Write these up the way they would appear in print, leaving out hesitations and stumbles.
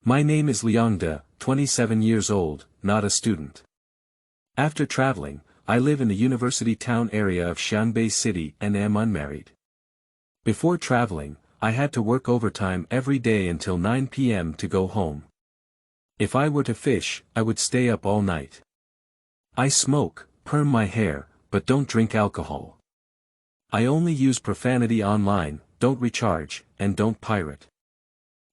My name is Liang, 27 years old, not a student. After traveling, I live in the university town area of Xiangbei City and am unmarried. Before traveling, I had to work overtime every day until 9 p.m. to go home. If I were to fish, I would stay up all night. I smoke, perm my hair, but don't drink alcohol. I only use profanity online, don't recharge, and don't pirate.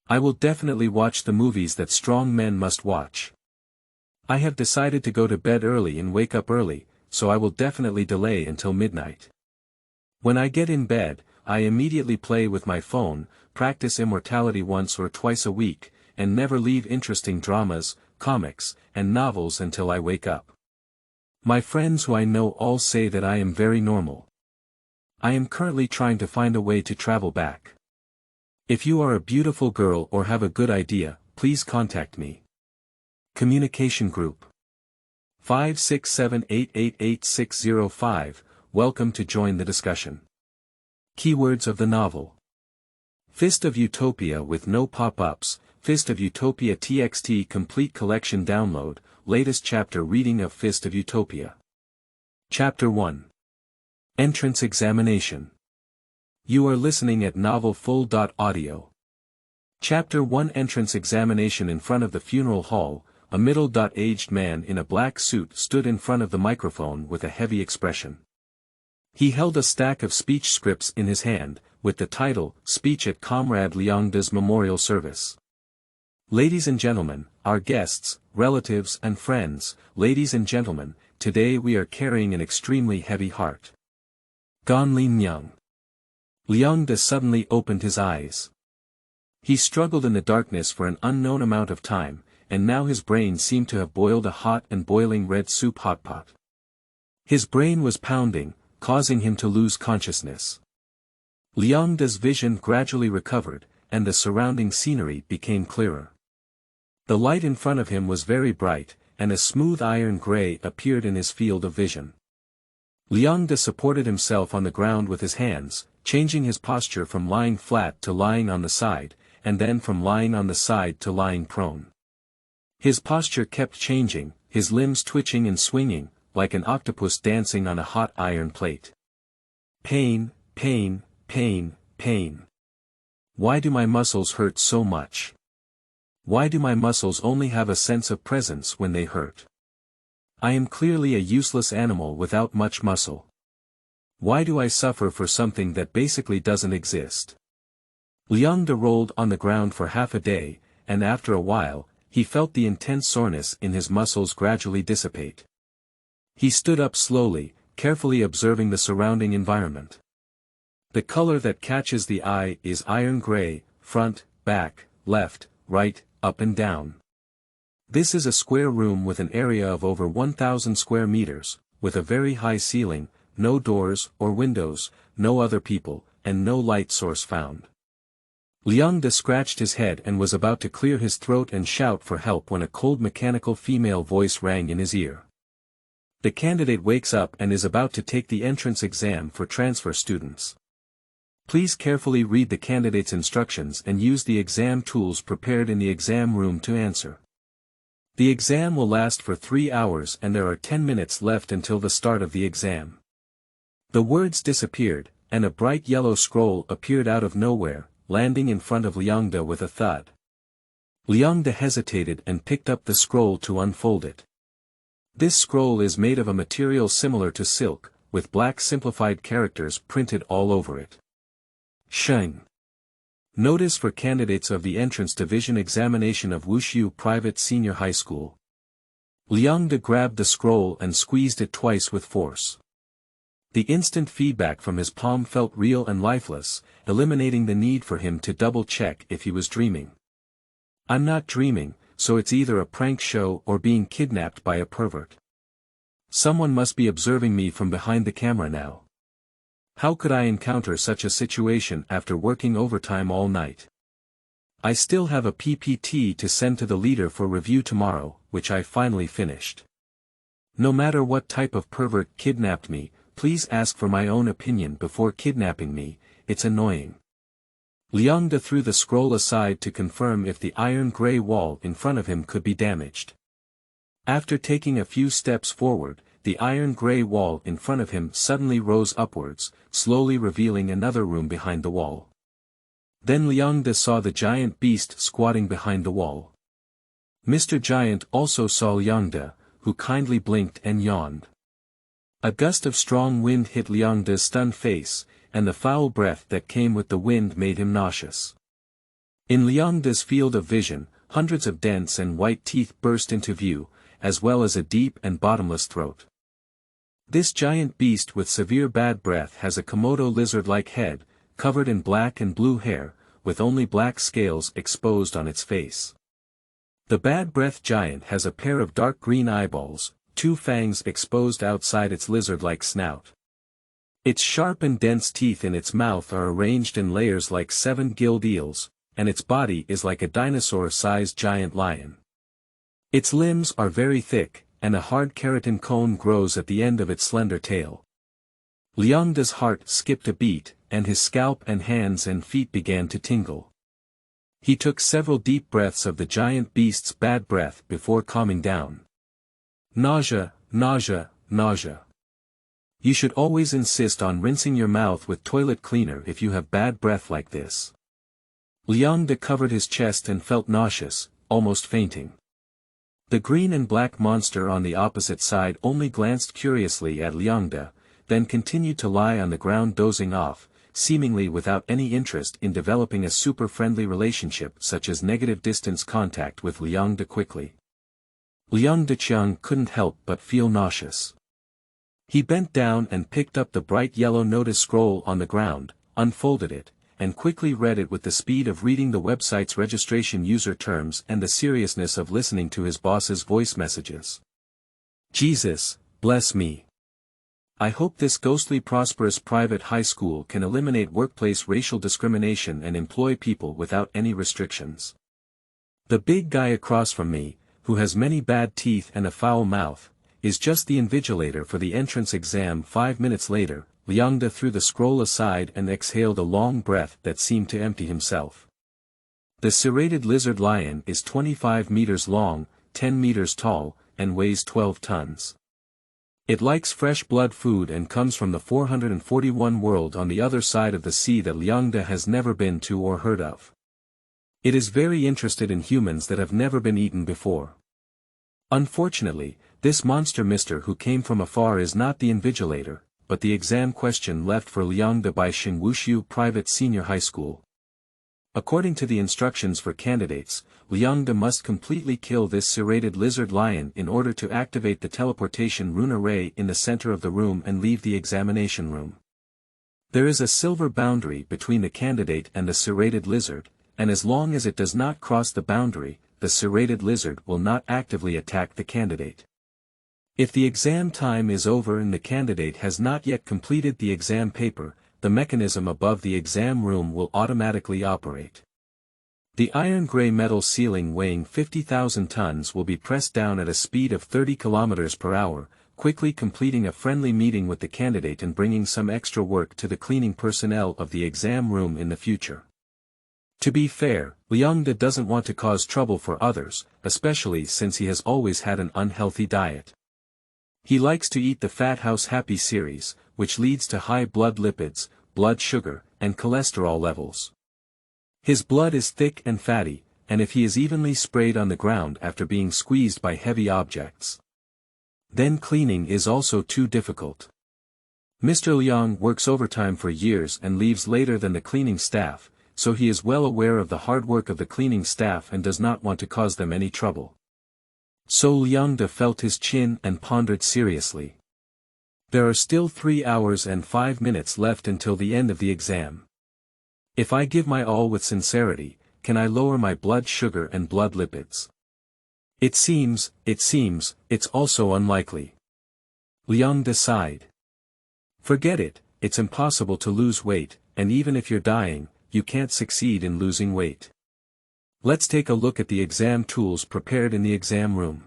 I will definitely watch the movies that strong men must watch. I have decided to go to bed early and wake up early, so I will definitely delay until midnight. When I get in bed, I immediately play with my phone, practice immortality once or twice a week, and never leave interesting dramas, comics, and novels until I wake up. My friends who I know all say that I am very normal. I am currently trying to find a way to travel back. If you are a beautiful girl or have a good idea, please contact me. Communication Group 567888605, welcome to join the discussion. Keywords of the novel. Fist of Utopia with no pop-ups, Fist of Utopia TXT complete collection download, latest chapter reading of Fist of Utopia. Chapter 1. Entrance Examination. You are listening at Novel Full.audio. Chapter 1 Entrance Examination. In front of the funeral hall, a middle-aged man in a black suit stood in front of the microphone with a heavy expression. He held a stack of speech scripts in his hand, with the title, Speech at Comrade Liang's Memorial Service. Ladies and gentlemen, our guests, relatives and friends, ladies and gentlemen, today we are carrying an extremely heavy heart. Gone Liang. Liang suddenly opened his eyes. He struggled in the darkness for an unknown amount of time, and now his brain seemed to have boiled a hot and boiling red soup hotpot. His brain was pounding, causing him to lose consciousness. Liang's vision gradually recovered, and the surrounding scenery became clearer. The light in front of him was very bright, and a smooth iron gray appeared in his field of vision. Liang supported himself on the ground with his hands, changing his posture from lying flat to lying on the side, and then from lying on the side to lying prone. His posture kept changing, his limbs twitching and swinging, like an octopus dancing on a hot iron plate. Pain, pain, pain, pain. Why do my muscles hurt so much? Why do my muscles only have a sense of presence when they hurt? I am clearly a useless animal without much muscle. Why do I suffer for something that basically doesn't exist? Liang rolled on the ground for half a day, and after a while, he felt the intense soreness in his muscles gradually dissipate. He stood up slowly, carefully observing the surrounding environment. The color that catches the eye is iron gray, front, back, left, right, up and down. This is a square room with an area of over 1,000 square meters, with a very high ceiling, no doors or windows, no other people, and no light source found. Liang scratched his head and was about to clear his throat and shout for help when a cold mechanical female voice rang in his ear. The candidate wakes up and is about to take the entrance exam for transfer students. Please carefully read the candidate's instructions and use the exam tools prepared in the exam room to answer. The exam will last for 3 hours and there are 10 minutes left until the start of the exam. The words disappeared, and a bright yellow scroll appeared out of nowhere, landing in front of Liang with a thud. Liang hesitated and picked up the scroll to unfold it. This scroll is made of a material similar to silk, with black simplified characters printed all over it. Sheng. Notice for candidates of the Entrance Division Examination of Wushu Private Senior High School. Liang grabbed the scroll and squeezed it twice with force. The instant feedback from his palm felt real and lifeless, eliminating the need for him to double-check if he was dreaming. I'm not dreaming, so it's either a prank show or being kidnapped by a pervert. Someone must be observing me from behind the camera now. How could I encounter such a situation after working overtime all night? I still have a PPT to send to the leader for review tomorrow, which I finally finished. No matter what type of pervert kidnapped me, please ask for my own opinion before kidnapping me, it's annoying. Liang De threw the scroll aside to confirm if the iron gray wall in front of him could be damaged. After taking a few steps forward, the iron gray wall in front of him suddenly rose upwards, slowly revealing another room behind the wall. Then Liang De saw the giant beast squatting behind the wall. Mr. Giant also saw Liang De, who kindly blinked and yawned. A gust of strong wind hit Liang De's stunned face, and the foul breath that came with the wind made him nauseous. In Liang De's field of vision, hundreds of dense and white teeth burst into view, as well as a deep and bottomless throat. This giant beast with severe bad breath has a Komodo lizard-like head, covered in black and blue hair, with only black scales exposed on its face. The bad breath giant has a pair of dark green eyeballs, 2 fangs exposed outside its lizard-like snout. Its sharp and dense teeth in its mouth are arranged in layers like 7-gilled eels, and its body is like a dinosaur-sized giant lion. Its limbs are very thick, and a hard keratin cone grows at the end of its slender tail. Liang De's heart skipped a beat, and his scalp and hands and feet began to tingle. He took several deep breaths of the giant beast's bad breath before calming down. Nausea, nausea, nausea. You should always insist on rinsing your mouth with toilet cleaner if you have bad breath like this. Liang De covered his chest and felt nauseous, almost fainting. The green and black monster on the opposite side only glanced curiously at Liang De, then continued to lie on the ground dozing off, seemingly without any interest in developing a super-friendly relationship such as negative distance contact with Liang De quickly. Liang De couldn't help but feel nauseous. He bent down and picked up the bright yellow notice scroll on the ground, unfolded it, and quickly read it with the speed of reading the website's registration user terms and the seriousness of listening to his boss's voice messages. Jesus, bless me. I hope this ghostly prosperous private high school can eliminate workplace racial discrimination and employ people without any restrictions. The big guy across from me, who has many bad teeth and a foul mouth, is just the invigilator for the entrance exam. 5 minutes later, Liang De threw the scroll aside and exhaled a long breath that seemed to empty himself. The serrated lizard lion is 25 meters long, 10 meters tall, and weighs 12 tons. It likes fresh blood food and comes from the 441 world on the other side of the sea that Liang De has never been to or heard of. It is very interested in humans that have never been eaten before. Unfortunately, this monster mister who came from afar is not the invigilator, but the exam question left for Liang De by Xinwushu Private Senior High School. According to the instructions for candidates, Liang De must completely kill this serrated lizard lion in order to activate the teleportation rune array in the center of the room and leave the examination room. There is a silver boundary between the candidate and the serrated lizard, and as long as it does not cross the boundary, the serrated lizard will not actively attack the candidate. If the exam time is over and the candidate has not yet completed the exam paper, the mechanism above the exam room will automatically operate. The iron gray metal ceiling weighing 50,000 tons will be pressed down at a speed of 30 km per hour, quickly completing a friendly meeting with the candidate and bringing some extra work to the cleaning personnel of the exam room in the future. To be fair, Liang De doesn't want to cause trouble for others, especially since he has always had an unhealthy diet. He likes to eat the Fat House Happy series, which leads to high blood lipids, blood sugar, and cholesterol levels. His blood is thick and fatty, and if he is evenly sprayed on the ground after being squeezed by heavy objects, then cleaning is also too difficult. Mr. Liang works overtime for years and leaves later than the cleaning staff, so he is well aware of the hard work of the cleaning staff and does not want to cause them any trouble. So Liang De felt his chin and pondered seriously. There are still 3 hours and 5 minutes left until the end of the exam. If I give my all with sincerity, can I lower my blood sugar and blood lipids? It seems, it's also unlikely. Liang De sighed. Forget it, it's impossible to lose weight, and even if you're dying, you can't succeed in losing weight. Let's take a look at the exam tools prepared in the exam room.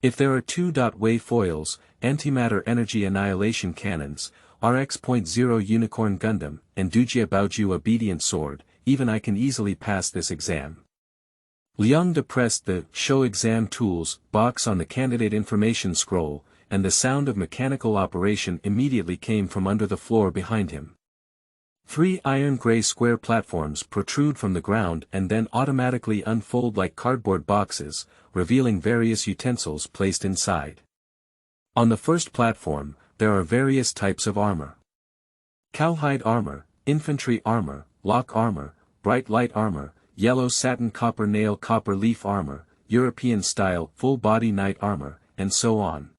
If there are 2-wave foils, antimatter energy annihilation cannons, RX.0 Unicorn Gundam, and Dujia Baoju obedient sword, even I can easily pass this exam. Liang pressed the Show Exam Tools box on the candidate information scroll, and the sound of mechanical operation immediately came from under the floor behind him. 3 iron-gray square platforms protrude from the ground and then automatically unfold like cardboard boxes, revealing various utensils placed inside. On the first platform, there are various types of armor. Cowhide armor, infantry armor, lock armor, bright light armor, yellow satin copper nail copper leaf armor, European-style full-body knight armor, and so on.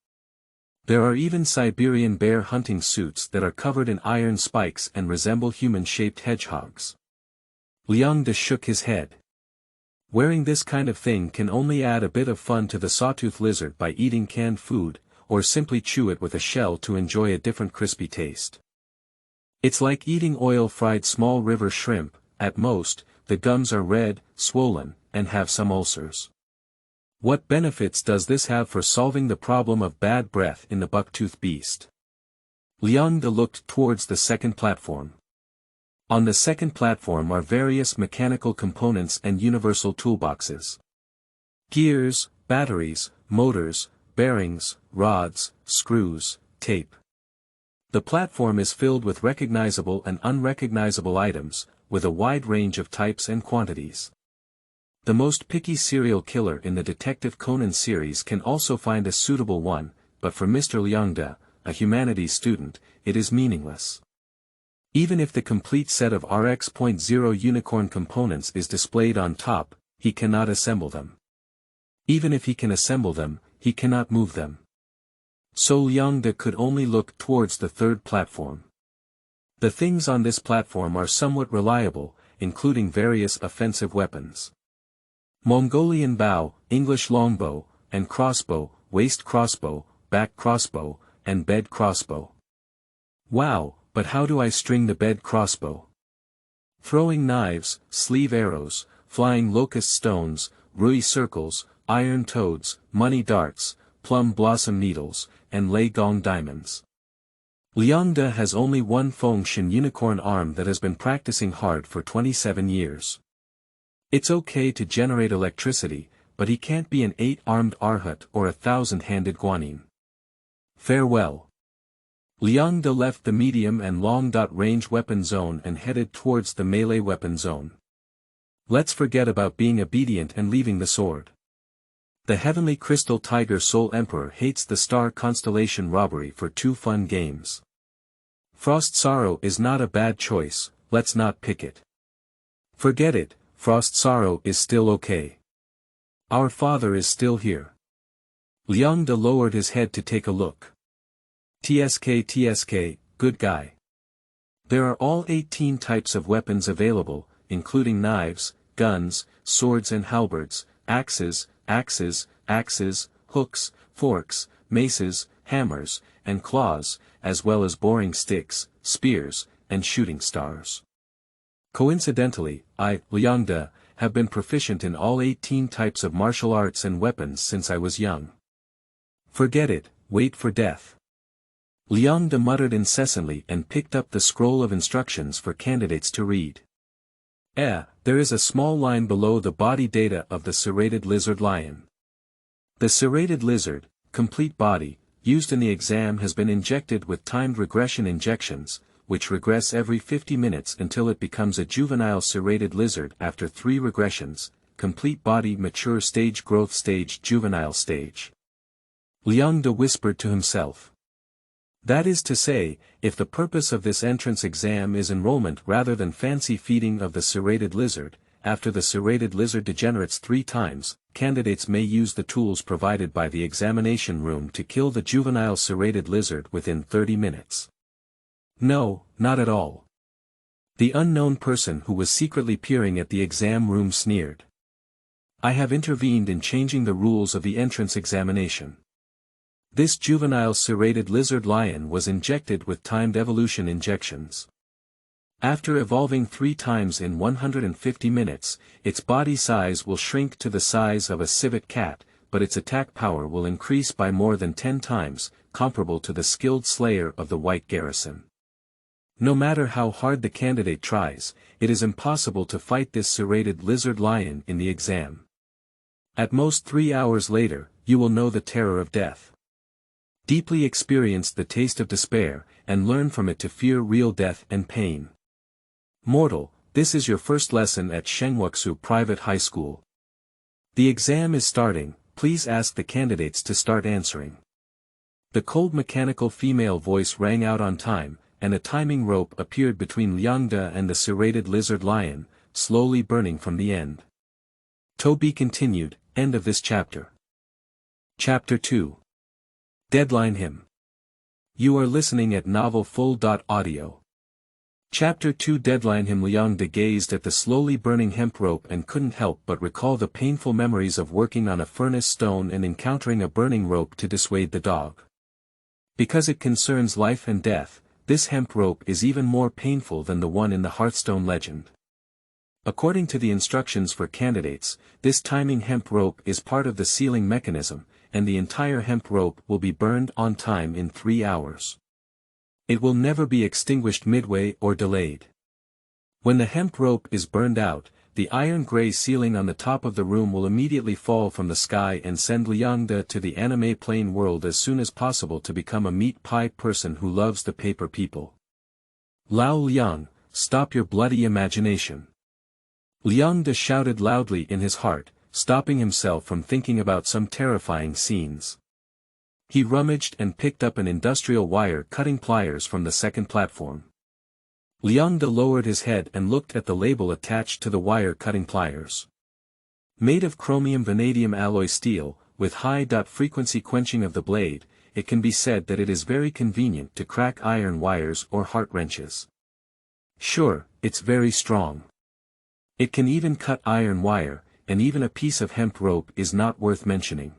There are even Siberian bear hunting suits that are covered in iron spikes and resemble human-shaped hedgehogs. Liang shook his head. Wearing this kind of thing can only add a bit of fun to the sawtooth lizard by eating canned food, or simply chew it with a shell to enjoy a different crispy taste. It's like eating oil-fried small river shrimp. At most, the gums are red, swollen, and have some ulcers. What benefits does this have for solving the problem of bad breath in the bucktooth beast? Liang looked towards the second platform. On the second platform are various mechanical components and universal toolboxes. Gears, batteries, motors, bearings, rods, screws, tape. The platform is filled with recognizable and unrecognizable items, with a wide range of types and quantities. The most picky serial killer in the Detective Conan series can also find a suitable one, but for Mr. Liang, a humanities student, it is meaningless. Even if the complete set of RX.0 unicorn components is displayed on top, he cannot assemble them. Even if he can assemble them, he cannot move them. So Liang could only look towards the third platform. The things on this platform are somewhat reliable, including various offensive weapons. Mongolian bow, English longbow, and crossbow, waist crossbow, back crossbow, and bed crossbow. Wow, but how do I string the bed crossbow? Throwing knives, sleeve arrows, flying locust stones, rui circles, iron toads, money darts, plum blossom needles, and lei gong diamonds. Liang has only one Fengshen unicorn arm that has been practicing hard for 27 years. It's okay to generate electricity, but he can't be an 8-armed Arhat or a 1,000-handed Guanyin. Farewell. Liang left the medium and long-range weapon zone and headed towards the melee weapon zone. Let's forget about being obedient and leaving the sword. The Heavenly Crystal Tiger Soul Emperor hates the star constellation robbery for 2 fun games. Frost Sorrow is not a bad choice, let's not pick it. Forget it, Frost Sorrow is still okay. Our father is still here. Liang lowered his head to take a look. TSK, good guy. There are all 18 types of weapons available, including knives, guns, swords and halberds, axes, hooks, forks, maces, hammers, and claws, as well as boring sticks, spears, and shooting stars. Coincidentally, I, Liang, have been proficient in all 18 types of martial arts and weapons since I was young. Forget it, wait for death. Liang muttered incessantly and picked up the scroll of instructions for candidates to read. There is a small line below the body data of the serrated lizard lion. The serrated lizard, complete body, used in the exam has been injected with timed regression injections, which regress every 50 minutes until it becomes a juvenile serrated lizard after 3 regressions, complete body mature stage growth stage juvenile stage. Liang whispered to himself. That is to say, if the purpose of this entrance exam is enrollment rather than fancy feeding of the serrated lizard, after the serrated lizard degenerates 3 times, candidates may use the tools provided by the examination room to kill the juvenile serrated lizard within 30 minutes. No, not at all. The unknown person who was secretly peering at the exam room sneered. I have intervened in changing the rules of the entrance examination. This juvenile serrated lizard lion was injected with timed evolution injections. After evolving 3 times in 150 minutes, its body size will shrink to the size of a civet cat, but its attack power will increase by more than 10 times, comparable to the skilled slayer of the White Garrison. No matter how hard the candidate tries, it is impossible to fight this serrated lizard lion in the exam. At most 3 hours later, you will know the terror of death. Deeply experience the taste of despair, and learn from it to fear real death and pain. Mortal, this is your first lesson at Shengwuxu Private High School. The exam is starting, please ask the candidates to start answering. The cold mechanical female voice rang out on time, and a timing rope appeared between Liang and the serrated lizard lion, slowly burning from the end. To be continued, end of this chapter. Chapter 2. Deadline Him. You are listening at Novel Full.audio. Chapter 2 Deadline Him. Liang gazed at the slowly burning hemp rope and couldn't help but recall the painful memories of working on a furnace stone and encountering a burning rope to dissuade the dog. Because it concerns life and death, this hemp rope is even more painful than the one in the Hearthstone legend. According to the instructions for candidates, this timing hemp rope is part of the sealing mechanism, and the entire hemp rope will be burned on time in 3 hours. It will never be extinguished midway or delayed. When the hemp rope is burned out, the iron-gray ceiling on the top of the room will immediately fall from the sky and send Liang to the anime plane world as soon as possible to become a meat pie person who loves the paper people. Lao Liang, stop your bloody imagination. Liang shouted loudly in his heart, stopping himself from thinking about some terrifying scenes. He rummaged and picked up an industrial wire-cutting pliers from the second platform. Liang lowered his head and looked at the label attached to the wire-cutting pliers. Made of chromium vanadium alloy steel, with high frequency quenching of the blade, it can be said that it is very convenient to crack iron wires or heart wrenches. Sure, it's very strong. It can even cut iron wire, and even a piece of hemp rope is not worth mentioning.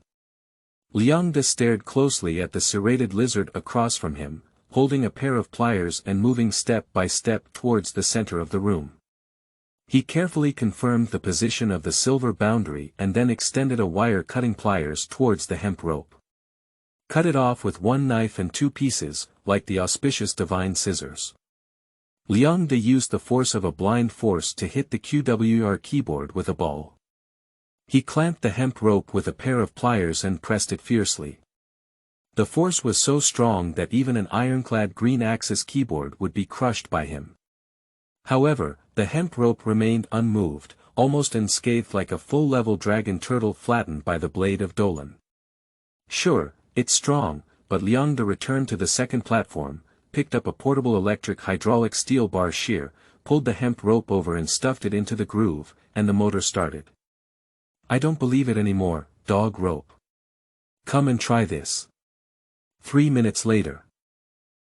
Liang stared closely at the serrated lizard across from him, holding a pair of pliers and moving step by step towards the center of the room. He carefully confirmed the position of the silver boundary and then extended a wire-cutting pliers towards the hemp rope. Cut it off with one knife and 2 pieces, like the auspicious divine scissors. Liang used the force of a blind force to hit the QWER keyboard with a ball. He clamped the hemp rope with a pair of pliers and pressed it fiercely. The force was so strong that even an ironclad green axis keyboard would be crushed by him. However, the hemp rope remained unmoved, almost unscathed like a full-level dragon turtle flattened by the blade of Dolan. Sure, it's strong, but Liang returned to the second platform, picked up a portable electric hydraulic steel bar shear, pulled the hemp rope over and stuffed it into the groove, and the motor started. I don't believe it anymore, dog rope. Come and try this. 3 minutes later.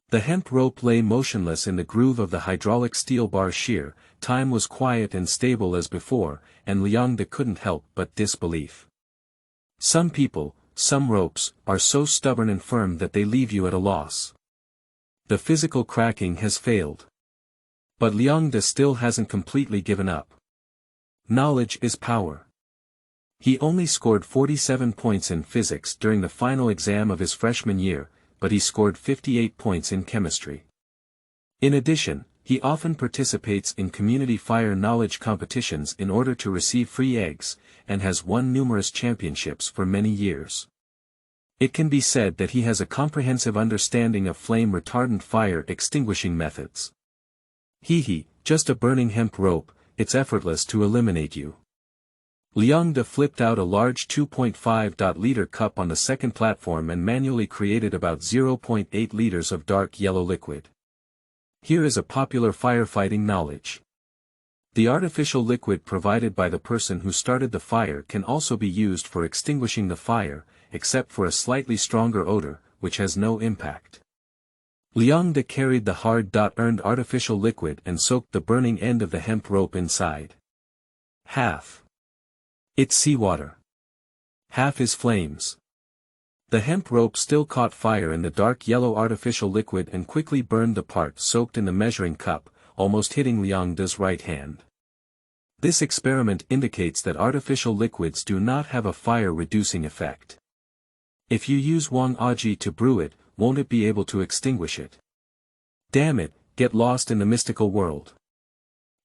The hemp rope lay motionless in the groove of the hydraulic steel bar shear, time was quiet and stable as before, and Liang couldn't help but disbelief. Some people, some ropes, are so stubborn and firm that they leave you at a loss. The physical cracking has failed. But Liang still hasn't completely given up. Knowledge is power. He only scored 47 points in physics during the final exam of his freshman year, but he scored 58 points in chemistry. In addition, he often participates in community fire knowledge competitions in order to receive free eggs, and has won numerous championships for many years. It can be said that he has a comprehensive understanding of flame-retardant fire extinguishing methods. Just a burning hemp rope, it's effortless to eliminate you. Liang flipped out a large 2.5-liter cup on the second platform and manually created about 0.8 liters of dark yellow liquid. Here is a popular firefighting knowledge. The artificial liquid provided by the person who started the fire can also be used for extinguishing the fire, except for a slightly stronger odor, which has no impact. Liang carried the hard-earned artificial liquid and soaked the burning end of the hemp rope inside. Half. It's seawater. Half is flames. The hemp rope still caught fire in the dark yellow artificial liquid and quickly burned the part soaked in the measuring cup, almost hitting Liang's right hand. This experiment indicates that artificial liquids do not have a fire-reducing effect. If you use Wang Aji to brew it, won't it be able to extinguish it? Damn it, get lost in the mystical world.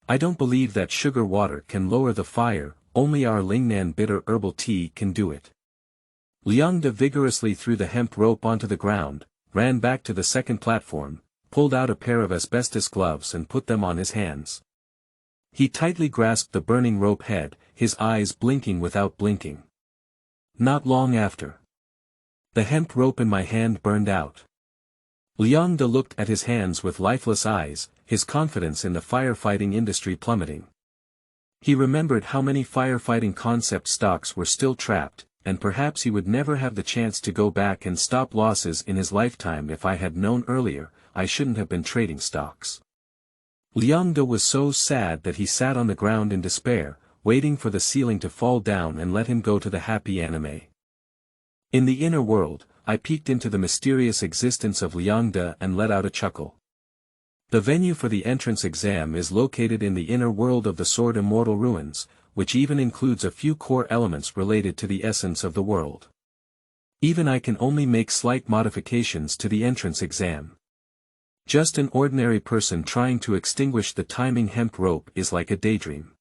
I don't believe that sugar water can lower the fire, only our Lingnan bitter herbal tea can do it. Liang vigorously threw the hemp rope onto the ground, ran back to the second platform, pulled out a pair of asbestos gloves and put them on his hands. He tightly grasped the burning rope head, his eyes blinking without blinking. Not long after, the hemp rope in my hand burned out. Liang looked at his hands with lifeless eyes, his confidence in the firefighting industry plummeting. He remembered how many firefighting concept stocks were still trapped, and perhaps he would never have the chance to go back and stop losses in his lifetime. If I had known earlier, I shouldn't have been trading stocks. Liang was so sad that he sat on the ground in despair, waiting for the ceiling to fall down and let him go to the happy anime. In the inner world, I peeked into the mysterious existence of Liang and let out a chuckle. The venue for the entrance exam is located in the inner world of the Sword Immortal Ruins, which even includes a few core elements related to the essence of the world. Even I can only make slight modifications to the entrance exam. Just an ordinary person trying to extinguish the timing hemp rope is like a daydream.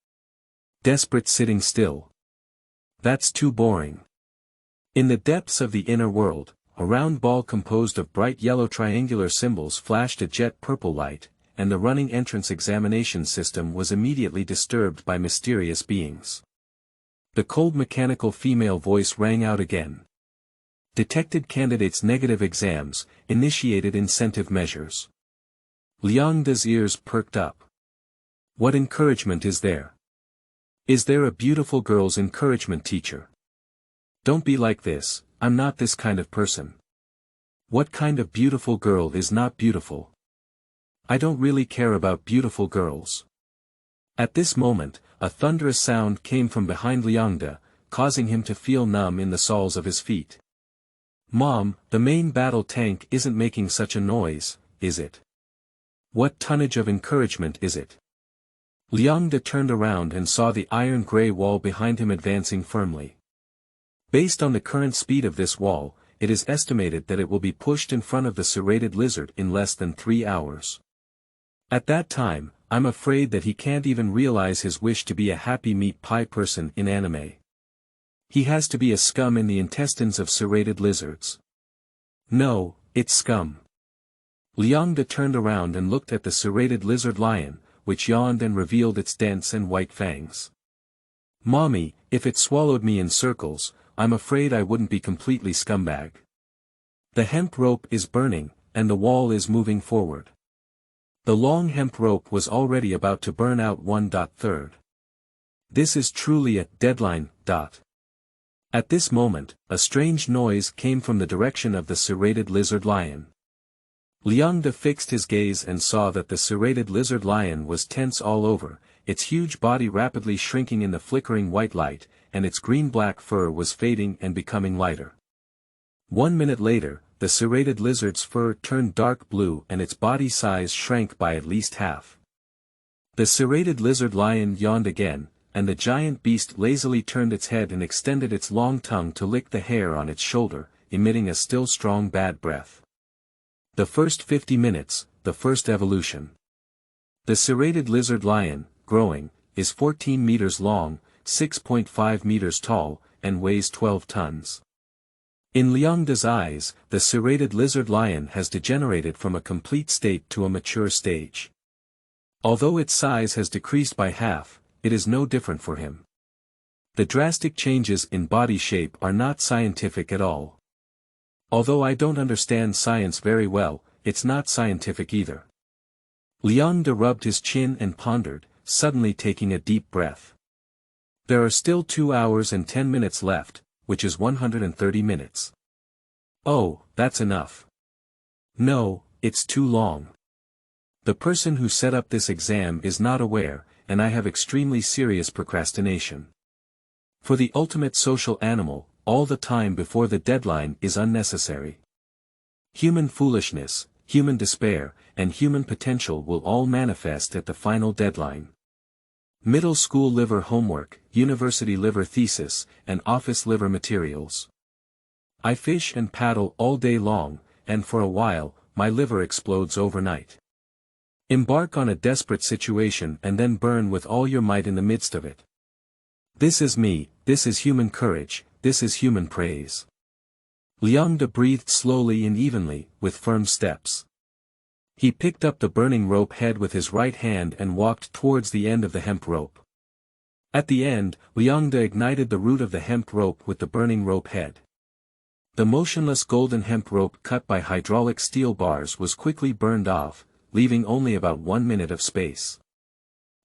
Desperate sitting still. That's too boring. In the depths of the inner world, a round ball composed of bright yellow triangular symbols flashed a jet purple light, and the running entrance examination system was immediately disturbed by mysterious beings. The cold mechanical female voice rang out again. Detected candidates' negative exams, initiated incentive measures. Liang's ears perked up. What encouragement is there? Is there a beautiful girl's encouragement teacher? Don't be like this, I'm not this kind of person. What kind of beautiful girl is not beautiful? I don't really care about beautiful girls. At this moment, a thunderous sound came from behind Liang, causing him to feel numb in the soles of his feet. Mom, the main battle tank isn't making such a noise, is it? What tonnage of encouragement is it? Liang turned around and saw the iron-gray wall behind him advancing firmly. Based on the current speed of this wall, it is estimated that it will be pushed in front of the serrated lizard in less than 3 hours. At that time, I'm afraid that he can't even realize his wish to be a happy meat pie person in anime. He has to be a scum in the intestines of serrated lizards. No, it's scum. Liang turned around and looked at the serrated lizard lion, which yawned and revealed its dense and white fangs. Mommy, if it swallowed me in circles, I'm afraid I wouldn't be completely scumbag. The hemp rope is burning, and the wall is moving forward. The long hemp rope was already about to burn out 1/3. This is truly a deadline. At this moment, a strange noise came from the direction of the serrated lizard lion. Liang fixed his gaze and saw that the serrated lizard lion was tense all over, its huge body rapidly shrinking in the flickering white light, and its green-black fur was fading and becoming lighter. 1 minute later, the serrated lizard's fur turned dark blue and its body size shrank by at least half. The serrated lizard lion yawned again, and the giant beast lazily turned its head and extended its long tongue to lick the hair on its shoulder, emitting a still strong bad breath. The first 50 minutes, the first evolution. The serrated lizard lion, growing, is 14 meters long, 6.5 meters tall, and weighs 12 tons. In Liang's eyes, the serrated lizard lion has degenerated from a complete state to a mature stage. Although its size has decreased by half, it is no different for him. The drastic changes in body shape are not scientific at all. Although I don't understand science very well, it's not scientific either. Liang rubbed his chin and pondered, suddenly taking a deep breath. There are still 2 hours and 10 minutes left, which is 130 minutes. Oh, that's enough. No, it's too long. The person who set up this exam is not aware, and I have extremely serious procrastination. For the ultimate social animal, all the time before the deadline is unnecessary. Human foolishness, human despair, and human potential will all manifest at the final deadline. Middle school liver homework, university liver thesis, and office liver materials. I fish and paddle all day long, and for a while, my liver explodes overnight. Embark on a desperate situation and then burn with all your might in the midst of it. This is me, this is human courage, this is human praise. Liang breathed slowly and evenly, with firm steps. He picked up the burning rope head with his right hand and walked towards the end of the hemp rope. At the end, Liang ignited the root of the hemp rope with the burning rope head. The motionless golden hemp rope cut by hydraulic steel bars was quickly burned off, leaving only about 1 minute of space.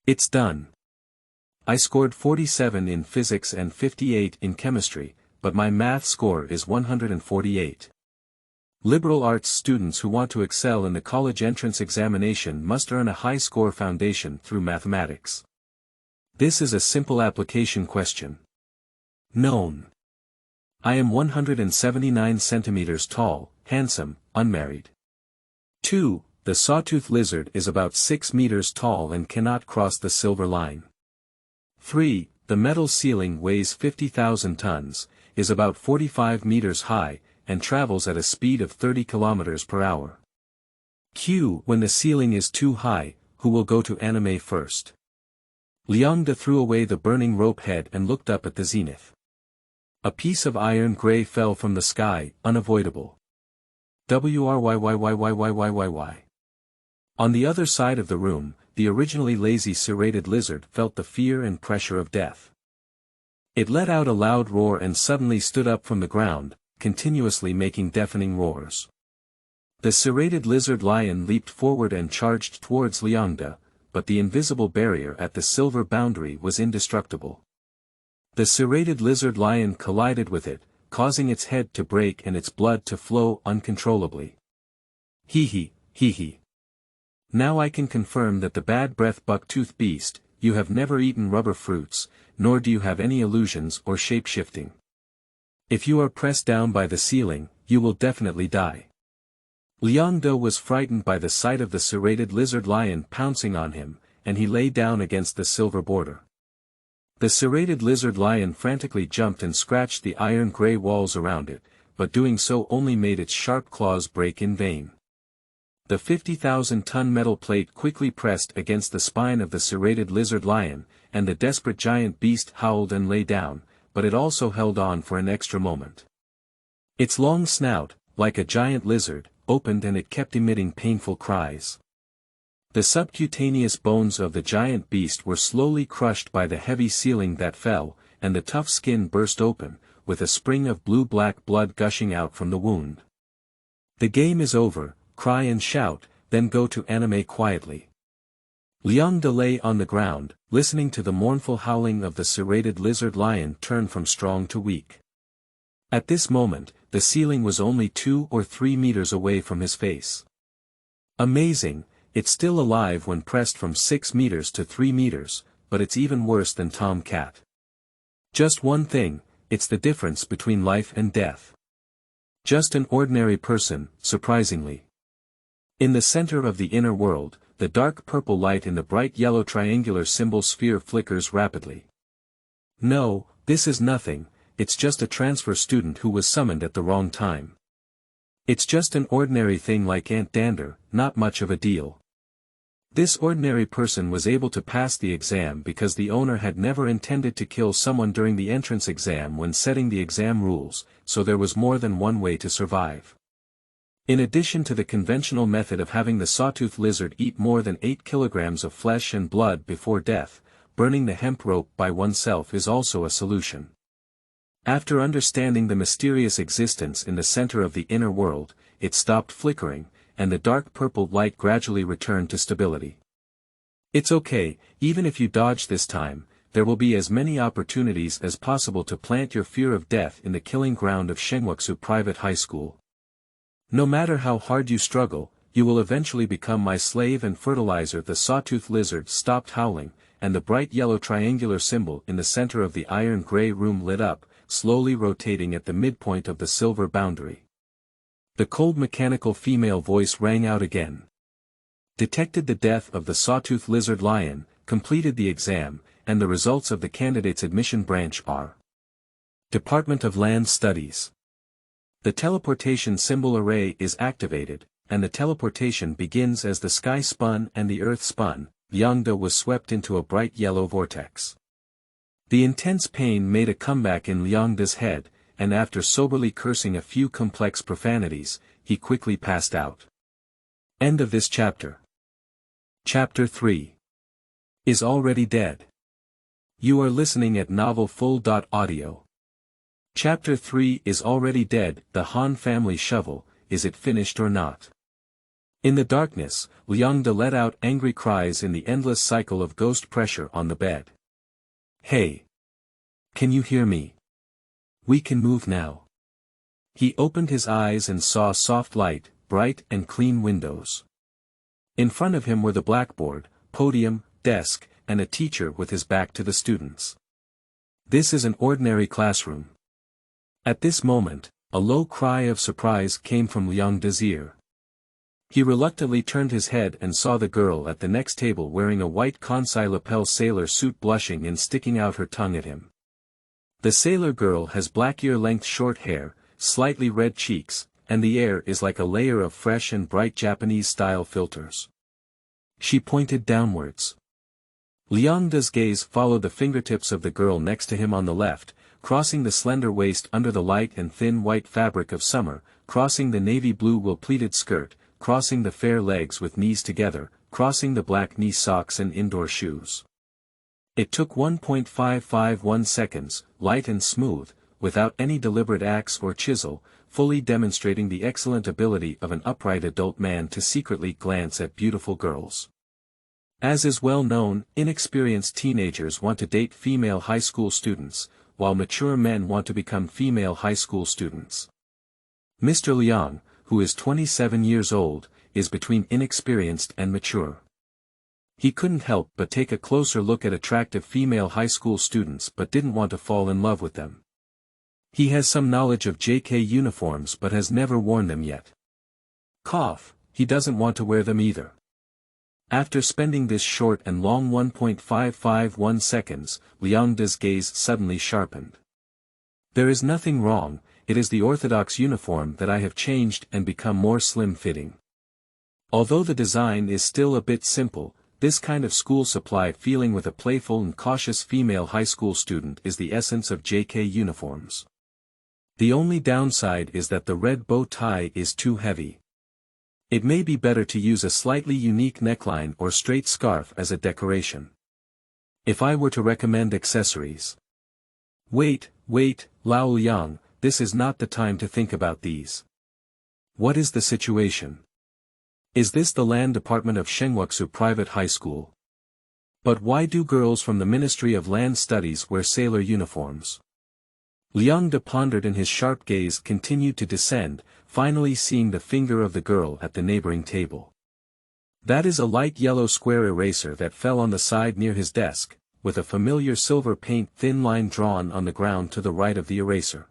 It's done. I scored 47 in physics and 58 in chemistry, but my math score is 148. Liberal arts students who want to excel in the college entrance examination must earn a high-score foundation through mathematics. This is a simple application question. Known. I am 179 centimeters tall, handsome, unmarried. 2. The sawtooth lizard is about 6 meters tall and cannot cross the silver line. 3. The metal ceiling weighs 50,000 tons, is about 45 meters high, and travels at a speed of 30 kilometers per hour. Q. When the ceiling is too high, who will go to anime first? Liang threw away the burning rope head and looked up at the zenith. A piece of iron gray fell from the sky, unavoidable. Wryyyyyyyyyy. On the other side of the room, the originally lazy serrated lizard felt the fear and pressure of death. It let out a loud roar and suddenly stood up from the ground, continuously making deafening roars. The serrated lizard lion leaped forward and charged towards Liang, but the invisible barrier at the silver boundary was indestructible. The serrated lizard lion collided with it, causing its head to break and its blood to flow uncontrollably. Hee hee. Now I can confirm that the bad breath bucktooth beast, you have never eaten rubber fruits, nor do you have any illusions or shape-shifting. If you are pressed down by the ceiling, you will definitely die. Liang was frightened by the sight of the serrated lizard lion pouncing on him, and he lay down against the silver border. The serrated lizard lion frantically jumped and scratched the iron-gray walls around it, but doing so only made its sharp claws break in vain. The 50,000-ton metal plate quickly pressed against the spine of the serrated lizard lion, and the desperate giant beast howled and lay down, but it also held on for an extra moment. Its long snout, like a giant lizard, opened and it kept emitting painful cries. The subcutaneous bones of the giant beast were slowly crushed by the heavy ceiling that fell, and the tough skin burst open, with a spring of blue-black blood gushing out from the wound. The game is over, cry and shout, then go to anime quietly. Liang lay on the ground, listening to the mournful howling of the serrated lizard lion turn from strong to weak. At this moment, the ceiling was only 2 or 3 meters away from his face. Amazing, it's still alive when pressed from 6 meters to 3 meters, but it's even worse than Tom Cat. Just one thing, it's the difference between life and death. Just an ordinary person, surprisingly. In the center of the inner world, the dark purple light in the bright yellow triangular symbol sphere flickers rapidly. No, this is nothing, it's just a transfer student who was summoned at the wrong time. It's just an ordinary thing like Aunt Dander, not much of a deal. This ordinary person was able to pass the exam because the owner had never intended to kill someone during the entrance exam when setting the exam rules, so there was more than one way to survive. In addition to the conventional method of having the sawtooth lizard eat more than 8 kilograms of flesh and blood before death, burning the hemp rope by oneself is also a solution. After understanding the mysterious existence in the center of the inner world, it stopped flickering, and the dark purple light gradually returned to stability. It's okay, even if you dodge this time, there will be as many opportunities as possible to plant your fear of death in the killing ground of Shenguaksu Private High School. No matter how hard you struggle, you will eventually become my slave and fertilizer. The sawtooth lizard stopped howling, and the bright yellow triangular symbol in the center of the iron-gray room lit up, slowly rotating at the midpoint of the silver boundary. The cold mechanical female voice rang out again. Detected the death of the sawtooth lizard lion, completed the exam, and the results of the candidate's admission branch are: Department of Land Studies. The teleportation symbol array is activated, and the teleportation begins as the sky spun and the earth spun. Xiangbei was swept into a bright yellow vortex. The intense pain made a comeback in Liang's head, and after soberly cursing a few complex profanities, he quickly passed out. End of this chapter. Chapter 3 is already dead. You are listening at novelfull.audio. Chapter 3 is already dead. The Han family shovel, is it finished or not? In the darkness, Liang let out angry cries in the endless cycle of ghost pressure on the bed. Hey! Can you hear me? We can move now. He opened his eyes and saw soft light, bright and clean windows. In front of him were the blackboard, podium, desk, and a teacher with his back to the students. This is an ordinary classroom. At this moment, a low cry of surprise came from Liang's ear. He reluctantly turned his head and saw the girl at the next table wearing a white Kansai lapel sailor suit, blushing and sticking out her tongue at him. The sailor girl has black ear-length short hair, slightly red cheeks, and the air is like a layer of fresh and bright Japanese-style filters. She pointed downwards. Liang's gaze followed the fingertips of the girl next to him on the left, crossing the slender waist under the light and thin white fabric of summer, crossing the navy blue wool-pleated skirt, crossing the fair legs with knees together, crossing the black knee socks and indoor shoes. It took 1.551 seconds, light and smooth, without any deliberate axe or chisel, fully demonstrating the excellent ability of an upright adult man to secretly glance at beautiful girls. As is well known, inexperienced teenagers want to date female high school students, while mature men want to become female high school students. Mr. Liang, who is 27 years old, is between inexperienced and mature. He couldn't help but take a closer look at attractive female high school students but didn't want to fall in love with them. He has some knowledge of JK uniforms but has never worn them yet. Cough, he doesn't want to wear them either. After spending this short and long 1.551 seconds, Liang's gaze suddenly sharpened. There is nothing wrong, it is the orthodox uniform that I have changed and become more slim-fitting. Although the design is still a bit simple, this kind of school supply feeling with a playful and cautious female high school student is the essence of JK uniforms. The only downside is that the red bow tie is too heavy. It may be better to use a slightly unique neckline or straight scarf as a decoration. If I were to recommend accessories. Wait, Lao Liang, this is not the time to think about these. What is the situation? Is this the land department of Shengwuksu Private High School? But why do girls from the Ministry of Land Studies wear sailor uniforms? Liang pondered and his sharp gaze continued to descend, finally seeing the finger of the girl at the neighboring table. That is a light yellow square eraser that fell on the side near his desk, with a familiar silver paint thin line drawn on the ground to the right of the eraser.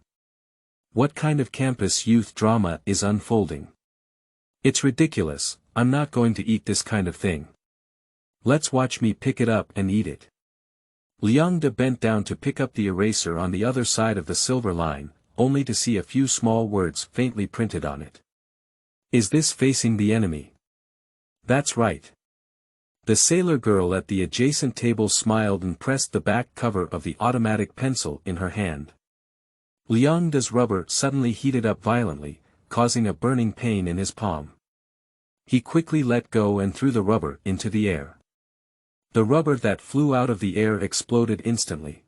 What kind of campus youth drama is unfolding? It's ridiculous, I'm not going to eat this kind of thing. Let's watch me pick it up and eat it. Liang bent down to pick up the eraser on the other side of the silver line, only to see a few small words faintly printed on it. Is this facing the enemy? That's right. The sailor girl at the adjacent table smiled and pressed the back cover of the automatic pencil in her hand. Liang's rubber suddenly heated up violently, causing a burning pain in his palm. He quickly let go and threw the rubber into the air. The rubber that flew out of the air exploded instantly.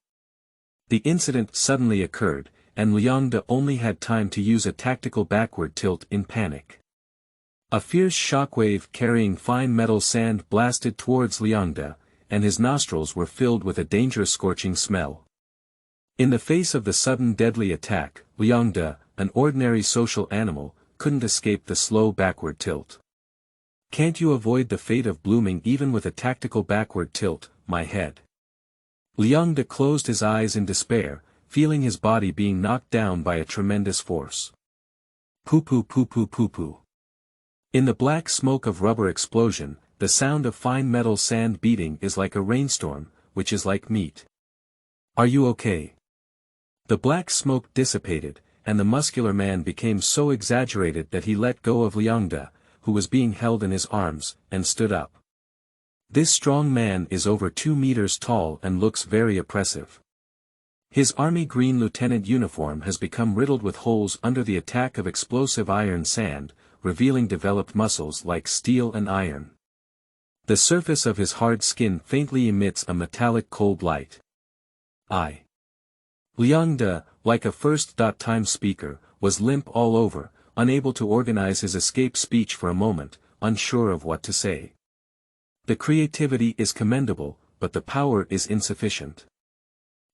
The incident suddenly occurred, and Liang only had time to use a tactical backward tilt in panic. A fierce shockwave carrying fine metal sand blasted towards Liang, and his nostrils were filled with a dangerous scorching smell. In the face of the sudden deadly attack, Liang, an ordinary social animal, couldn't escape the slow backward tilt. Can't you avoid the fate of blooming even with a tactical backward tilt, my head? Liang closed his eyes in despair, feeling his body being knocked down by a tremendous force. Poo-poo poo-poo poo-poo. In the black smoke of rubber explosion, the sound of fine metal sand beating is like a rainstorm, which is like meat. Are you okay? The black smoke dissipated, and the muscular man became so exaggerated that he let go of Liang, who was being held in his arms, and stood up. This strong man is over 2 meters tall and looks very oppressive. His army green lieutenant uniform has become riddled with holes under the attack of explosive iron sand, revealing developed muscles like steel and iron. The surface of his hard skin faintly emits a metallic cold light. Liang, like a first-time speaker, was limp all over, unable to organize his escape speech for a moment, unsure of what to say. The creativity is commendable, but the power is insufficient.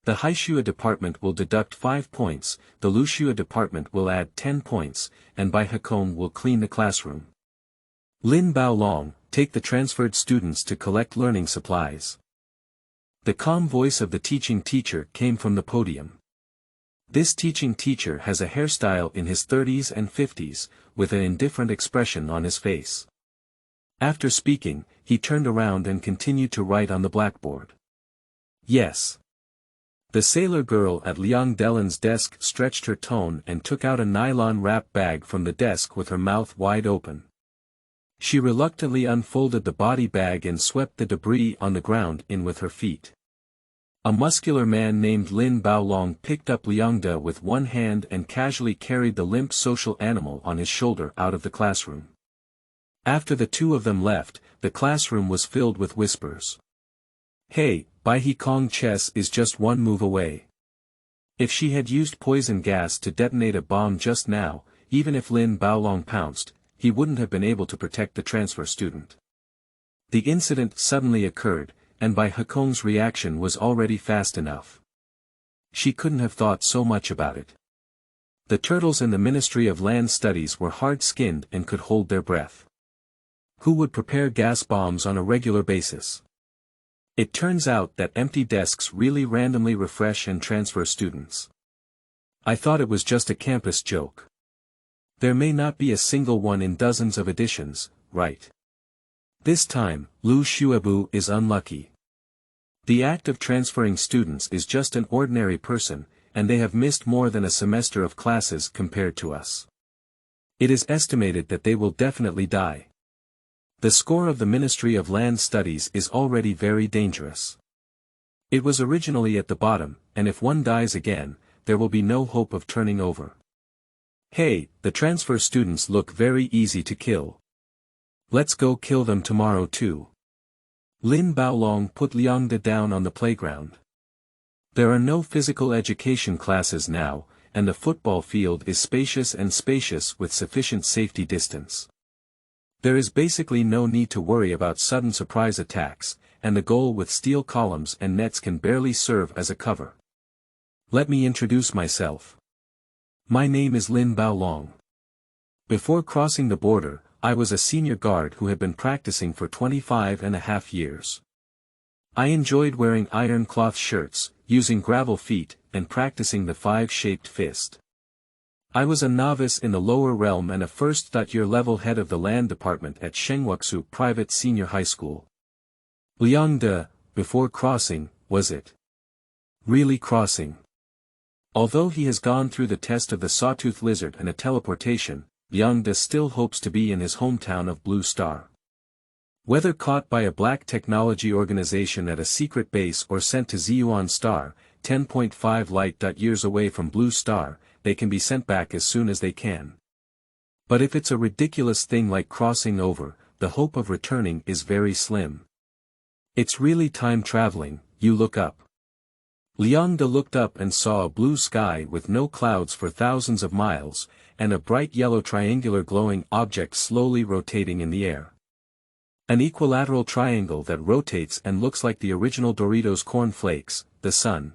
The Haishua department will deduct 5 points, the Lushua department will add 10 points, and Bai Hakong will clean the classroom. Lin Baolong, take the transferred students to collect learning supplies. The calm voice of the teaching teacher came from the podium. This teaching teacher has a hairstyle in his 30s and 50s, with an indifferent expression on his face. After speaking, he turned around and continued to write on the blackboard. Yes. The sailor girl at Liang Delan's desk stretched her tone and took out a nylon wrap bag from the desk with her mouth wide open. She reluctantly unfolded the body bag and swept the debris on the ground in with her feet. A muscular man named Lin Baolong picked up Liangda with one hand and casually carried the limp social animal on his shoulder out of the classroom. After the two of them left, the classroom was filled with whispers. Hey, Bai Hikong Chess is just one move away. If she had used poison gas to detonate a bomb just now, even if Lin Baolong pounced, he wouldn't have been able to protect the transfer student. The incident suddenly occurred, and Bai Hakong's reaction was already fast enough. She couldn't have thought so much about it. The turtles in the Ministry of Land Studies were hard-skinned and could hold their breath. Who would prepare gas bombs on a regular basis? It turns out that empty desks really randomly refresh and transfer students. I thought it was just a campus joke. There may not be a single one in dozens of editions, right? This time, Lu Xuebu is unlucky. The act of transferring students is just an ordinary person, and they have missed more than a semester of classes compared to us. It is estimated that they will definitely die. The score of the Ministry of Land Studies is already very dangerous. It was originally at the bottom, and if one dies again, there will be no hope of turning over. Hey, the transfer students look very easy to kill. Let's go kill them tomorrow too. Lin Baolong put Liangda down on the playground. There are no physical education classes now, and the football field is spacious with sufficient safety distance. There is basically no need to worry about sudden surprise attacks, and the goal with steel columns and nets can barely serve as a cover. Let me introduce myself. My name is Lin Baolong. Before crossing the border, I was a senior guard who had been practicing for 25.5 years. I enjoyed wearing iron cloth shirts, using gravel feet, and practicing the 5-shaped fist. I was a novice in the lower realm and a first-year level head of the land department at Shengwuxu Private Senior High School. Liangda, before crossing, was it really crossing? Although he has gone through the test of the sawtooth lizard and a teleportation, Liangda still hopes to be in his hometown of Blue Star. Whether caught by a black technology organization at a secret base or sent to Ziyuan Star, 10.5 light-years away from Blue Star, they can be sent back as soon as they can. But if it's a ridiculous thing like crossing over, the hope of returning is very slim. It's really time traveling, you look up. Liangda looked up and saw a blue sky with no clouds for thousands of miles, and a bright yellow triangular glowing object slowly rotating in the air. An equilateral triangle that rotates and looks like the original Doritos corn flakes, the sun.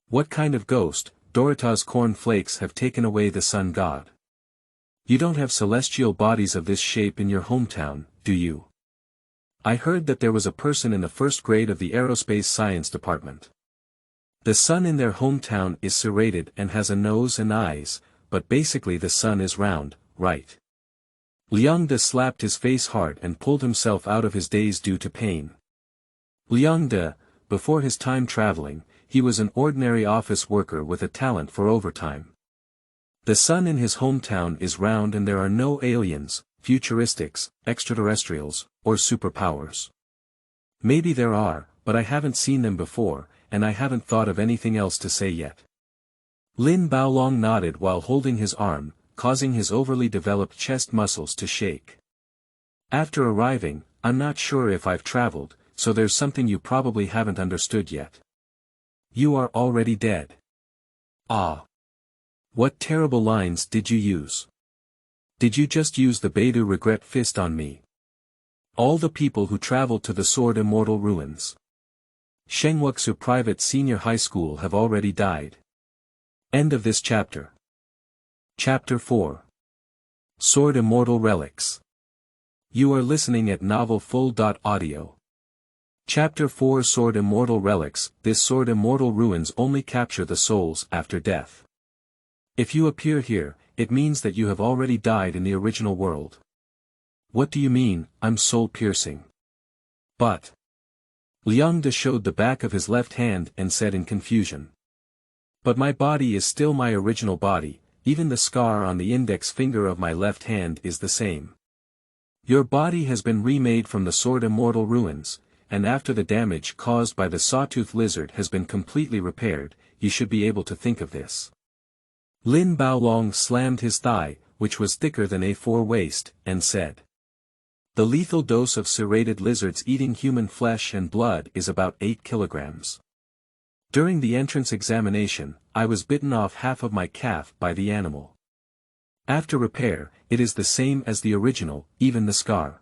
What kind of ghost, Doritos corn flakes have taken away the sun god? You don't have celestial bodies of this shape in your hometown, do you? I heard that there was a person in the first grade of the aerospace science department. The sun in their hometown is serrated and has a nose and eyes, but basically the sun is round, right? Liangda slapped his face hard and pulled himself out of his daze due to pain. Liangda, before his time traveling, he was an ordinary office worker with a talent for overtime. The sun in his hometown is round and there are no aliens, futuristics, extraterrestrials, or superpowers. Maybe there are, but I haven't seen them before, and I haven't thought of anything else to say yet. Lin Baolong nodded while holding his arm, causing his overly developed chest muscles to shake. After arriving, I'm not sure if I've traveled, so there's something you probably haven't understood yet. You are already dead. Ah. What terrible lines did you use? Did you just use the Beidou regret fist on me? All the people who traveled to the Sword Immortal Ruins Xiangbei Private Senior High School have already died. End of this chapter. Chapter 4. Sword Immortal Relics. You are listening at Novel Full.audio. Chapter 4 Sword Immortal Relics. This Sword Immortal Ruins only capture the souls after death. If you appear here, it means that you have already died in the original world. What do you mean, I'm soul-piercing? But Liang showed the back of his left hand and said in confusion. But my body is still my original body, even the scar on the index finger of my left hand is the same. Your body has been remade from the Sword Immortal Ruins, and after the damage caused by the sawtooth lizard has been completely repaired, you should be able to think of this. Lin Baolong slammed his thigh, which was thicker than A4 waist, and said. The lethal dose of serrated lizards eating human flesh and blood is about 8 kilograms. During the entrance examination, I was bitten off half of my calf by the animal. After repair, it is the same as the original, even the scar.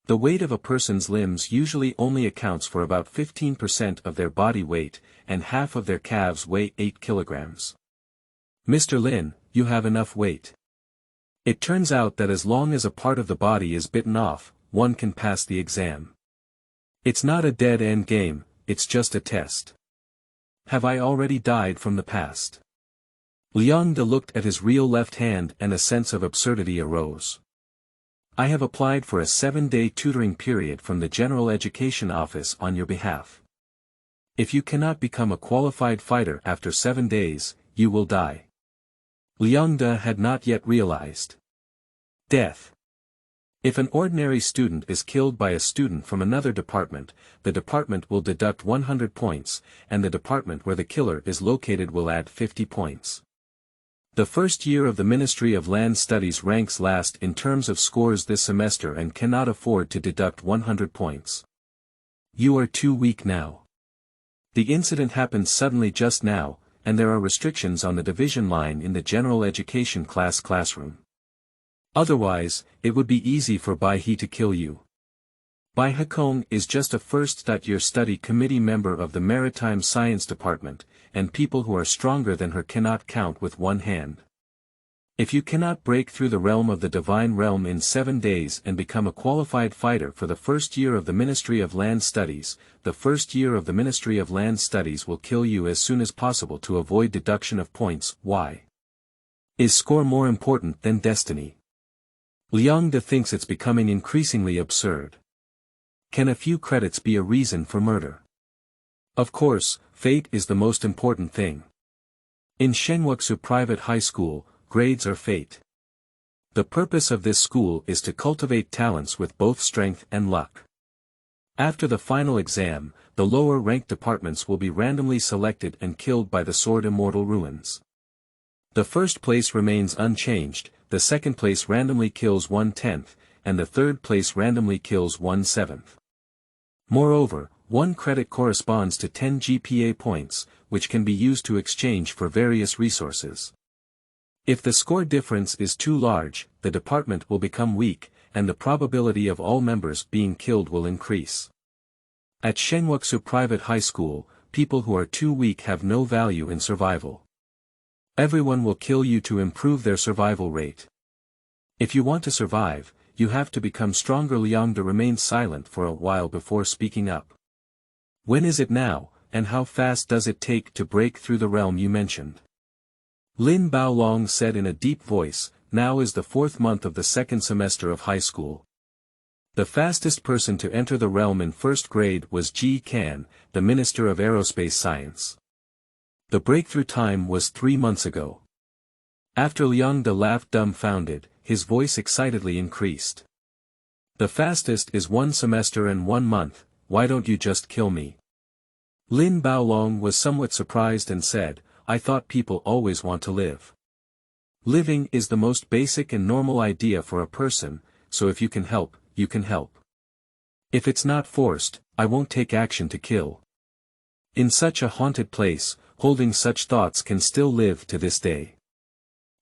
The weight of a person's limbs usually only accounts for about 15% of their body weight, and half of their calves weigh 8 kilograms. Mr. Lin, you have enough weight. It turns out that as long as a part of the body is bitten off, one can pass the exam. It's not a dead-end game, it's just a test. Have I already died from the past? Liang looked at his real left hand and a sense of absurdity arose. I have applied for a 7-day tutoring period from the General Education Office on your behalf. If you cannot become a qualified fighter after 7 days, you will die. Liang had not yet realized. Death. If an ordinary student is killed by a student from another department, the department will deduct 100 points, and the department where the killer is located will add 50 points. The first year of the Ministry of Land Studies ranks last in terms of scores this semester and cannot afford to deduct 100 points. You are too weak now. The incident happened suddenly just now, and there are restrictions on the division line in the general education classroom. Otherwise, it would be easy for Bai He to kill you. Bai Hekong is just a first-year study committee member of the Maritime Science Department, and people who are stronger than her cannot count with one hand. If you cannot break through the realm of the Divine Realm in 7 days and become a qualified fighter for the first year of the Ministry of Land Studies, the first year of the Ministry of Land Studies will kill you as soon as possible to avoid deduction of points. Why? Is score more important than destiny? Liang thinks it's becoming increasingly absurd. Can a few credits be a reason for murder? Of course, fate is the most important thing. In Xiangbei Private High School, grades are fate. The purpose of this school is to cultivate talents with both strength and luck. After the final exam, the lower-ranked departments will be randomly selected and killed by the Sword Immortal Ruins. The first place remains unchanged, the second place randomly kills 1/10, and the third place randomly kills 1/7. Moreover, 1 credit corresponds to 10 GPA points, which can be used to exchange for various resources. If the score difference is too large, the department will become weak, and the probability of all members being killed will increase. At Xiangbei Private High School, people who are too weak have no value in survival. Everyone will kill you to improve their survival rate. If you want to survive, you have to become stronger. Liang remained silent for a while before speaking up. When is it now, and how fast does it take to break through the realm you mentioned? Lin Baolong said in a deep voice, now is the 4th month of the 2nd semester of high school. The fastest person to enter the realm in 1st grade was Ji Kan, the Minister of Aerospace Science. The breakthrough time was 3 months ago. After Liang laughed dumbfounded, his voice excitedly increased. The fastest is 1 semester and 1 month, why don't you just kill me? Lin Baolong was somewhat surprised and said, I thought people always want to live. Living is the most basic and normal idea for a person, so if you can help, you can help. If it's not forced, I won't take action to kill. In such a haunted place, holding such thoughts can still live to this day.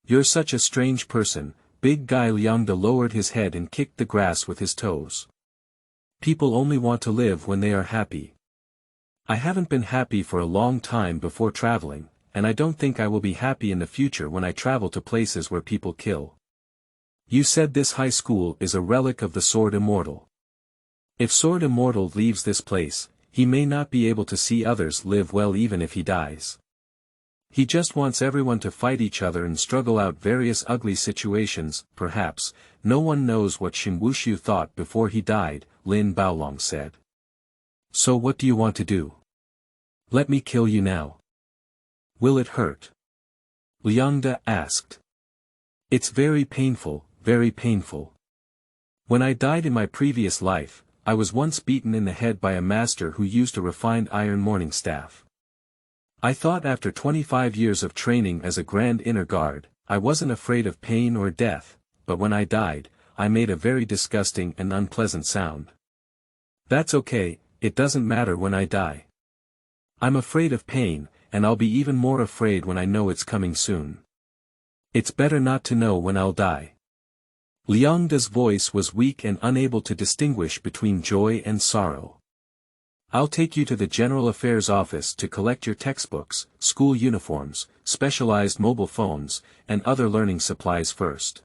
You're such a strange person. Big guy Liang lowered his head and kicked the grass with his toes. People only want to live when they are happy. I haven't been happy for a long time before traveling, and I don't think I will be happy in the future when I travel to places where people kill. You said this high school is a relic of the Sword Immortal. If Sword Immortal leaves this place, he may not be able to see others live well even if he dies. He just wants everyone to fight each other and struggle out various ugly situations. Perhaps, no one knows what Xin Wushu thought before he died, Lin Baolong said. So what do you want to do? Let me kill you now. Will it hurt? Liang asked. It's very painful, very painful. When I died in my previous life, I was once beaten in the head by a master who used a refined iron morning staff. I thought after 25 years of training as a Grand Inner Guard, I wasn't afraid of pain or death, but when I died, I made a very disgusting and unpleasant sound. That's okay, it doesn't matter when I die. I'm afraid of pain, and I'll be even more afraid when I know it's coming soon. It's better not to know when I'll die. Liang's voice was weak and unable to distinguish between joy and sorrow. I'll take you to the General Affairs Office to collect your textbooks, school uniforms, specialized mobile phones, and other learning supplies first.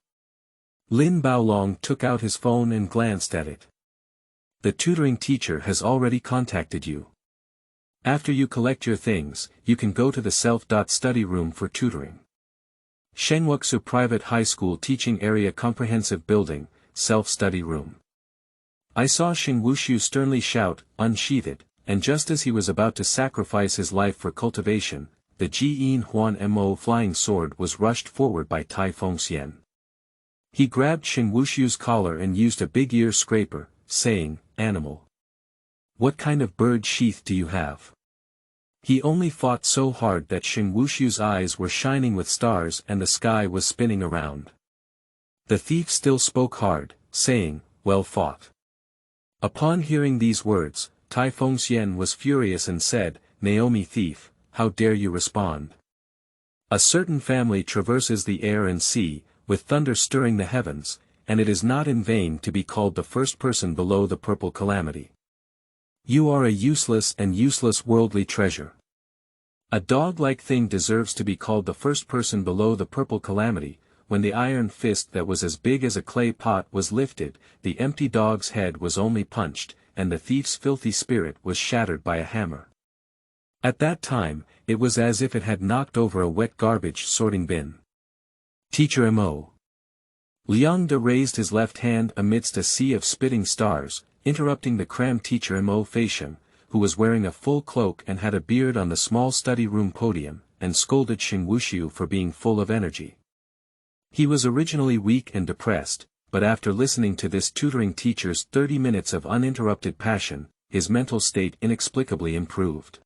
Lin Baolong took out his phone and glanced at it. The tutoring teacher has already contacted you. After you collect your things, you can go to the self-study room for tutoring. Shenwuksu Private High School Teaching Area Comprehensive Building, Self-Study Room. I saw Xin Wushu sternly shout, unsheath it, and just as he was about to sacrifice his life for cultivation, the Jiyin Huan Mo flying sword was rushed forward by Tai Fengxian. He grabbed Xin Wushu's collar and used a big ear scraper, saying, Animal. What kind of bird sheath do you have? He only fought so hard that Xin Wushu's eyes were shining with stars and the sky was spinning around. The thief still spoke hard, saying, Well fought. Upon hearing these words, Tai Fengxian was furious and said, Naomi thief, how dare you respond? A certain family traverses the air and sea, with thunder stirring the heavens, and it is not in vain to be called the first person below the purple calamity. You are a useless and useless worldly treasure. A dog-like thing deserves to be called the first person below the purple calamity. When the iron fist that was as big as a clay pot was lifted, the empty dog's head was only punched, and the thief's filthy spirit was shattered by a hammer. At that time, it was as if it had knocked over a wet garbage sorting bin. Teacher Mo. Liang raised his left hand amidst a sea of spitting stars, interrupting the cram teacher Mo Feishan, who was wearing a full cloak and had a beard on the small study room podium, and scolded Xin Wushu for being full of energy. He was originally weak and depressed, but after listening to this tutoring teacher's 30 minutes of uninterrupted passion, his mental state inexplicably improved.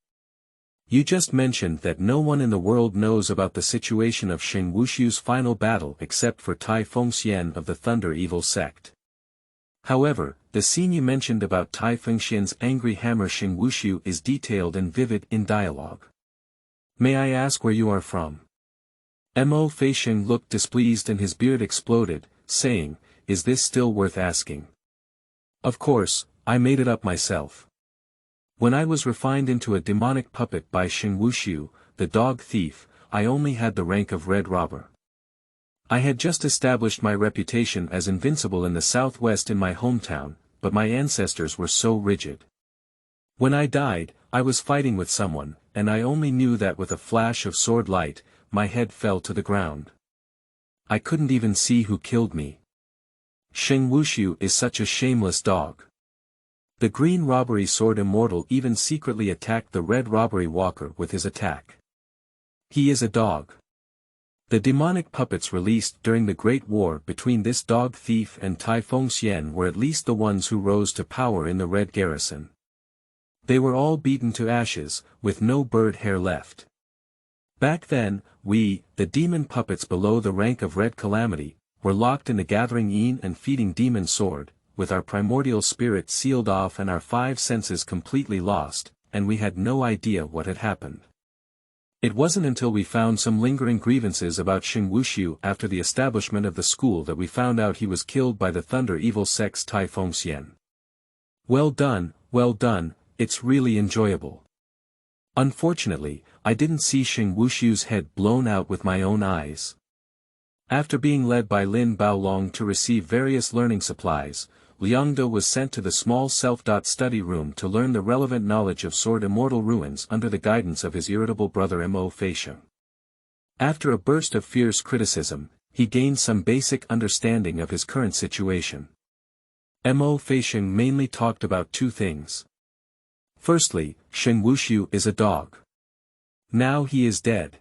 You just mentioned that no one in the world knows about the situation of Xin Wushu's final battle except for Tai Fengxian of the Thunder Evil sect. However, the scene you mentioned about Tai Fengxian's angry hammer Xin Wushu is detailed and vivid in dialogue. May I ask where you are from? Mo Feishan looked displeased and his beard exploded, saying, Is this still worth asking? Of course, I made it up myself. When I was refined into a demonic puppet by Xin Wushu, the dog thief, I only had the rank of Red Robber. I had just established my reputation as invincible in the southwest in my hometown, but my ancestors were so rigid. When I died, I was fighting with someone, and I only knew that with a flash of sword light, my head fell to the ground. I couldn't even see who killed me. Xin Wushu is such a shameless dog. The green robbery sword immortal even secretly attacked the red robbery walker with his attack. He is a dog. The demonic puppets released during the Great War between this dog thief and Tai Fengxian were at least the ones who rose to power in the Red Garrison. They were all beaten to ashes, with no bird hair left. Back then, we, the demon puppets below the rank of Red Calamity, were locked in the gathering Yin and feeding demon sword, with our primordial spirit sealed off and our 5 senses completely lost, and we had no idea what had happened. It wasn't until we found some lingering grievances about Xing Wushu after the establishment of the school that we found out he was killed by the Thunder Evil Sex Tai Fengxian. Well done, it's really enjoyable. Unfortunately, I didn't see Xing Wushu's head blown out with my own eyes. After being led by Lin Baolong to receive various learning supplies, Liang was sent to the small self-study room to learn the relevant knowledge of Sword Immortal Ruins under the guidance of his irritable brother Mo Feixiang. After a burst of fierce criticism, he gained some basic understanding of his current situation. Mo Feixiang mainly talked about 2 things. Firstly, Xing Wushu is a dog. Now he is dead.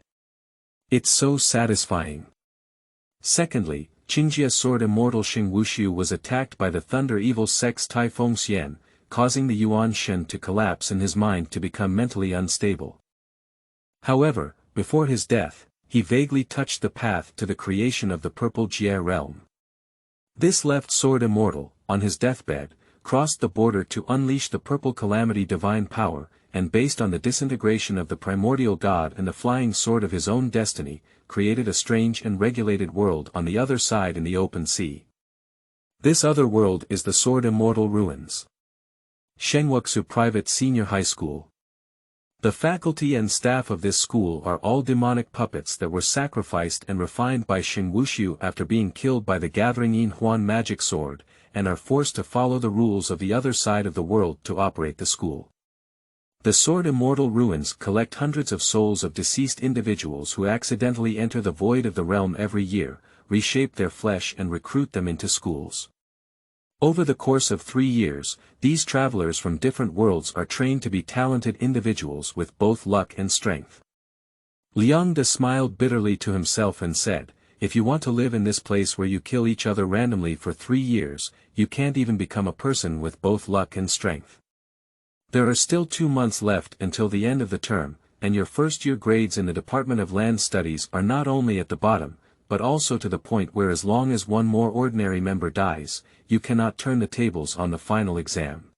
It's so satisfying. Secondly, Qingjia Sword Immortal Xing Wushu was attacked by the Thunder Evil Sex Tai Fengxian, causing the Yuan Shen to collapse and his mind to become mentally unstable. However, before his death, he vaguely touched the path to the creation of the Purple Jie realm. This left Sword Immortal, on his deathbed, crossed the border to unleash the Purple Calamity divine power, and based on the disintegration of the primordial god and the flying sword of his own destiny, created a strange and regulated world on the other side in the open sea. This other world is the Sword Immortal Ruins. Shengwuxu Private Senior High School. The faculty and staff of this school are all demonic puppets that were sacrificed and refined by Xing Wushu after being killed by the Gathering Yin Huan magic sword, and are forced to follow the rules of the other side of the world to operate the school. The Sword Immortal Ruins collect hundreds of souls of deceased individuals who accidentally enter the void of the realm every year, reshape their flesh and recruit them into schools. Over the course of 3 years, these travelers from different worlds are trained to be talented individuals with both luck and strength. Liang smiled bitterly to himself and said, "If you want to live in this place where you kill each other randomly for 3 years, you can't even become a person with both luck and strength. There are still 2 months left until the end of the term, and your first-year grades in the Department of Land Studies are not only at the bottom, but also to the point where as long as one more ordinary member dies, you cannot turn the tables on the final exam.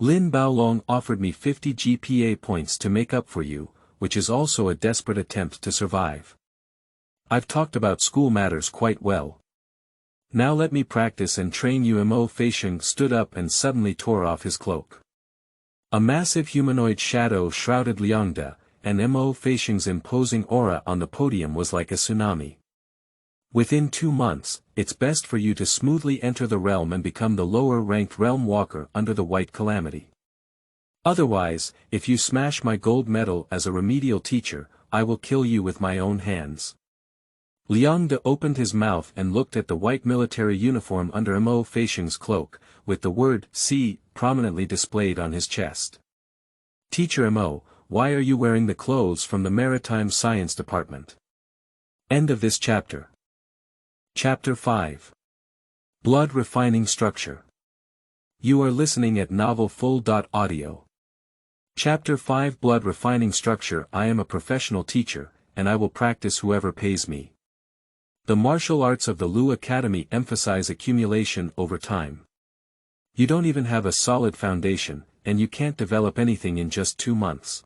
Lin Baolong offered me 50 GPA points to make up for you, which is also a desperate attempt to survive. I've talked about school matters quite well. Now let me practice and train you." Mo Feixiang stood up and suddenly tore off his cloak. A massive humanoid shadow shrouded Liangde, and Mo Feixiang's imposing aura on the podium was like a tsunami. Within 2 months, it's best for you to smoothly enter the realm and become the lower-ranked realm walker under the White Calamity. Otherwise, if you smash my gold medal as a remedial teacher, I will kill you with my own hands. Liangde opened his mouth and looked at the white military uniform under Mo Feixiang's cloak, with the word "C" prominently displayed on his chest. "Teacher Mo, why are you wearing the clothes from the Maritime Science Department?" End of this chapter. Chapter 5. Blood Refining Structure. You are listening at novelfull.audio. Chapter 5 Blood Refining Structure. I am a professional teacher, and I will practice whoever pays me. The martial arts of the Lu Academy emphasize accumulation over time. You don't even have a solid foundation, and you can't develop anything in just 2 months.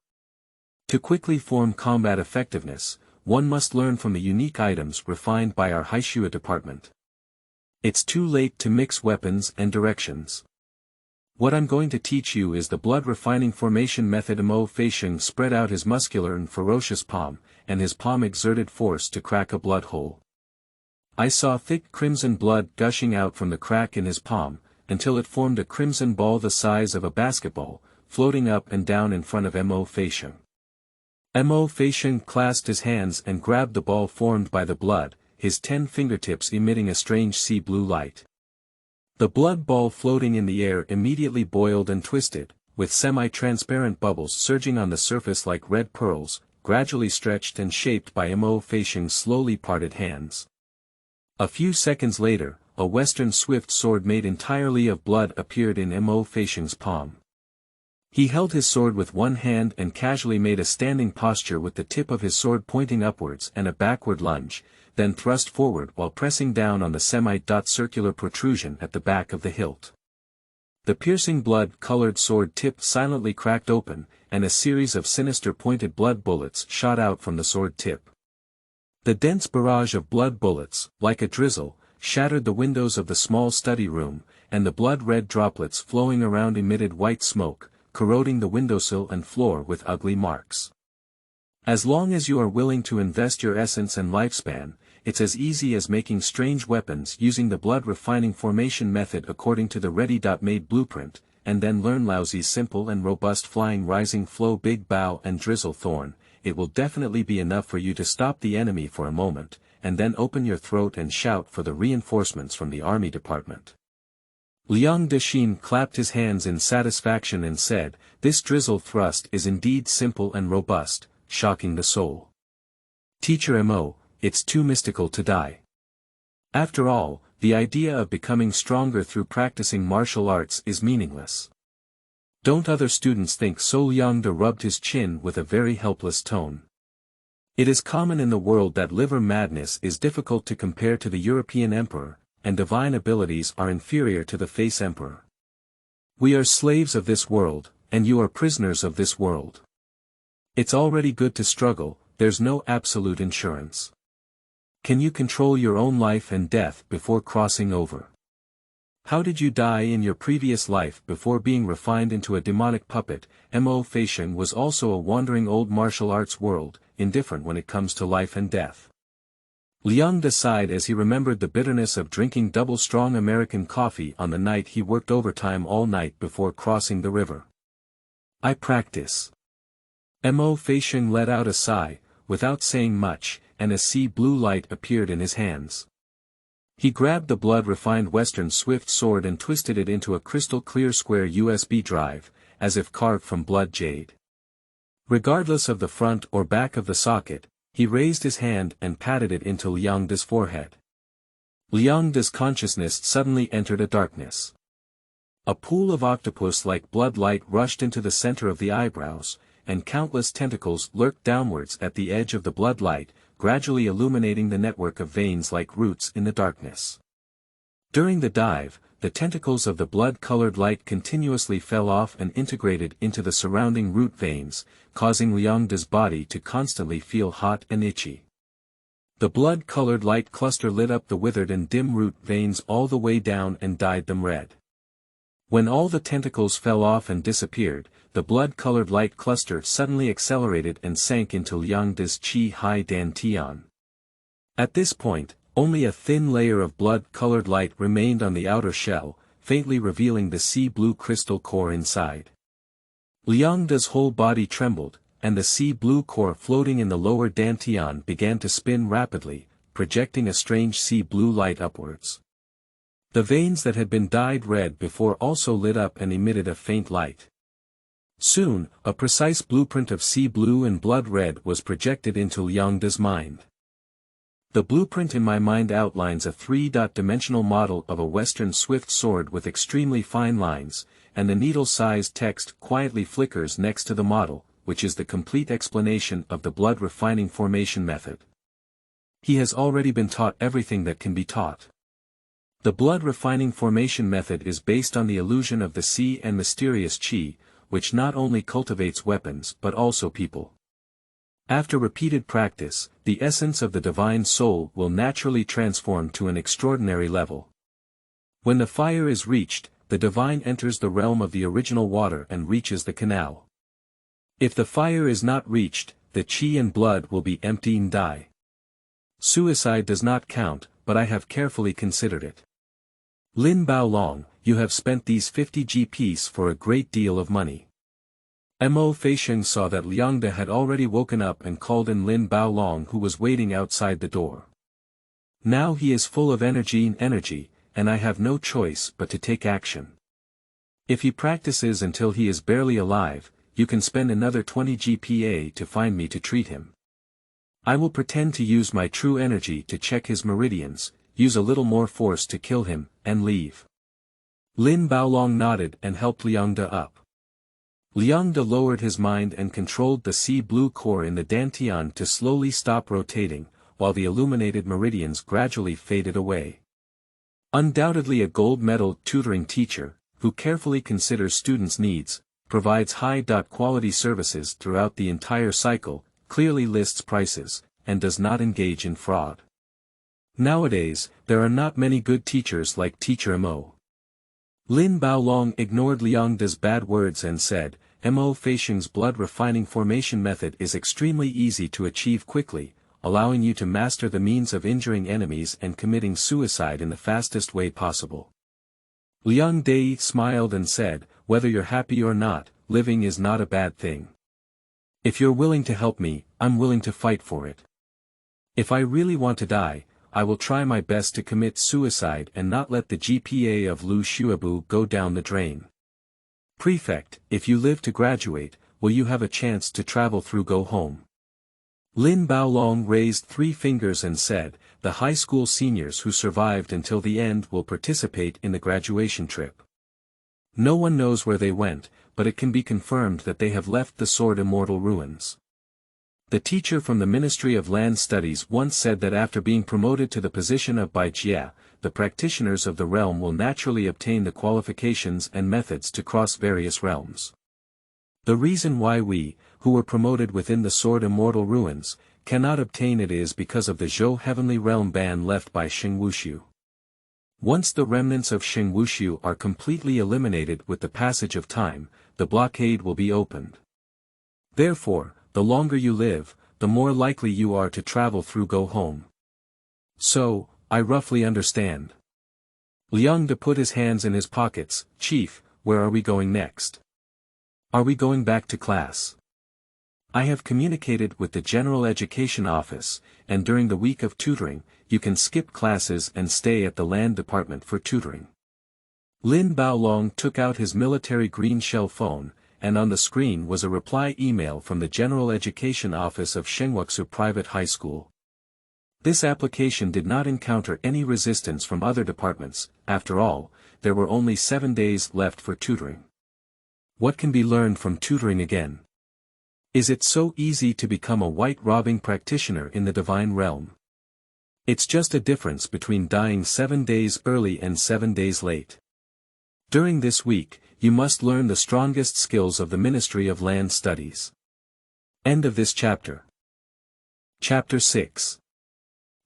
To quickly form combat effectiveness, one must learn from the unique items refined by our Haishua department. It's too late to mix weapons and directions. What I'm going to teach you is the blood refining formation method. Mo Feixiang spread out his muscular and ferocious palm, and his palm exerted force to crack a blood hole. I saw thick crimson blood gushing out from the crack in his palm, until it formed a crimson ball the size of a basketball, floating up and down in front of Mo Feixiang. Mo Feixiang clasped his hands and grabbed the ball formed by the blood, his 10 fingertips emitting a strange sea blue light. The blood ball floating in the air immediately boiled and twisted, with semi-transparent bubbles surging on the surface like red pearls, gradually stretched and shaped by Mo Feisheng's slowly parted hands. A few seconds later, a Western swift sword made entirely of blood appeared in Mo Feisheng's palm. He held his sword with one hand and casually made a standing posture with the tip of his sword pointing upwards and a backward lunge, then thrust forward while pressing down on the semi-circular protrusion at the back of the hilt. The piercing blood-colored sword tip silently cracked open, and a series of sinister pointed blood bullets shot out from the sword tip. The dense barrage of blood bullets, like a drizzle, shattered the windows of the small study room, and the blood-red droplets flowing around emitted white smoke, corroding the windowsill and floor with ugly marks. As long as you are willing to invest your essence and lifespan, it's as easy as making strange weapons using the blood refining formation method according to the ready-made blueprint, and then learn Laozi's simple and robust flying rising flow big bow and drizzle thorn. It will definitely be enough for you to stop the enemy for a moment, and then open your throat and shout for the reinforcements from the army department. Liang Dexin clapped his hands in satisfaction and said, "This drizzle thrust is indeed simple and robust, shocking the soul. Teacher Mo, it's too mystical to die. After all, the idea of becoming stronger through practicing martial arts is meaningless. Don't other students think so?" Liang De rubbed his chin with a very helpless tone. It is common in the world that liver madness is difficult to compare to the European emperor, and divine abilities are inferior to the face emperor. We are slaves of this world, and you are prisoners of this world. It's already good to struggle, there's no absolute insurance. Can you control your own life and death before crossing over? How did you die in your previous life before being refined into a demonic puppet? Mo Feisheng was also a wandering old martial arts world, indifferent when it comes to life and death. Liang De sighed as he remembered the bitterness of drinking double-strong American coffee on the night he worked overtime all night before crossing the river. I practice. Mo Feisheng let out a sigh, without saying much, and a sea blue light appeared in his hands. He grabbed the blood-refined Western swift sword and twisted it into a crystal-clear square USB drive, as if carved from blood jade. Regardless of the front or back of the socket, he raised his hand and patted it into Liang De's forehead. Liang De's consciousness suddenly entered a darkness. A pool of octopus-like blood light rushed into the center of the eyebrows, and countless tentacles lurked downwards at the edge of the blood light, gradually illuminating the network of veins like roots in the darkness. During the dive, the tentacles of the blood-colored light continuously fell off and integrated into the surrounding root veins, causing Liang De's body to constantly feel hot and itchy. The blood-colored light cluster lit up the withered and dim root veins all the way down and dyed them red. When all the tentacles fell off and disappeared, the blood-colored light cluster suddenly accelerated and sank into Liang De's Qi Hai Dan Tian. At this point, only a thin layer of blood-colored light remained on the outer shell, faintly revealing the sea blue crystal core inside. Liang De's whole body trembled, and the sea blue core floating in the lower dantian began to spin rapidly, projecting a strange sea blue light upwards. The veins that had been dyed red before also lit up and emitted a faint light. Soon, a precise blueprint of sea blue and blood red was projected into Liang De's mind. The blueprint in my mind outlines a three-dimensional model of a Western swift sword with extremely fine lines, and the needle-sized text quietly flickers next to the model, which is the complete explanation of the blood refining formation method. He has already been taught everything that can be taught. The blood refining formation method is based on the illusion of the sea and mysterious qi, which not only cultivates weapons but also people. After repeated practice, the essence of the divine soul will naturally transform to an extraordinary level. When the fire is reached, the divine enters the realm of the original water and reaches the canal. If the fire is not reached, the qi and blood will be empty and die. Suicide does not count, but I have carefully considered it. Lin Baolong, you have spent these 50 GPs for a great deal of money. Mo Feisheng saw that Liang De had already woken up and called in Lin Baolong, who was waiting outside the door. Now he is full of energy, and I have no choice but to take action. If he practices until he is barely alive, you can spend another 20 GPA to find me to treat him. I will pretend to use my true energy to check his meridians, use a little more force to kill him, and leave. Lin Baolong nodded and helped Liangde up. Liangde lowered his mind and controlled the sea blue core in the dantian to slowly stop rotating, while the illuminated meridians gradually faded away. Undoubtedly a gold medal tutoring teacher, who carefully considers students' needs, provides high-quality services throughout the entire cycle, clearly lists prices, and does not engage in fraud. Nowadays, there are not many good teachers like Teacher Mo. Lin Baolong ignored Liangde's bad words and said, Mo Feisheng's blood refining formation method is extremely easy to achieve quickly, allowing you to master the means of injuring enemies and committing suicide in the fastest way possible. Liang Dei smiled and said, whether you're happy or not, living is not a bad thing. If you're willing to help me, I'm willing to fight for it. If I really want to die, I will try my best to commit suicide and not let the GPA of Lu Xuebu go down the drain. Prefect, if you live to graduate, will you have a chance to travel through go home? Lin Baolong raised 3 fingers and said, the high school seniors who survived until the end will participate in the graduation trip. No one knows where they went, but it can be confirmed that they have left the Sword Immortal ruins. The teacher from the Ministry of Land Studies once said that after being promoted to the position of Baijia, the practitioners of the realm will naturally obtain the qualifications and methods to cross various realms. The reason why we, who were promoted within the Sword Immortal ruins, cannot obtain it is because of the Zhou Heavenly Realm ban left by Xing Wushu. Once the remnants of Xing Wushu are completely eliminated with the passage of time, the blockade will be opened. Therefore, the longer you live, the more likely you are to travel through go home. So, I roughly understand. Liangde put his hands in his pockets. Chief, where are we going next? Are we going back to class? I have communicated with the General Education Office, and during the week of tutoring, you can skip classes and stay at the Land Department for tutoring. Lin Baolong took out his military green shell phone, and on the screen was a reply email from the General Education Office of Shengwuxu Private High School. This application did not encounter any resistance from other departments. After all, there were only 7 days left for tutoring. What can be learned from tutoring again? Is it so easy to become a white robbing practitioner in the divine realm? It's just a difference between dying 7 days early and 7 days late. During this week, you must learn the strongest skills of the Ministry of Land Studies. End of this chapter. Chapter 6.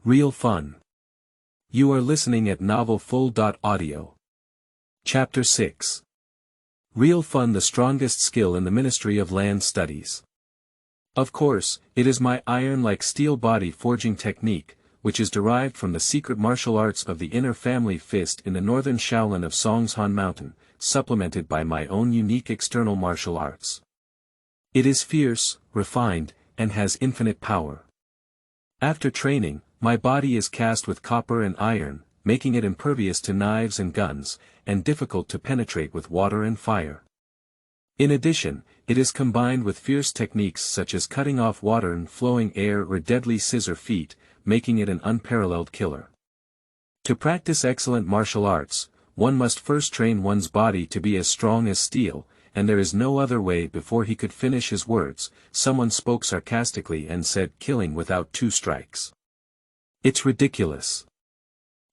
Real Fun. You are listening at novelfull.audio. Chapter 6. Real Fun, the strongest skill in the Ministry of Land Studies. Of course, it is my iron-like steel body forging technique, which is derived from the secret martial arts of the inner family fist in the northern Shaolin of Songshan Mountain, supplemented by my own unique external martial arts. It is fierce, refined, and has infinite power. After training, my body is cast with copper and iron, making it impervious to knives and guns, and difficult to penetrate with water and fire. In addition, it is combined with fierce techniques such as cutting off water and flowing air or deadly scissor feet, making it an unparalleled killer. To practice excellent martial arts, one must first train one's body to be as strong as steel, and there is no other way. Before he could finish his words, someone spoke sarcastically and said, killing without 2 strikes. It's ridiculous.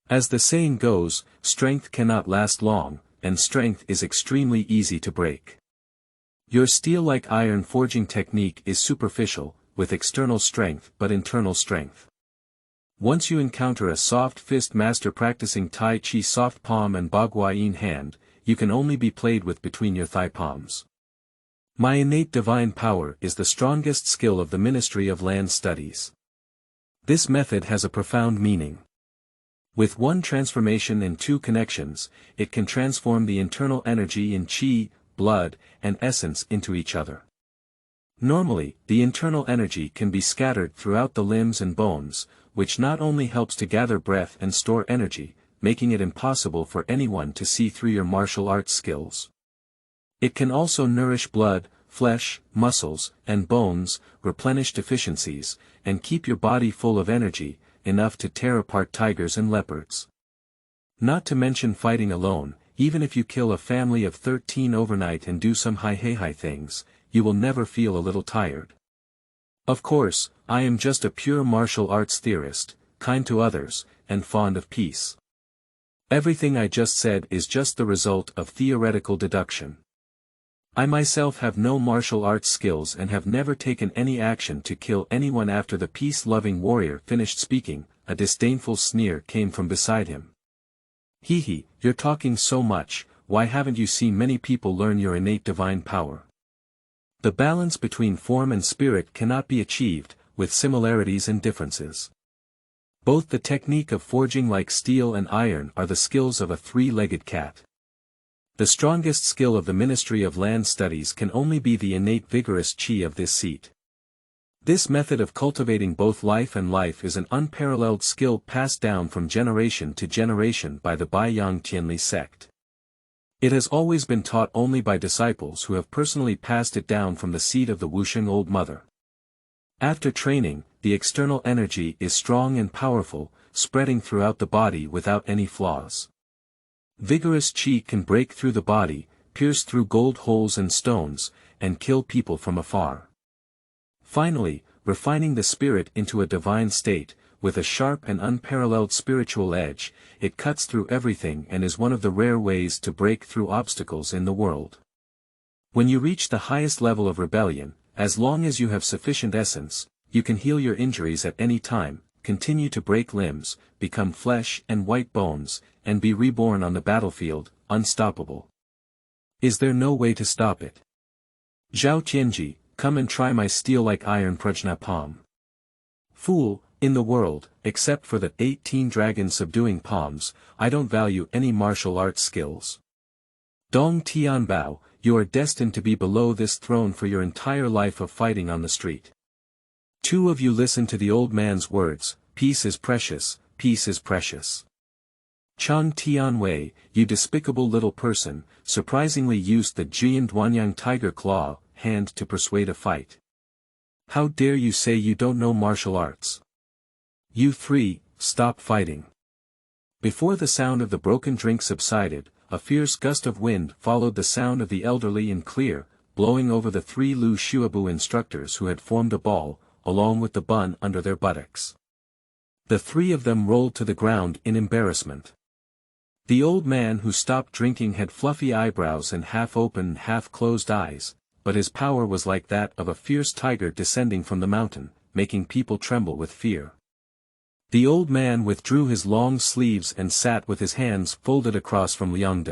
As the saying goes, strength cannot last long, and strength is extremely easy to break. Your steel-like iron forging technique is superficial, with external strength but internal strength. Once you encounter a soft fist master practicing Tai Chi soft palm and Baguayin hand, you can only be played with between your thigh palms. My innate divine power is the strongest skill of the Ministry of Land Studies. This method has a profound meaning. With one transformation and 2 connections, it can transform the internal energy in Qi, blood, and essence into each other. Normally, the internal energy can be scattered throughout the limbs and bones, which not only helps to gather breath and store energy, making it impossible for anyone to see through your martial arts skills. It can also nourish blood, flesh, muscles, and bones, replenish deficiencies, and keep your body full of energy, enough to tear apart tigers and leopards. Not to mention fighting alone, even if you kill a family of 13 overnight and do some high things, you will never feel a little tired. Of course, I am just a pure martial arts theorist, kind to others, and fond of peace. Everything I just said is just the result of theoretical deduction. I myself have no martial arts skills and have never taken any action to kill anyone. After the peace-loving warrior finished speaking, a disdainful sneer came from beside him. Hee, you're talking so much, why haven't you seen many people learn your innate divine power? The balance between form and spirit cannot be achieved, with similarities and differences. Both the technique of forging like steel and iron are the skills of a three-legged cat. The strongest skill of the Ministry of Land Studies can only be the innate vigorous chi of this seat. This method of cultivating both life and life is an unparalleled skill passed down from generation to generation by the Baiyang Tianli sect. It has always been taught only by disciples who have personally passed it down from the seed of the Wusheng Old Mother. After training, the external energy is strong and powerful, spreading throughout the body without any flaws. Vigorous qi can break through the body, pierce through gold holes and stones, and kill people from afar. Finally, refining the spirit into a divine state, with a sharp and unparalleled spiritual edge, it cuts through everything and is one of the rare ways to break through obstacles in the world. When you reach the highest level of rebellion, as long as you have sufficient essence, you can heal your injuries at any time, continue to break limbs, become flesh and white bones, and be reborn on the battlefield, unstoppable. Is there no way to stop it? Zhao Tianji, come and try my steel-like iron prajna palm. Fool, in the world, except for the 18 dragons subduing palms, I don't value any martial arts skills. Dong Tianbao, you are destined to be below this throne for your entire life of fighting on the street. Two of you listen to the old man's words, peace is precious, peace is precious. Chang Tianwei, you despicable little person, surprisingly used the Jian Duanyang tiger claw hand to persuade a fight. How dare you say you don't know martial arts? You three, stop fighting. Before the sound of the broken drink subsided, a fierce gust of wind followed the sound of the elderly and clear, blowing over the three Lu Shuabu instructors who had formed a ball, along with the bun under their buttocks. The three of them rolled to the ground in embarrassment. The old man who stopped drinking had fluffy eyebrows and half-open, half-closed eyes, but his power was like that of a fierce tiger descending from the mountain, making people tremble with fear. The old man withdrew his long sleeves and sat with his hands folded across from Liang.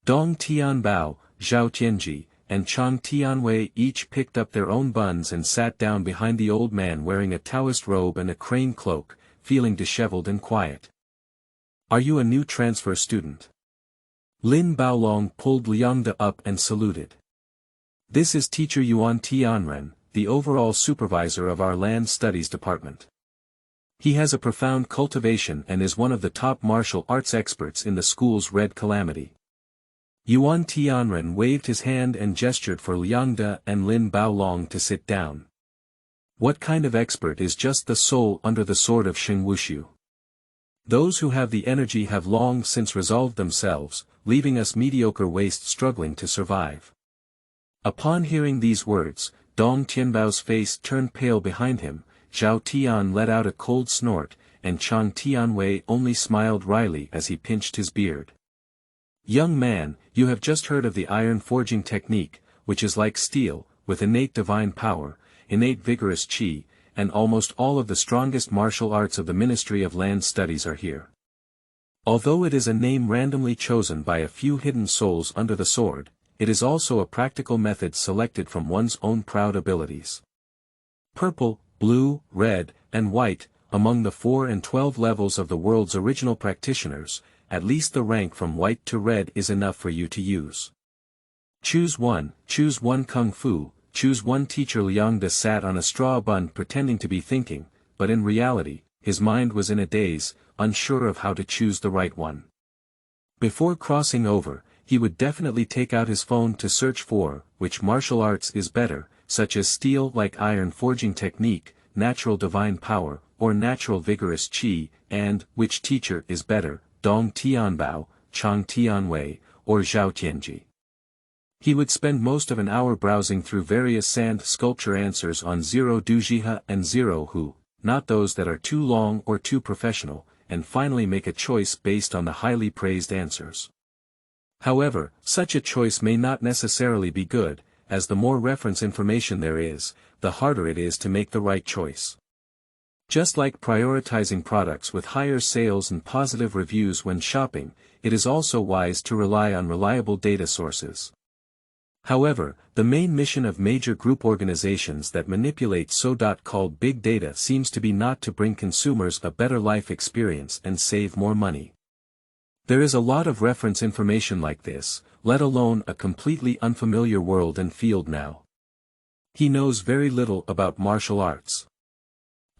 Dong Tianbao, Zhao Tianji, and Chang Tianwei each picked up their own buns and sat down behind the old man wearing a Taoist robe and a crane cloak, feeling disheveled and quiet. Are you a new transfer student? Lin Baolong pulled Liang up and saluted. This is teacher Yuan Tianren, the overall supervisor of our land studies department. He has a profound cultivation and is one of the top martial arts experts in the school's Red Calamity. Yuan Tianren waved his hand and gestured for Liang and Lin Baolong to sit down. What kind of expert is just the soul under the sword of Sheng Wushu? Those who have the energy have long since resolved themselves, leaving us mediocre waste struggling to survive. Upon hearing these words, Dong Tianbao's face turned pale behind him, Zhao Tian let out a cold snort, and Chang Tianwei only smiled wryly as he pinched his beard. Young man, you have just heard of the iron forging technique, which is like steel, with innate divine power, innate vigorous qi, and almost all of the strongest martial arts of the Ministry of Land Studies are here. Although it is a name randomly chosen by a few hidden souls under the sword, it is also a practical method selected from one's own proud abilities. Purple, blue, red, and white, among the 4 and 12 levels of the world's original practitioners, at least the rank from white to red is enough for you to use. Choose one kung fu, choose one. Teacher Liang sat on a straw bun pretending to be thinking, but in reality, his mind was in a daze, unsure of how to choose the right one. Before crossing over, he would definitely take out his phone to search for which martial arts is better, such as steel like iron forging technique, natural divine power, or natural vigorous qi, and which teacher is better, Dong Tianbao, Chang Tianwei, or Zhao Tianji. He would spend most of an hour browsing through various sand sculpture answers on Zero Dujiha and Zero Hu, not those that are too long or too professional, and finally make a choice based on the highly praised answers. However, such a choice may not necessarily be good, as the more reference information there is, the harder it is to make the right choice. Just like prioritizing products with higher sales and positive reviews when shopping, it is also wise to rely on reliable data sources. However, the main mission of major group organizations that manipulate so-called big data seems to be not to bring consumers a better life experience and save more money. There is a lot of reference information like this, let alone a completely unfamiliar world and field now. He knows very little about martial arts.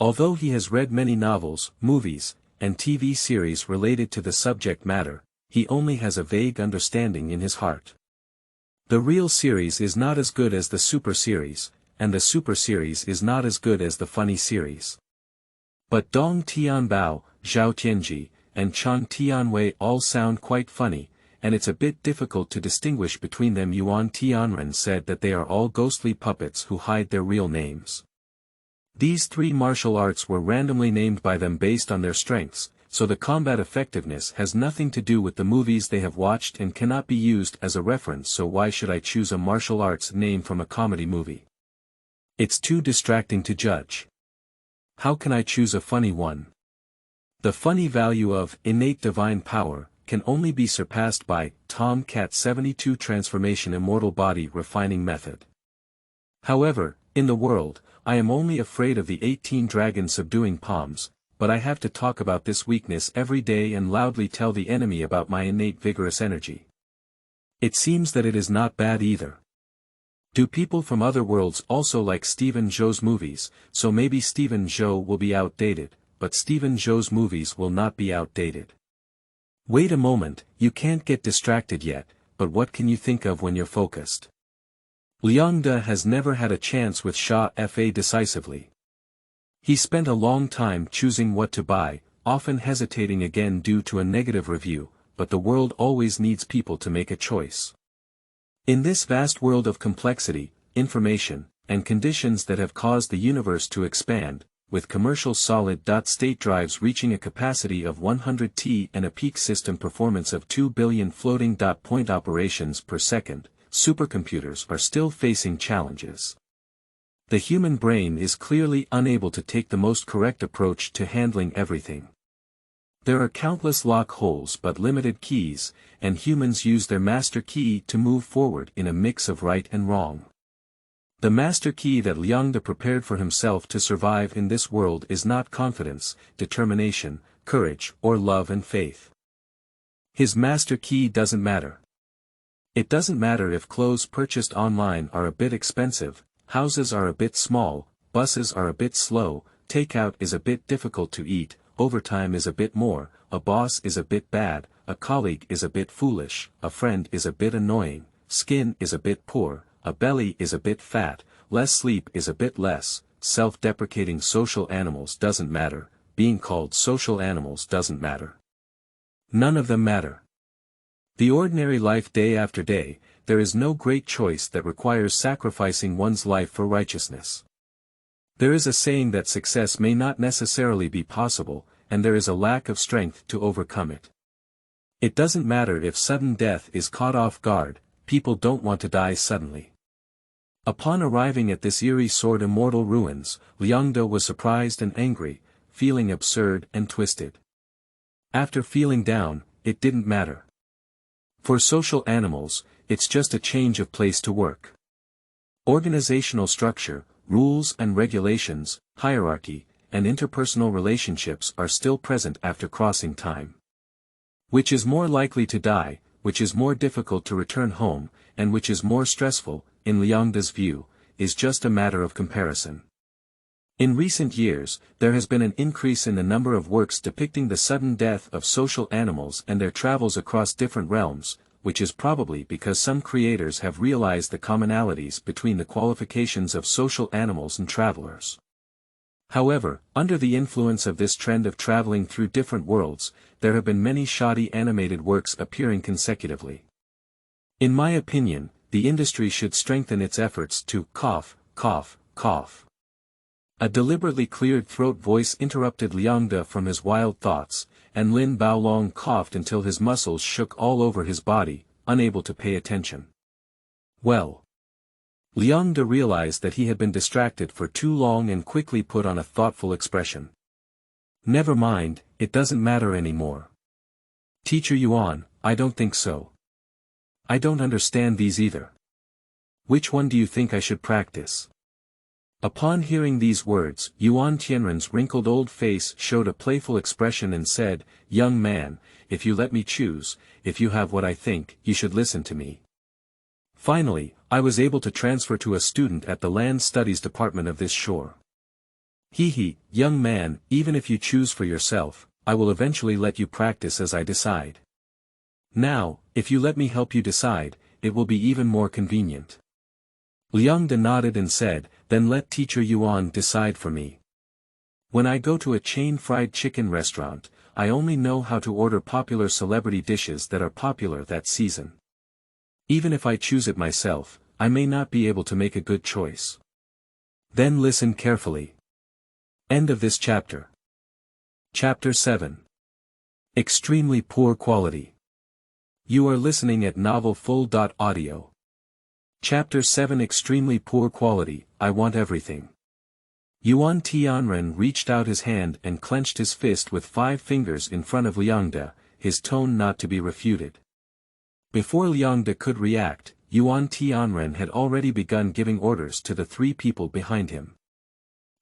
Although he has read many novels, movies, and TV series related to the subject matter, he only has a vague understanding in his heart. The real series is not as good as the super series, and the super series is not as good as the funny series. But Dong Tianbao, Zhao Tianji, and Chang Tianwei all sound quite funny, and it's a bit difficult to distinguish between them. Yuan Tianren said that they are all ghostly puppets who hide their real names. These three martial arts were randomly named by them based on their strengths, so the combat effectiveness has nothing to do with the movies they have watched and cannot be used as a reference. So why should I choose a martial arts name from a comedy movie? It's too distracting to judge. How can I choose a funny one? The funny value of innate divine power can only be surpassed by Tomcat 72 transformation immortal body refining method. However, in the world, I am only afraid of the 18 dragons subduing palms, but I have to talk about this weakness every day and loudly tell the enemy about my innate vigorous energy. It seems that it is not bad either. Do people from other worlds also like Stephen Zhou's movies? So maybe Stephen Zhou will be outdated, but Stephen Zhou's movies will not be outdated. Wait a moment, you can't get distracted yet, but what can you think of when you're focused? Liang has never had a chance with Sha Fa decisively. He spent a long time choosing what to buy, often hesitating again due to a negative review, but the world always needs people to make a choice. In this vast world of complexity, information, and conditions that have caused the universe to expand, with commercial solid-state drives reaching a capacity of 100 T and a peak system performance of 2 billion floating-point operations per second, supercomputers are still facing challenges. The human brain is clearly unable to take the most correct approach to handling everything. There are countless lock holes but limited keys, and humans use their master key to move forward in a mix of right and wrong. The master key that Liang prepared for himself to survive in this world is not confidence, determination, courage, or love and faith. His master key doesn't matter. It doesn't matter if clothes purchased online are a bit expensive, houses are a bit small, buses are a bit slow, takeout is a bit difficult to eat, overtime is a bit more, a boss is a bit bad, a colleague is a bit foolish, a friend is a bit annoying, skin is a bit poor, a belly is a bit fat, less sleep is a bit less, self-deprecating social animals doesn't matter, being called social animals doesn't matter. None of them matter. The ordinary life day after day, there is no great choice that requires sacrificing one's life for righteousness. There is a saying that success may not necessarily be possible, and there is a lack of strength to overcome it. It doesn't matter if sudden death is caught off guard, people don't want to die suddenly. Upon arriving at this eerie sword immortal ruins, Liang was surprised and angry, feeling absurd and twisted. After feeling down, it didn't matter. For social animals, it's just a change of place to work. Organizational structure, rules and regulations, hierarchy, and interpersonal relationships are still present after crossing time. Which is more likely to die, which is more difficult to return home, and which is more stressful, in Liang's view, is just a matter of comparison. In recent years, there has been an increase in the number of works depicting the sudden death of social animals and their travels across different realms, which is probably because some creators have realized the commonalities between the qualifications of social animals and travelers. However, under the influence of this trend of traveling through different worlds, there have been many shoddy animated works appearing consecutively. In my opinion, the industry should strengthen its efforts to cough, cough, cough. A deliberately cleared throat voice interrupted Liang from his wild thoughts, and Lin Baolong coughed until his muscles shook all over his body, unable to pay attention. Well. Liang realized that he had been distracted for too long and quickly put on a thoughtful expression. Never mind, it doesn't matter anymore. Teacher Yuan, I don't think so. I don't understand these either. Which one do you think I should practice? Upon hearing these words, Yuan Tianren's wrinkled old face showed a playful expression and said, "Young man, if you let me choose, if you have what I think, you should listen to me." Finally, I was able to transfer to a student at the Land Studies Department of this shore. Hee, young man, even if you choose for yourself, I will eventually let you practice as I decide. Now, if you let me help you decide, it will be even more convenient. Liang nodded and said, "Then let Teacher Yuan decide for me. When I go to a chain fried chicken restaurant, I only know how to order popular celebrity dishes that are popular that season. Even if I choose it myself, I may not be able to make a good choice. Then listen carefully." End of this chapter. Chapter 7. Extremely poor quality. You are listening at novelfull.audio. Chapter 7. Extremely poor quality, I want everything. Yuan Tianren reached out his hand and clenched his fist with 5 fingers in front of Liang, his tone not to be refuted. Before Liang could react, Yuan Tianren had already begun giving orders to the 3 people behind him.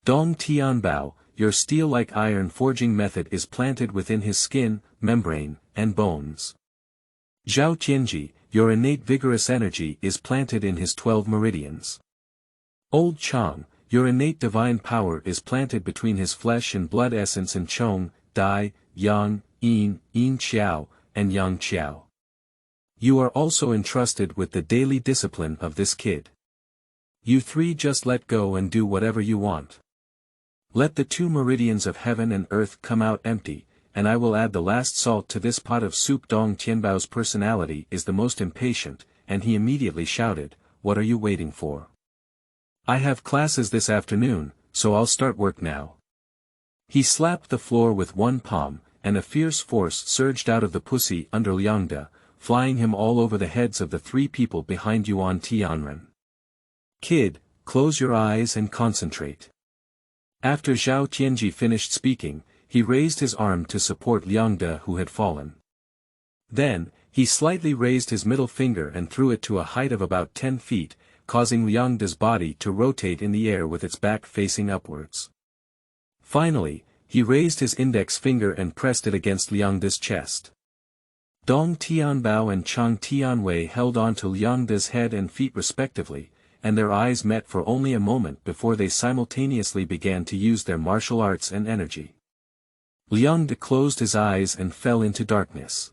Dong Tianbao, your steel-like iron forging method is planted within his skin, membrane, and bones. Zhao Tianji, your innate vigorous energy is planted in his 12 meridians. Old Chang, your innate divine power is planted between his flesh and blood essence and Chong, Dai, Yang, Yin Qiao, and Yang Qiao. You are also entrusted with the daily discipline of this kid. You 3 just let go and do whatever you want. Let the 2 meridians of heaven and earth come out empty, and I will add the last salt to this pot of soup. Dong Tianbao's personality is the most impatient, and he immediately shouted, "What are you waiting for? I have classes this afternoon, so I'll start work now." He slapped the floor with one palm, and a fierce force surged out of the pussy under Liang, flying him all over the heads of the 3 people behind Yuan Tianren. Kid, close your eyes and concentrate. After Zhao Tianji finished speaking, he raised his arm to support Liang who had fallen. Then, he slightly raised his middle finger and threw it to a height of about 10 feet, causing Liang's body to rotate in the air with its back facing upwards. Finally, he raised his index finger and pressed it against Liang's chest. Dong Tianbao and Chang Tianwei held on to Liang's head and feet respectively, and their eyes met for only a moment before they simultaneously began to use their martial arts and energy. Liang closed his eyes and fell into darkness.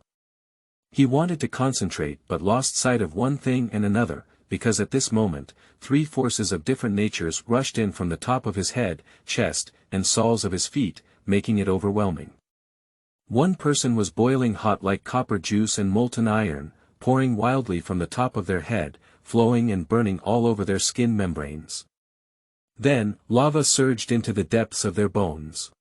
He wanted to concentrate but lost sight of one thing and another, because at this moment, 3 forces of different natures rushed in from the top of his head, chest, and soles of his feet, making it overwhelming. One person was boiling hot like copper juice and molten iron, pouring wildly from the top of their head, flowing and burning all over their skin membranes. Then, lava surged into the depths of their bones.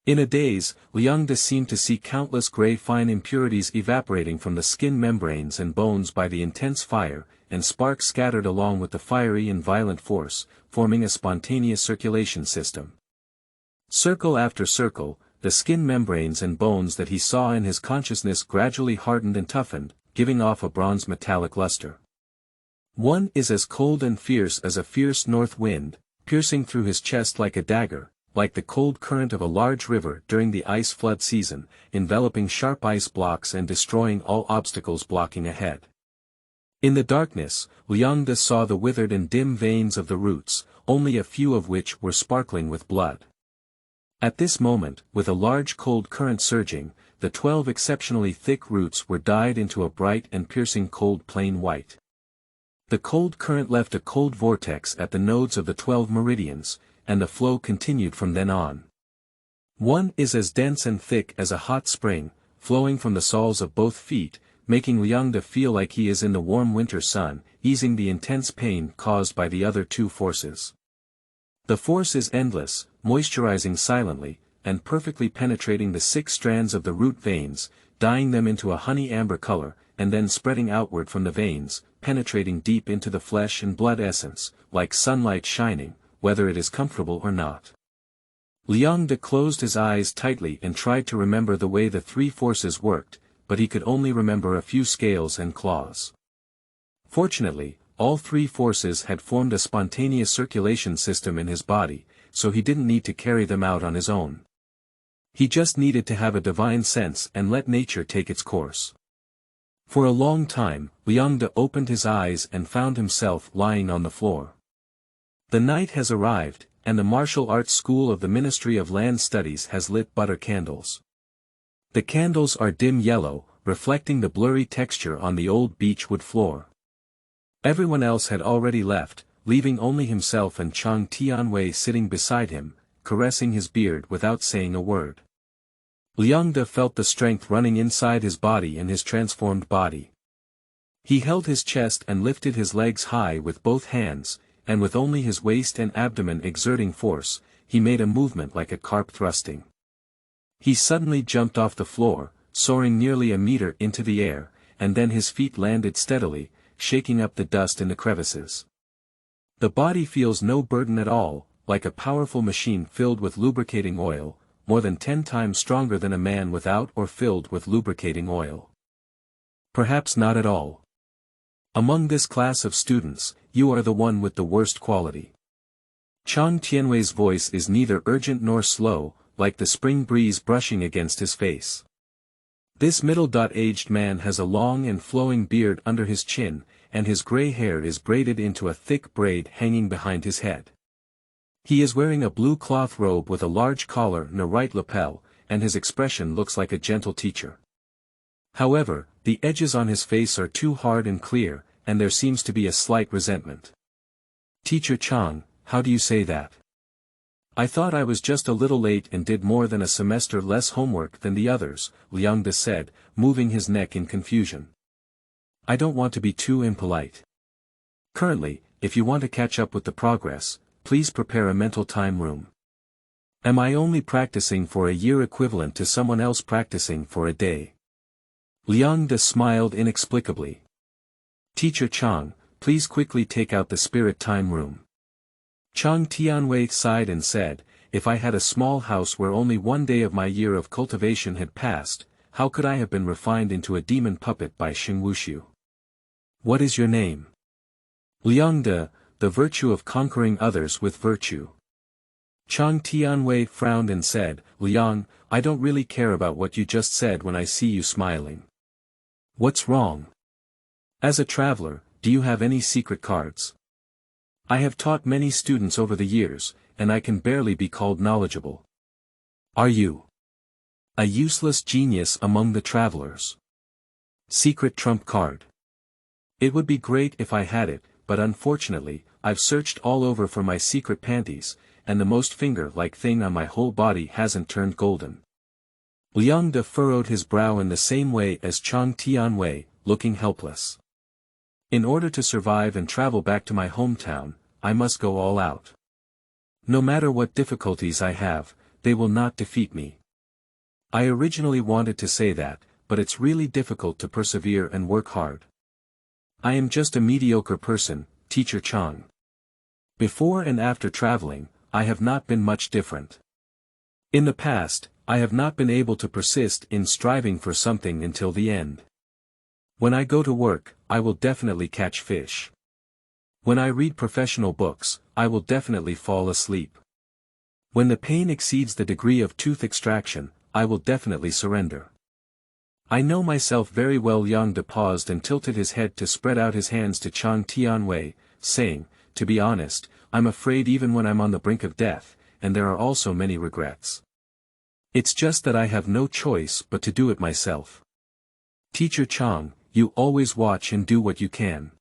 In a daze, Liang seemed to see countless gray fine impurities evaporating from the skin membranes and bones by the intense fire, and sparks scattered along with the fiery and violent force, forming a spontaneous circulation system. Circle after circle, the skin membranes and bones that he saw in his consciousness gradually hardened and toughened, giving off a bronze metallic luster. One is as cold and fierce as a fierce north wind, piercing through his chest like a dagger, like the cold current of a large river during the ice flood season, enveloping sharp ice blocks and destroying all obstacles blocking ahead. In the darkness, Liang saw the withered and dim veins of the roots, only a few of which were sparkling with blood. At this moment, with a large cold current surging, the 12 exceptionally thick roots were dyed into a bright and piercing cold plain white. The cold current left a cold vortex at the nodes of the 12 meridians, and the flow continued from then on. One is as dense and thick as a hot spring, flowing from the soles of both feet, making Liang feel like he is in the warm winter sun, easing the intense pain caused by the other two forces. The force is endless, moisturizing silently, and perfectly penetrating the 6 strands of the root veins, dyeing them into a honey amber color, and then spreading outward from the veins, penetrating deep into the flesh and blood essence, like sunlight shining, whether it is comfortable or not. Liang closed his eyes tightly and tried to remember the way the 3 forces worked, but he could only remember a few scales and claws. Fortunately, all 3 forces had formed a spontaneous circulation system in his body, so he didn't need to carry them out on his own. He just needed to have a divine sense and let nature take its course. For a long time, Liang opened his eyes and found himself lying on the floor. The night has arrived, and the martial arts school of the Ministry of Land Studies has lit butter candles. The candles are dim yellow, reflecting the blurry texture on the old beechwood floor. Everyone else had already left, leaving only himself and Chang Tianwei sitting beside him, caressing his beard without saying a word. Liang felt the strength running inside his body and his transformed body. He held his chest and lifted his legs high with both hands, and with only his waist and abdomen exerting force, he made a movement like a carp thrusting. He suddenly jumped off the floor, soaring nearly a meter into the air, and then his feet landed steadily, shaking up the dust in the crevices. The body feels no burden at all, like a powerful machine filled with lubricating oil, more than 10 times stronger than a man without or filled with lubricating oil. Perhaps not at all. Among this class of students, you are the one with the worst quality. Chang Tianwei's voice is neither urgent nor slow, like the spring breeze brushing against his face. This middle-aged man has a long and flowing beard under his chin, and his gray hair is braided into a thick braid hanging behind his head. He is wearing a blue cloth robe with a large collar and a right lapel, and his expression looks like a gentle teacher. However, the edges on his face are too hard and clear, and there seems to be a slight resentment. "Teacher Chang, how do you say that? I thought I was just a little late and did more than a semester less homework than the others," Liang said, moving his neck in confusion. "I don't want to be too impolite. Currently, if you want to catch up with the progress, please prepare a mental time room. Am I only practicing for a year equivalent to someone else practicing for a day?" Liang smiled inexplicably. "Teacher Chang, please quickly take out the spirit time room." Chang Tianwei sighed and said, "If I had a small house where only 1 day of my year of cultivation had passed, how could I have been refined into a demon puppet by Xing Wushu? What is your name?" "Liang De, the virtue of conquering others with virtue." Chang Tianwei frowned and said, "Liang, I don't really care about what you just said when I see you smiling. What's wrong? As a traveler, do you have any secret cards? I have taught many students over the years, and I can barely be called knowledgeable. Are you a useless genius among the travelers? Secret trump card. It would be great if I had it, but unfortunately, I've searched all over for my secret panties, and the most finger-like thing on my whole body hasn't turned golden." Liang furrowed his brow in the same way as Chang Tianwei, looking helpless. "In order to survive and travel back to my hometown, I must go all out. No matter what difficulties I have, they will not defeat me. I originally wanted to say that, but it's really difficult to persevere and work hard. I am just a mediocre person, Teacher Chang. Before and after traveling, I have not been much different. In the past, I have not been able to persist in striving for something until the end. When I go to work, I will definitely catch fish. When I read professional books, I will definitely fall asleep. When the pain exceeds the degree of tooth extraction, I will definitely surrender. I know myself very well." Liang paused and tilted his head to spread out his hands to Chang Tianwei, saying, "To be honest, I'm afraid even when I'm on the brink of death, and there are also many regrets. It's just that I have no choice but to do it myself. Teacher Chang, you always watch and do what you can.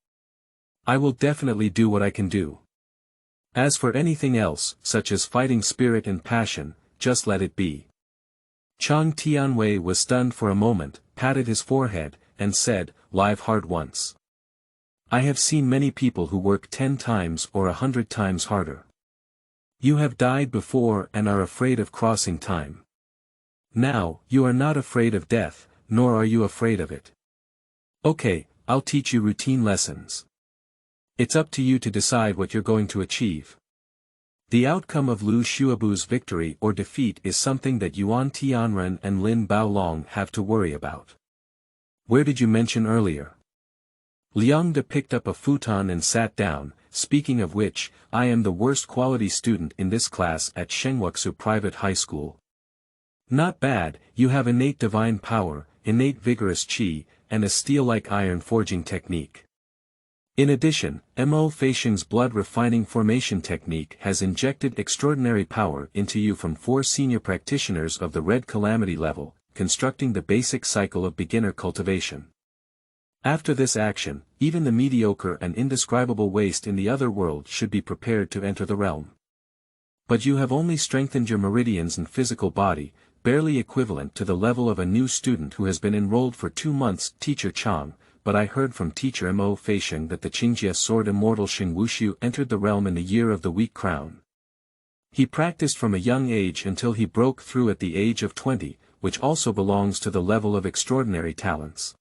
I will definitely do what I can do. As for anything else, such as fighting spirit and passion, just let it be. Chang Tianwei was stunned for a moment, patted his forehead, and said, "Live hard once. I have seen many people who work 10 times or 100 times harder. You have died before and are afraid of crossing time. Now, you are not afraid of death, nor are you afraid of it. Okay, I'll teach you routine lessons. It's up to you to decide what you're going to achieve. The outcome of Lu Xuebu's victory or defeat is something that Yuan Tianren and Lin Baolong have to worry about. Where did you mention earlier?" Liang picked up a futon and sat down. "Speaking of which, I am the worst quality student in this class at Shengwuxu Private High School." "Not bad, you have innate divine power, innate vigorous qi, and a steel-like iron forging technique. In addition, Mo Feisheng's blood refining formation technique has injected extraordinary power into you from 4 senior practitioners of the Red Calamity level, constructing the basic cycle of beginner cultivation. After this action, even the mediocre and indescribable waste in the other world should be prepared to enter the realm. But you have only strengthened your meridians and physical body, barely equivalent to the level of a new student who has been enrolled for 2 months, Teacher Chang. But I heard from Teacher Mo Feisheng that the Qingjie sword immortal Xing Wushu entered the realm in the year of the weak crown. He practiced from a young age until he broke through at the age of 20, which also belongs to the level of extraordinary talents.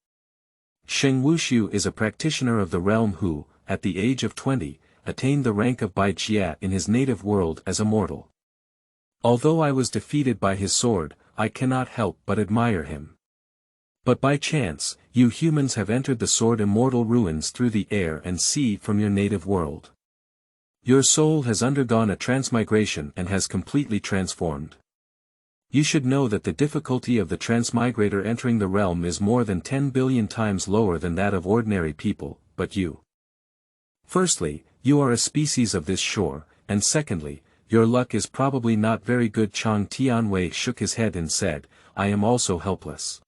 Xing Wushu is a practitioner of the realm who, at the age of 20, attained the rank of Bai Jia in his native world as a mortal. Although I was defeated by his sword, I cannot help but admire him. But by chance, you humans have entered the sword immortal ruins through the air and sea from your native world. Your soul has undergone a transmigration and has completely transformed. You should know that the difficulty of the transmigrator entering the realm is more than 10 billion times lower than that of ordinary people, but you. Firstly, you are a species of this shore, and secondly, your luck is probably not very good. Chang Tianwei shook his head and said, "I am also helpless.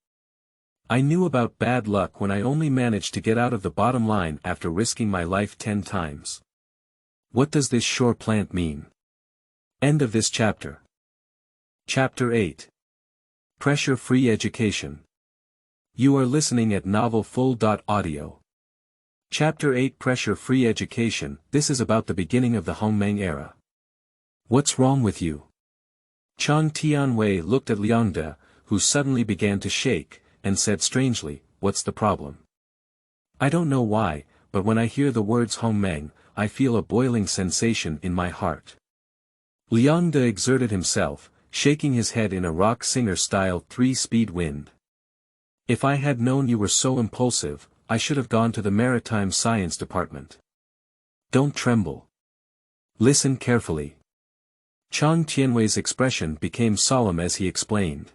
I knew about bad luck when I only managed to get out of the bottom line after risking my life 10 times. What does this shore plant mean?" End of this chapter. Chapter 8. Pressure-Free Education. You are listening at novelfull.audio. Chapter 8 Pressure-Free Education. This is about the beginning of the Hongmeng era. What's wrong with you? Chang Tianwei looked at Liang, who suddenly began to shake, and said strangely, "What's the problem?" "I don't know why, but when I hear the words Hongmeng, I feel a boiling sensation in my heart." Liang exerted himself, shaking his head in a rock singer-style 3-speed wind. "If I had known you were so impulsive, I should have gone to the Maritime Science Department." "Don't tremble. Listen carefully." Chang Tianwei's expression became solemn as he explained.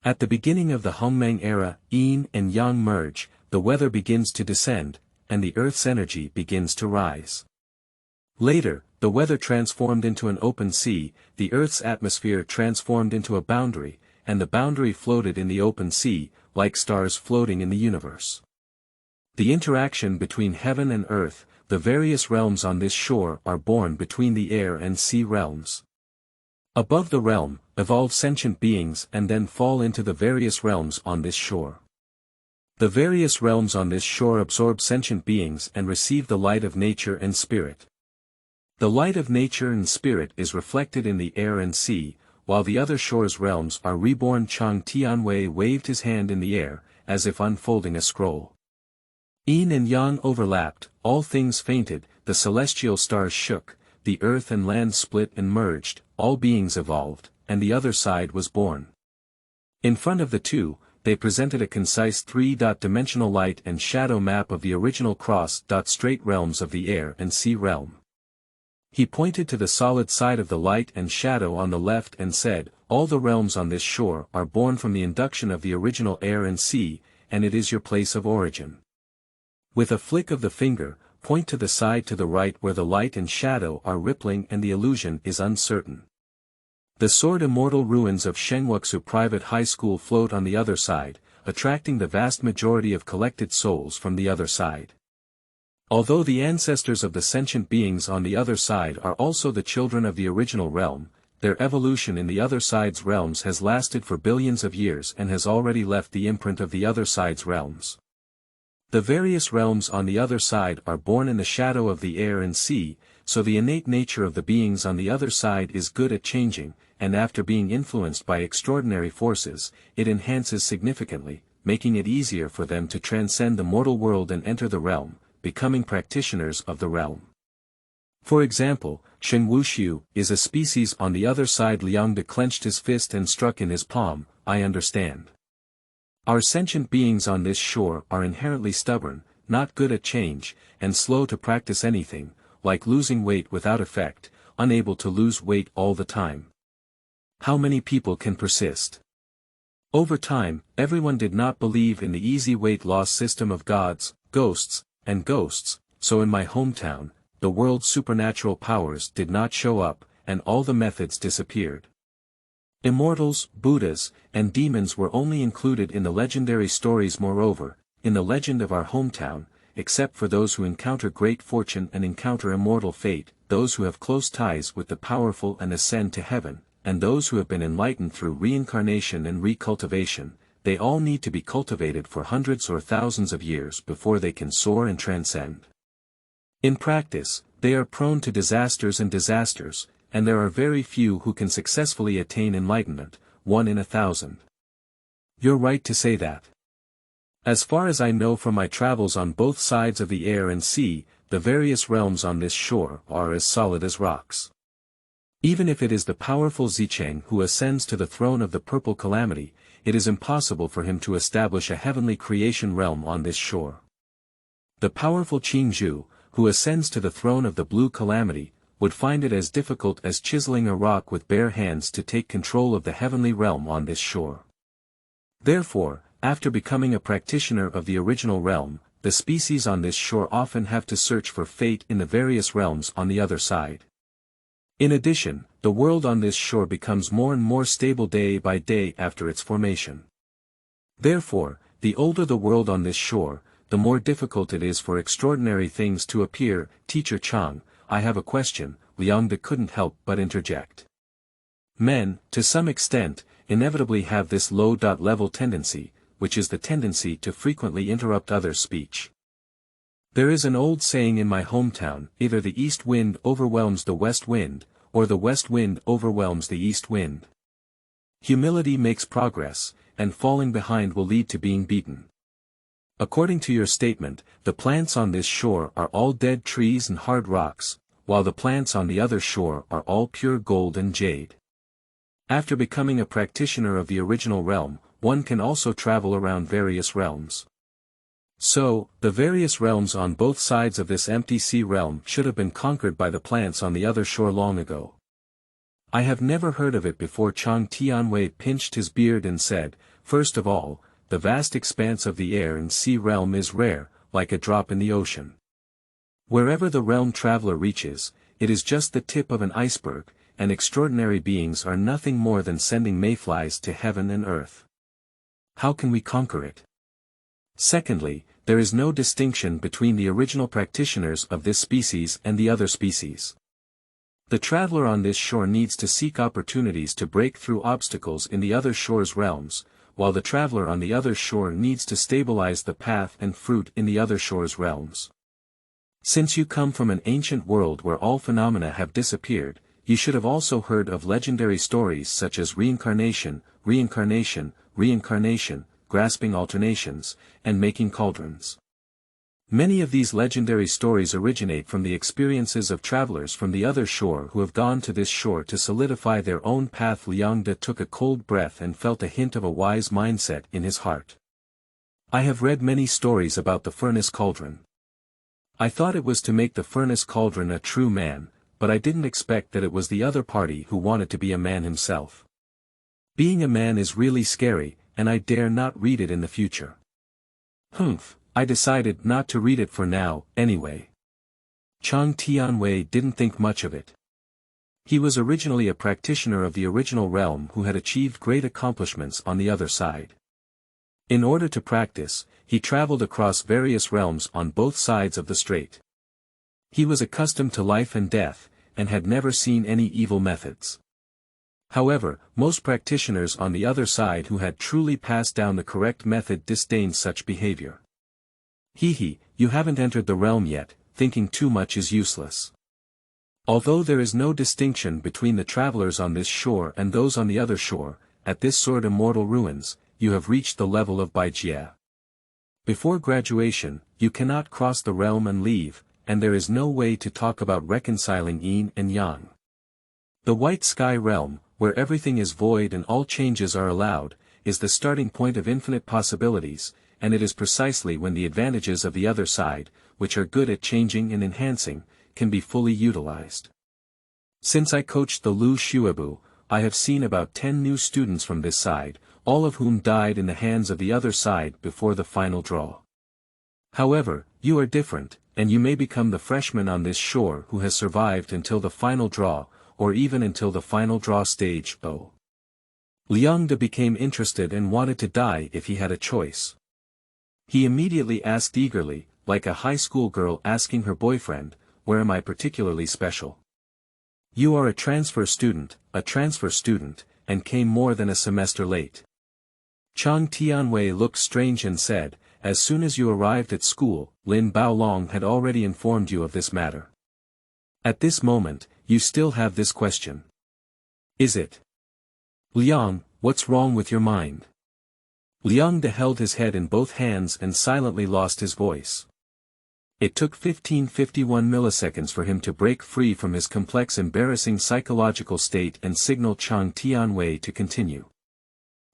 At the beginning of the Hongmeng era, yin and yang merge, the weather begins to descend, and the earth's energy begins to rise. Later, the weather transformed into an open sea, the earth's atmosphere transformed into a boundary, and the boundary floated in the open sea, like stars floating in the universe. The interaction between heaven and earth, the various realms on this shore are born between the air and sea realms. Above the realm, evolve sentient beings and then fall into the various realms on this shore. The various realms on this shore absorb sentient beings and receive the light of nature and spirit. The light of nature and spirit is reflected in the air and sea, while the other shore's realms are reborn. Chang Tianwei waved his hand in the air, as if unfolding a scroll. Yin and yang overlapped, all things fainted, the celestial stars shook, the earth and land split and merged, all beings evolved, and the other side was born. In front of the two, they presented a concise 3-dimensional light and shadow map of the original cross-straight realms of the air and sea realm. He pointed to the solid side of the light and shadow on the left and said, "All the realms on this shore are born from the induction of the original air and sea, and it is your place of origin." With a flick of the finger, point to the side to the right where the light and shadow are rippling and the illusion is uncertain. The sword immortal ruins of Shenwuxu Private High School float on the other side, attracting the vast majority of collected souls from the other side. Although the ancestors of the sentient beings on the other side are also the children of the original realm, their evolution in the other side's realms has lasted for billions of years and has already left the imprint of the other side's realms. The various realms on the other side are born in the shadow of the air and sea, so the innate nature of the beings on the other side is good at changing, and after being influenced by extraordinary forces, it enhances significantly, making it easier for them to transcend the mortal world and enter the realm, becoming practitioners of the realm. For example, Shen Wuxiu is a species on the other side. Liang clenched his fist and struck in his palm. I understand. Our sentient beings on this shore are inherently stubborn, not good at change, and slow to practice anything, like losing weight without effect, unable to lose weight all the time. How many people can persist? Over time, everyone did not believe in the easy weight loss system of gods, ghosts, and ghosts, so in my hometown, the world's supernatural powers did not show up, and all the methods disappeared. Immortals, Buddhas, and demons were only included in the legendary stories. Moreover, in the legend of our hometown, except for those who encounter great fortune and encounter immortal fate, those who have close ties with the powerful and ascend to heaven, and those who have been enlightened through reincarnation and recultivation, they all need to be cultivated for hundreds or thousands of years before they can soar and transcend. In practice, they are prone to disasters, and there are very few who can successfully attain enlightenment, 1 in 1,000. You're right to say that. As far as I know from my travels on both sides of the air and sea, the various realms on this shore are as solid as rocks. Even if it is the powerful Zicheng who ascends to the throne of the purple calamity, it is impossible for him to establish a heavenly creation realm on this shore. The powerful Qingzhu, who ascends to the throne of the blue calamity, would find it as difficult as chiseling a rock with bare hands to take control of the heavenly realm on this shore. Therefore, after becoming a practitioner of the original realm, the species on this shore often have to search for fate in the various realms on the other side. In addition, the world on this shore becomes more and more stable day by day after its formation. Therefore, the older the world on this shore, the more difficult it is for extraordinary things to appear. Teacher Chang, I have a question. Liang couldn't help but interject. Men, to some extent, inevitably have this low-level tendency, which is the tendency to frequently interrupt others' speech. There is an old saying in my hometown, either the east wind overwhelms the west wind, or the west wind overwhelms the east wind. Humility makes progress, and falling behind will lead to being beaten. According to your statement, the plants on this shore are all dead trees and hard rocks, while the plants on the other shore are all pure gold and jade. After becoming a practitioner of the original realm, one can also travel around various realms. So, the various realms on both sides of this empty sea realm should have been conquered by the plants on the other shore long ago. I have never heard of it before. Chang Tianwei pinched his beard and said, first of all, the vast expanse of the air and sea realm is rare, like a drop in the ocean. Wherever the realm traveler reaches, it is just the tip of an iceberg, and extraordinary beings are nothing more than sending mayflies to heaven and earth. How can we conquer it? Secondly, there is no distinction between the original practitioners of this species and the other species. The traveler on this shore needs to seek opportunities to break through obstacles in the other shore's realms, while the traveler on the other shore needs to stabilize the path and fruit in the other shore's realms. Since you come from an ancient world where all phenomena have disappeared, you should have also heard of legendary stories such as reincarnation, grasping alternations, and making cauldrons. Many of these legendary stories originate from the experiences of travelers from the other shore who have gone to this shore to solidify their own path. Liang took a cold breath and felt a hint of a wise mindset in his heart. I have read many stories about the furnace cauldron. I thought it was to make the furnace cauldron a true man, but I didn't expect that it was the other party who wanted to be a man himself. Being a man is really scary, and I dare not read it in the future. I decided not to read it for now, anyway. Chang Tianwei didn't think much of it. He was originally a practitioner of the original realm who had achieved great accomplishments on the other side. In order to practice, he traveled across various realms on both sides of the strait. He was accustomed to life and death, and had never seen any evil methods. However, most practitioners on the other side who had truly passed down the correct method disdained such behavior. You haven't entered the realm yet, thinking too much is useless. Although there is no distinction between the travelers on this shore and those on the other shore, at this sword immortal ruins, you have reached the level of Baijie. Before graduation, you cannot cross the realm and leave, and there is no way to talk about reconciling yin and yang. The White Sky Realm, where everything is void and all changes are allowed, is the starting point of infinite possibilities, and it is precisely when the advantages of the other side, which are good at changing and enhancing, can be fully utilized. Since I coached the Lu Shuebu, I have seen about 10 new students from this side, all of whom died in the hands of the other side before the final draw. However, you are different, and you may become the freshman on this shore who has survived until the final draw, or even until the final draw stage. Liang became interested and wanted to die if he had a choice. He immediately asked eagerly, like a high school girl asking her boyfriend, "Where am I particularly special?" "You are a transfer student," and came more than a semester late. Chang Tianwei looked strange and said, "As soon as you arrived at school, Lin Baolong had already informed you of this matter. At this moment, you still have this question. Is it? Liang, what's wrong with your mind?" Liang held his head in both hands and silently lost his voice. It took 1551 milliseconds for him to break free from his complex embarrassing psychological state and signal Chang Tianwei to continue.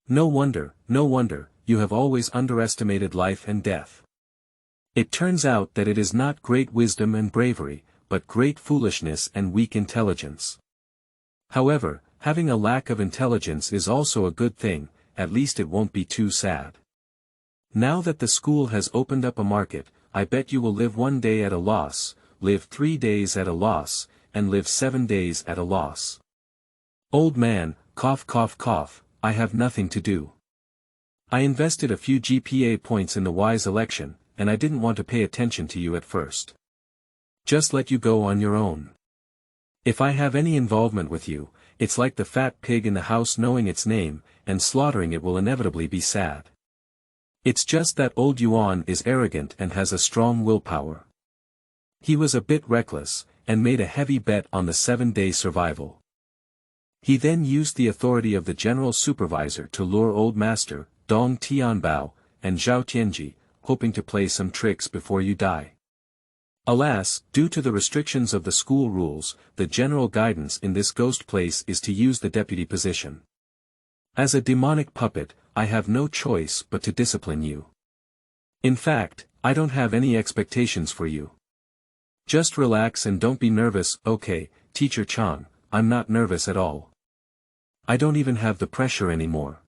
No wonder, you have always underestimated life and death. It turns out that it is not great wisdom and bravery, but great foolishness and weak intelligence. However, having a lack of intelligence is also a good thing, at least it won't be too sad. Now that the school has opened up a market, I bet you will live 1 day at a loss, live 3 days at a loss, and live 7 days at a loss. Old man, cough, I have nothing to do. I invested a few GPA points in the wise election, and I didn't want to pay attention to you at first. Just let you go on your own. If I have any involvement with you, it's like the fat pig in the house knowing its name, and slaughtering it will inevitably be sad. It's just that old Yuan is arrogant and has a strong willpower. He was a bit reckless, and made a heavy bet on the 7-day survival. He then used the authority of the general supervisor to lure old master, Dong Tianbao, and Zhao Tianji, hoping to play some tricks before you die. Alas, due to the restrictions of the school rules, the general guidance in this ghost place is to use the deputy position. As a demonic puppet, I have no choice but to discipline you. In fact, I don't have any expectations for you. Just relax and don't be nervous. Okay, Teacher Chang, I'm not nervous at all. I don't even have the pressure anymore.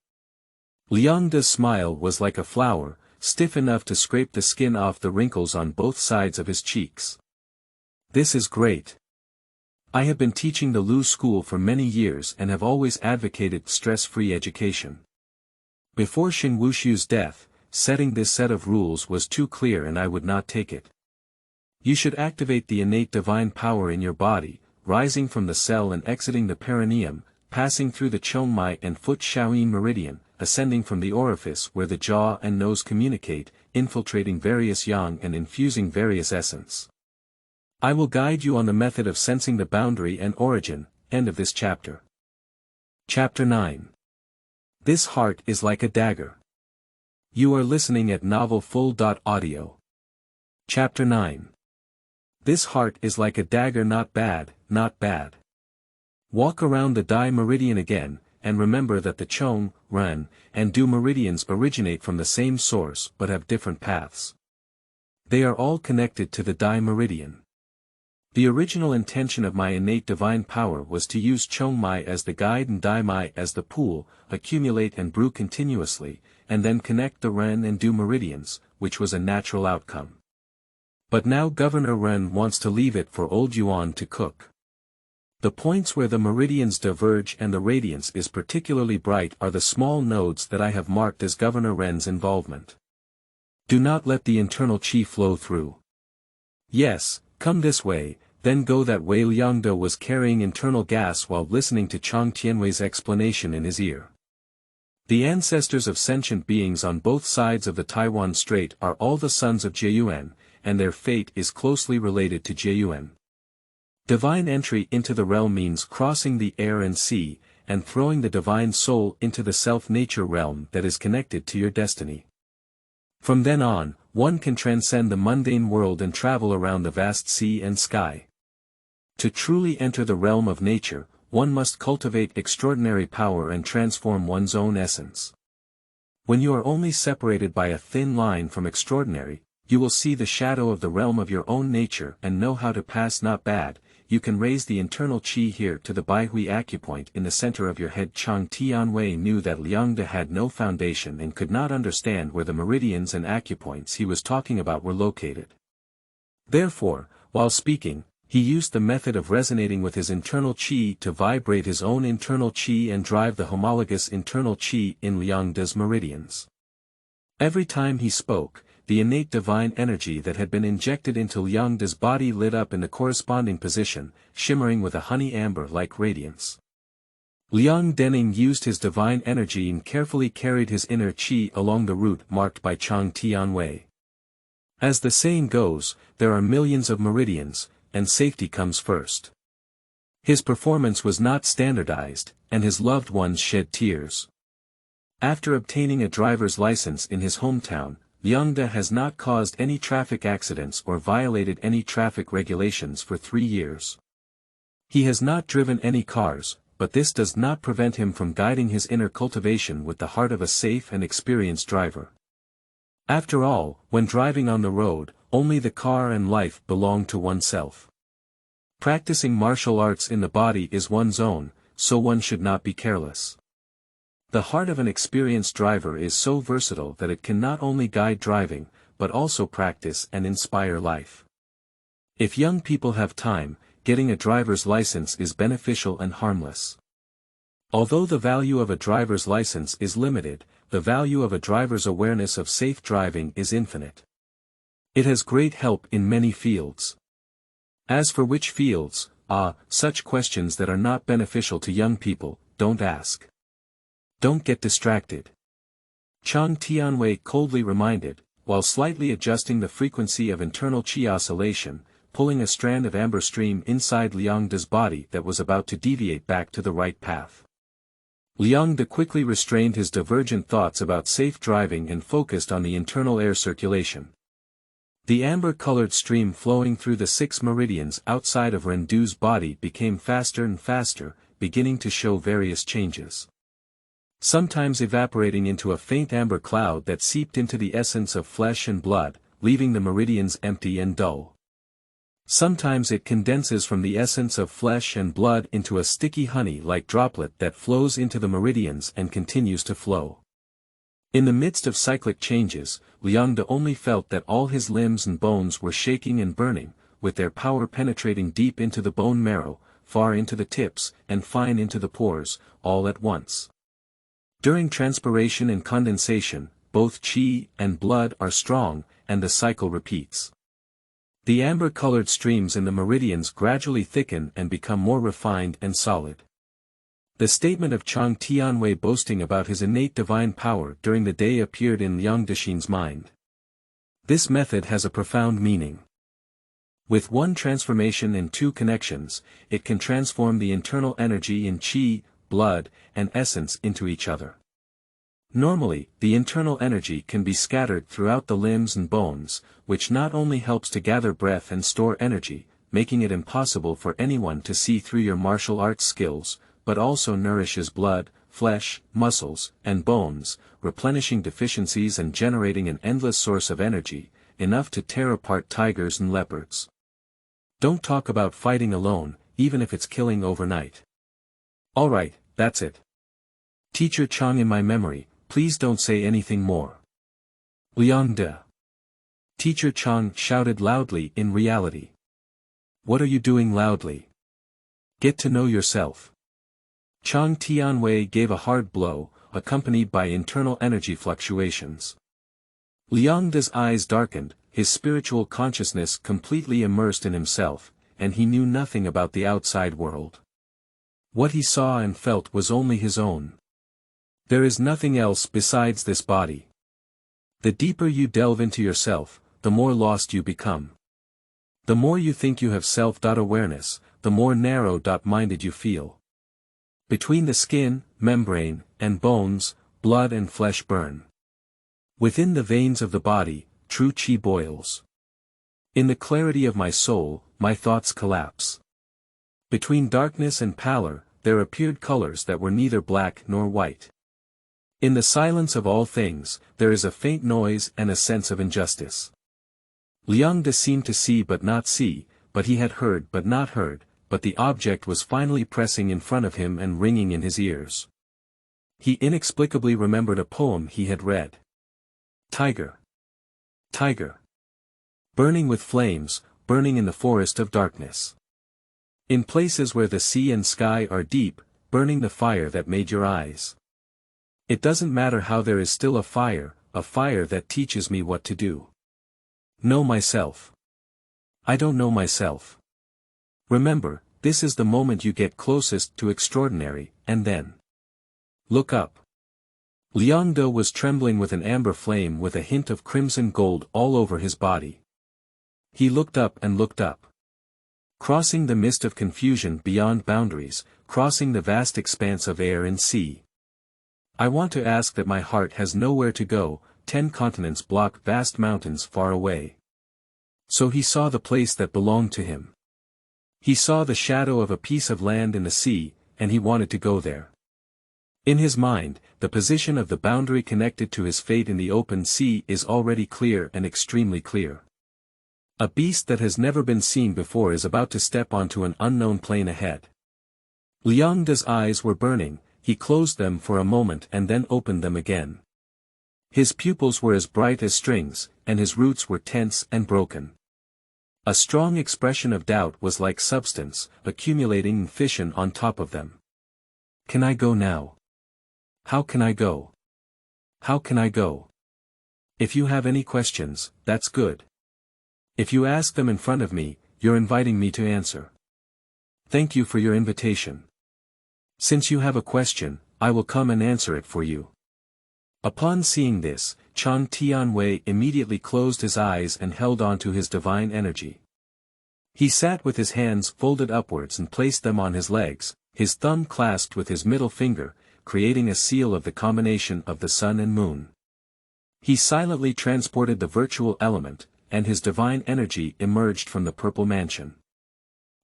Liang's smile was like a flower, stiff enough to scrape the skin off the wrinkles on both sides of his cheeks. This is great. I have been teaching the Lu school for many years and have always advocated stress-free education. Before Xin Wushu's death, setting this set of rules was too clear and I would not take it. You should activate the innate divine power in your body, rising from the cell and exiting the perineum, passing through the Qiongmai and foot Shaoyin meridian, ascending from the orifice where the jaw and nose communicate, infiltrating various yang and infusing various essence. I will guide you on the method of sensing the boundary and origin. End of this chapter. Chapter 9. This heart is like a dagger. You are listening at novelfull.audio. Chapter 9. This heart is like a dagger. Not bad, not bad. Walk around the Dai meridian again, and remember that the Chong, Ren, and Du meridians originate from the same source but have different paths. They are all connected to the Dai meridian. The original intention of my innate divine power was to use Qiongmai as the guide and Daimai as the pool, accumulate and brew continuously, and then connect the Ren and Du meridians, which was a natural outcome. But now Governor Ren wants to leave it for old Yuan to cook. The points where the meridians diverge and the radiance is particularly bright are the small nodes that I have marked as Governor Ren's involvement. Do not let the internal qi flow through. Yes, come this way, then go that way. Liang was carrying internal gas while listening to Chang Tianwei's explanation in his ear. The ancestors of sentient beings on both sides of the Taiwan Strait are all the sons of Jieyuan, and their fate is closely related to Jieyuan. Divine entry into the realm means crossing the air and sea, and throwing the divine soul into the self-nature realm that is connected to your destiny. From then on, one can transcend the mundane world and travel around the vast sea and sky. To truly enter the realm of nature, one must cultivate extraordinary power and transform one's own essence. When you are only separated by a thin line from extraordinary, you will see the shadow of the realm of your own nature and know how to pass. Not bad. You can raise the internal qi here to the Baihui acupoint in the center of your head. Chang Tianwei knew that Liang had no foundation and could not understand where the meridians and acupoints he was talking about were located. Therefore, while speaking, he used the method of resonating with his internal qi to vibrate his own internal qi and drive the homologous internal qi in Liang's meridians. Every time he spoke, the innate divine energy that had been injected into Liang's body lit up in the corresponding position, shimmering with a honey amber-like radiance. Liang Denning used his divine energy and carefully carried his inner qi along the route marked by Chang Tianwei. As the saying goes, there are millions of meridians, and safety comes first. His performance was not standardized, and his loved ones shed tears. After obtaining a driver's license in his hometown, Liang has not caused any traffic accidents or violated any traffic regulations for 3 years. He has not driven any cars, but this does not prevent him from guiding his inner cultivation with the heart of a safe and experienced driver. After all, when driving on the road, only the car and life belong to oneself. Practicing martial arts in the body is one's own, so one should not be careless. The heart of an experienced driver is so versatile that it can not only guide driving, but also practice and inspire life. If young people have time, getting a driver's license is beneficial and harmless. Although the value of a driver's license is limited, the value of a driver's awareness of safe driving is infinite. It has great help in many fields. As for which fields, such questions that are not beneficial to young people, don't ask. Don't get distracted. Chang Tianwei coldly reminded, while slightly adjusting the frequency of internal qi oscillation, pulling a strand of amber stream inside Liang's body that was about to deviate back to the right path. Liang quickly restrained his divergent thoughts about safe driving and focused on the internal air circulation. The amber-colored stream flowing through the 6 meridians outside of Rendu's body became faster and faster, beginning to show various changes. Sometimes evaporating into a faint amber cloud that seeped into the essence of flesh and blood, leaving the meridians empty and dull. Sometimes it condenses from the essence of flesh and blood into a sticky honey-like droplet that flows into the meridians and continues to flow. In the midst of cyclic changes, Liang only felt that all his limbs and bones were shaking and burning, with their power penetrating deep into the bone marrow, far into the tips, and fine into the pores, all at once. During transpiration and condensation, both qi and blood are strong, and the cycle repeats. The amber-colored streams in the meridians gradually thicken and become more refined and solid. The statement of Chang Tianwei boasting about his innate divine power during the day appeared in Liang Dexin's mind. This method has a profound meaning. With one transformation and 2 connections, it can transform the internal energy in qi, blood, and essence into each other. Normally, the internal energy can be scattered throughout the limbs and bones, which not only helps to gather breath and store energy, making it impossible for anyone to see through your martial arts skills, but also nourishes blood, flesh, muscles, and bones, replenishing deficiencies and generating an endless source of energy, enough to tear apart tigers and leopards. Don't talk about fighting alone, even if it's killing overnight. Alright, that's it. Teacher Chang, in my memory, please don't say anything more. Liang De. Teacher Chang shouted loudly. In reality. What are you doing loudly? Get to know yourself. Chang Tianwei gave a hard blow, accompanied by internal energy fluctuations. Liang's eyes darkened, his spiritual consciousness completely immersed in himself, and he knew nothing about the outside world. What he saw and felt was only his own. There is nothing else besides this body. The deeper you delve into yourself, the more lost you become. The more you think you have self-awareness, the more narrow-minded you feel. Between the skin, membrane, and bones, blood and flesh burn. Within the veins of the body, true chi boils. In the clarity of my soul, my thoughts collapse. Between darkness and pallor, there appeared colors that were neither black nor white. In the silence of all things, there is a faint noise and a sense of injustice. Liang seemed to see but not see, but he had heard but not heard, but the object was finally pressing in front of him and ringing in his ears. He inexplicably remembered a poem he had read. Tiger. Tiger. Burning with flames, burning in the forest of darkness. In places where the sea and sky are deep, burning the fire that made your eyes. It doesn't matter how there is still a fire that teaches me what to do. Know myself. I don't know myself. Remember, this is the moment you get closest to extraordinary, and then look up. Liang was trembling with an amber flame with a hint of crimson gold all over his body. He looked up and looked up. Crossing the mist of confusion beyond boundaries, crossing the vast expanse of air and sea. I want to ask that my heart has nowhere to go, 10 continents block vast mountains far away. So he saw the place that belonged to him. He saw the shadow of a piece of land in the sea, and he wanted to go there. In his mind, the position of the boundary connected to his fate in the open sea is already clear and extremely clear. A beast that has never been seen before is about to step onto an unknown plane ahead. Liang's eyes were burning, he closed them for a moment and then opened them again. His pupils were as bright as strings, and his roots were tense and broken. A strong expression of doubt was like substance, accumulating in fission on top of them. Can I go now? How can I go? How can I go? If you have any questions, that's good. If you ask them in front of me, you're inviting me to answer. Thank you for your invitation. Since you have a question, I will come and answer it for you. Upon seeing this, Chang Tianwei immediately closed his eyes and held on to his divine energy. He sat with his hands folded upwards and placed them on his legs, his thumb clasped with his middle finger, creating a seal of the combination of the sun and moon. He silently transported the virtual element, and his divine energy emerged from the purple mansion.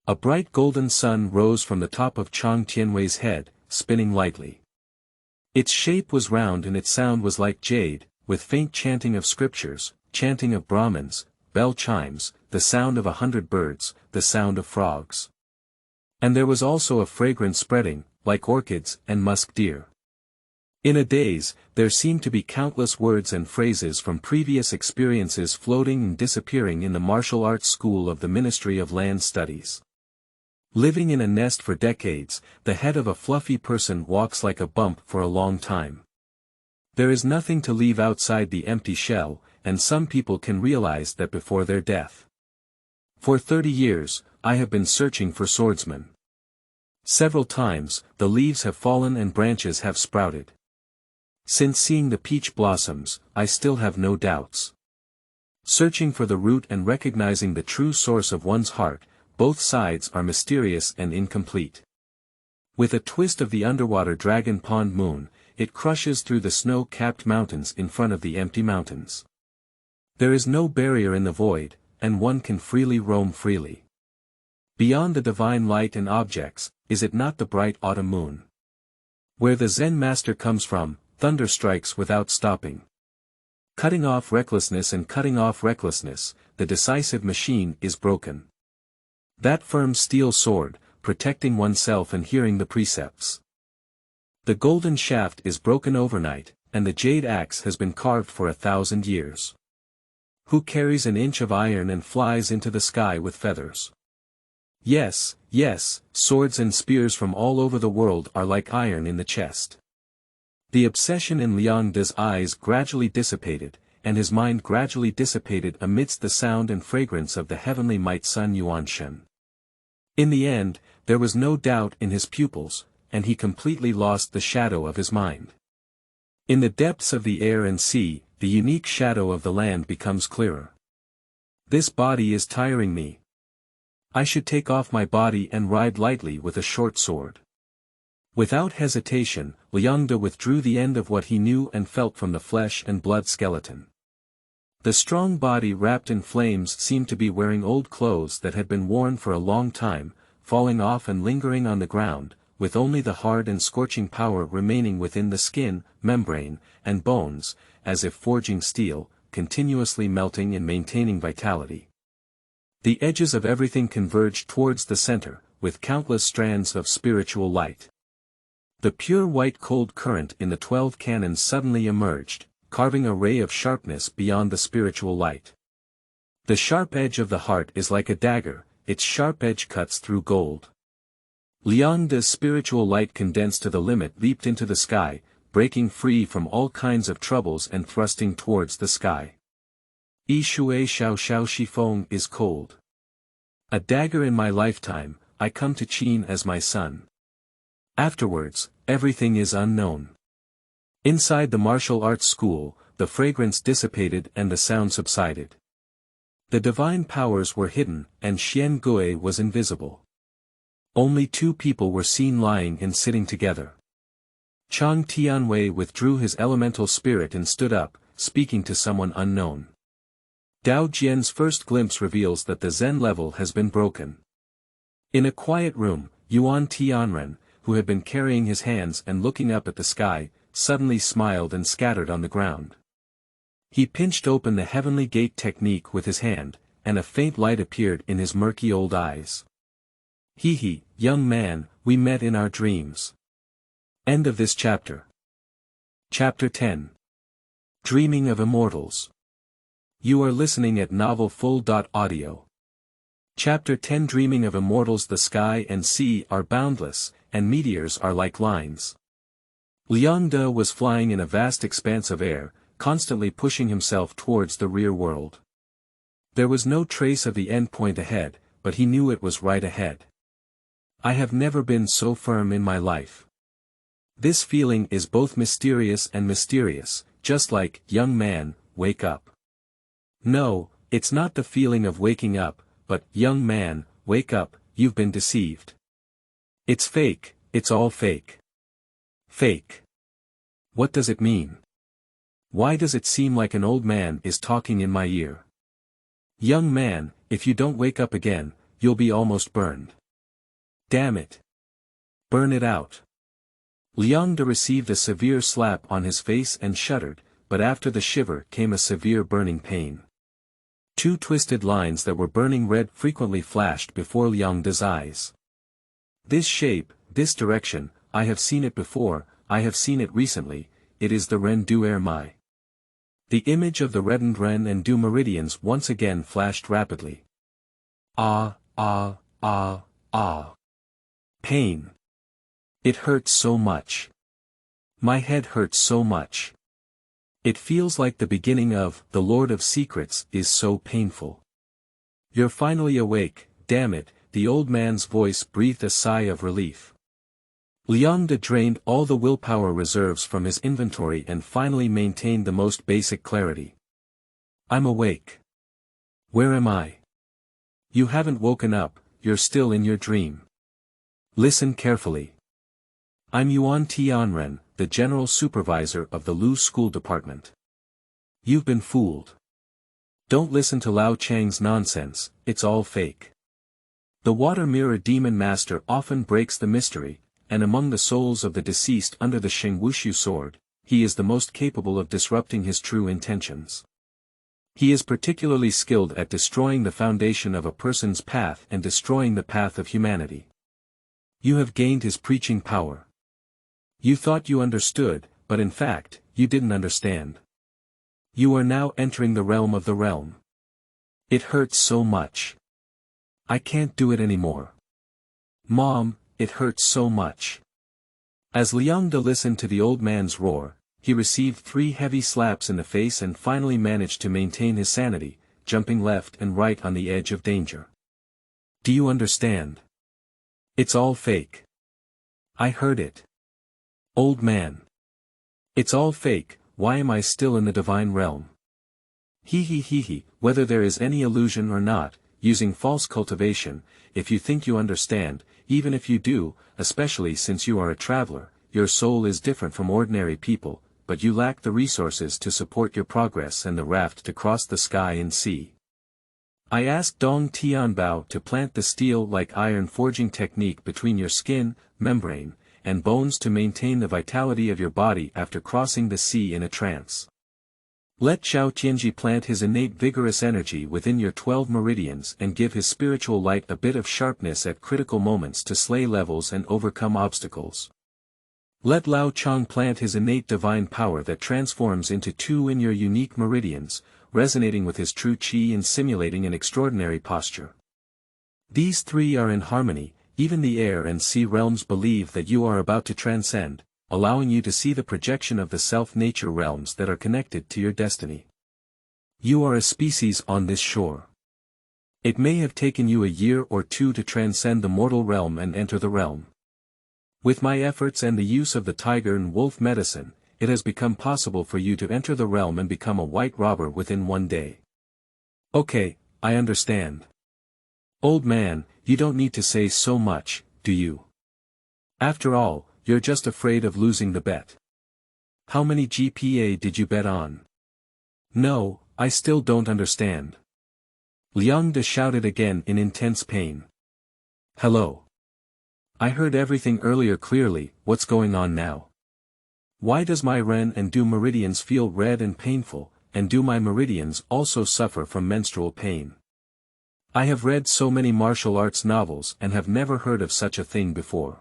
A bright golden sun rose from the top of Chang Tianwei's head, spinning lightly. Its shape was round and its sound was like jade, with faint chanting of scriptures, chanting of Brahmins, bell chimes, the sound of 100 birds, the sound of frogs. And there was also a fragrance spreading, like orchids and musk deer. In a daze, there seemed to be countless words and phrases from previous experiences floating and disappearing in the martial arts school of the Ministry of Land Studies. Living in a nest for decades, the head of a fluffy person walks like a bump for a long time. There is nothing to leave outside the empty shell, and some people can realize that before their death. For 30 years, I have been searching for swordsmen. Several times, the leaves have fallen and branches have sprouted. Since seeing the peach blossoms, I still have no doubts. Searching for the root and recognizing the true source of one's heart, both sides are mysterious and incomplete. With a twist of the underwater dragon pond moon, it crushes through the snow-capped mountains in front of the empty mountains. There is no barrier in the void, and one can freely roam freely. Beyond the divine light and objects, is it not the bright autumn moon? Where the Zen master comes from, thunder strikes without stopping. Cutting off recklessness and cutting off recklessness, the decisive machine is broken. That firm steel sword, protecting oneself and hearing the precepts. The golden shaft is broken overnight, and the jade axe has been carved for 1,000 years. Who carries an inch of iron and flies into the sky with feathers? Yes, yes, swords and spears from all over the world are like iron in the chest. The obsession in Liang De's eyes gradually dissipated, and his mind gradually dissipated amidst the sound and fragrance of the heavenly might Sun Yuanshen. In the end, there was no doubt in his pupils, and he completely lost the shadow of his mind. In the depths of the air and sea, the unique shadow of the land becomes clearer. This body is tiring me. I should take off my body and ride lightly with a short sword. Without hesitation, Liang De withdrew the end of what he knew and felt from the flesh and blood skeleton. The strong body wrapped in flames seemed to be wearing old clothes that had been worn for a long time, falling off and lingering on the ground, with only the hard and scorching power remaining within the skin, membrane, and bones, as if forging steel, continuously melting and maintaining vitality. The edges of everything converged towards the center, with countless strands of spiritual light. The pure white cold current in the 12 cannons suddenly emerged, carving a ray of sharpness beyond the spiritual light. The sharp edge of the heart is like a dagger, its sharp edge cuts through gold. Liang De's spiritual light condensed to the limit leaped into the sky, breaking free from all kinds of troubles and thrusting towards the sky. Yi shui xiao xiao shifeng is cold. A dagger in my lifetime, I come to Qin as my son. Afterwards, everything is unknown. Inside the martial arts school, the fragrance dissipated and the sound subsided. The divine powers were hidden, and Xiangbei was invisible. Only 2 people were seen lying and sitting together. Chang Tianwei withdrew his elemental spirit and stood up, speaking to someone unknown. Dao Jian's first glimpse reveals that the Zen level has been broken. In a quiet room, Yuan Tianren, who had been carrying his hands and looking up at the sky, suddenly smiled and scattered on the ground. He pinched open the heavenly gate technique with his hand, and a faint light appeared in his murky old eyes. He, young man, we met in our dreams. End of this chapter. Chapter 10. Dreaming of Immortals. You are listening at novelfull.audio. Chapter 10. Dreaming of Immortals. The sky and sea are boundless, and meteors are like lines. Liang De was flying in a vast expanse of air, constantly pushing himself towards the rear world. There was no trace of the end point ahead, but he knew it was right ahead. I have never been so firm in my life. This feeling is both mysterious and mysterious, just like, young man, wake up. No, it's not the feeling of waking up, but, young man, wake up, you've been deceived. It's fake, it's all fake. Fake. What does it mean? Why does it seem like an old man is talking in my ear? Young man, if you don't wake up again, you'll be almost burned. Damn it. Burn it out. Liang De received a severe slap on his face and shuddered, but after the shiver came a severe burning pain. 2 twisted lines that were burning red frequently flashed before Liang De's eyes. This shape, this direction, I have seen it before, I have seen it recently, it is the Ren du Er Mai. The image of the reddened Ren and Du meridians once again flashed rapidly. Ah, ah, ah, ah. Pain. It hurts so much. My head hurts so much. It feels like the beginning of The Lord of Secrets is so painful. You're finally awake, damn it, the old man's voice breathed a sigh of relief. Liang De drained all the willpower reserves from his inventory and finally maintained the most basic clarity. I'm awake. Where am I? You haven't woken up, you're still in your dream. Listen carefully. I'm Yuan Tianren, the general supervisor of the Lu School Department. You've been fooled. Don't listen to Lao Chang's nonsense, it's all fake. The water mirror demon master often breaks the mystery, and among the souls of the deceased under the Shengwushu sword, he is the most capable of disrupting his true intentions. He is particularly skilled at destroying the foundation of a person's path and destroying the path of humanity. You have gained his preaching power. You thought you understood, but in fact, you didn't understand. You are now entering the realm of the realm. It hurts so much. I can't do it anymore. Mom, it hurts so much. As Liang listened to the old man's roar, he received 3 heavy slaps in the face and finally managed to maintain his sanity, jumping left and right on the edge of danger. Do you understand? It's all fake. I heard it. Old man. It's all fake, why am I still in the divine realm? Whether there is any illusion or not, using false cultivation, if you think you understand, even if you do, especially since you are a traveler, your soul is different from ordinary people, but you lack the resources to support your progress and the raft to cross the sky and sea. I asked Dong Tianbao to plant the steel-like iron forging technique between your skin, membrane, and bones to maintain the vitality of your body after crossing the sea in a trance. Let Xiao Tianji plant his innate vigorous energy within your 12 meridians and give his spiritual light a bit of sharpness at critical moments to slay levels and overcome obstacles. Let Lao Chang plant his innate divine power that transforms into 2 in your unique meridians, resonating with his true qi and simulating an extraordinary posture. These 3 are in harmony, even the air and sea realms believe that you are about to transcend, allowing you to see the projection of the self-nature realms that are connected to your destiny. You are a species on this shore. It may have taken you a year or 2 to transcend the mortal realm and enter the realm. With my efforts and the use of the tiger and wolf medicine, it has become possible for you to enter the realm and become a white robber within 1 day. Okay, I understand. Old man, you don't need to say so much, do you? After all, you're just afraid of losing the bet. How many GPA did you bet on? No, I still don't understand. Liang shouted again in intense pain. Hello. I heard everything earlier clearly, what's going on now? Why does my Ren and Du meridians feel red and painful, and do my meridians also suffer from menstrual pain? I have read so many martial arts novels and have never heard of such a thing before.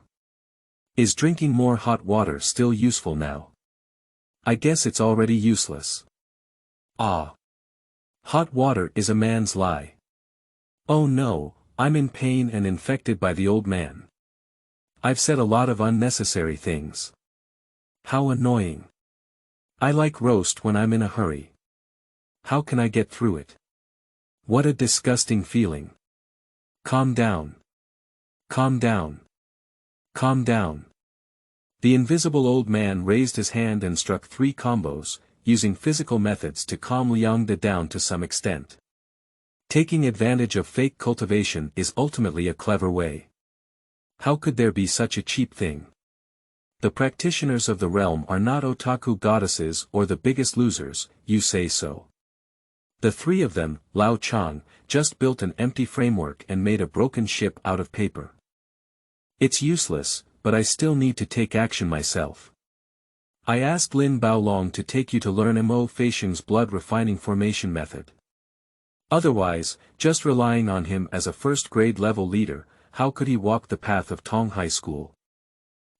Is drinking more hot water still useful now? I guess it's already useless. Ah. Hot water is a man's lie. Oh no, I'm in pain and infected by the old man. I've said a lot of unnecessary things. How annoying. I like roast when I'm in a hurry. How can I get through it? What a disgusting feeling. Calm down. Calm down. Calm down. The invisible old man raised his hand and struck 3 combos, using physical methods to calm Liang down to some extent. Taking advantage of fake cultivation is ultimately a clever way. How could there be such a cheap thing? The practitioners of the realm are not otaku goddesses or the biggest losers, you say so. The 3 of them, Lao Chang, just built an empty framework and made a broken ship out of paper. It's useless, but I still need to take action myself. I asked Lin Baolong to take you to learn Mo Feixiang's blood refining formation method. Otherwise, just relying on him as a first-grade level leader, how could he walk the path of Tong High School?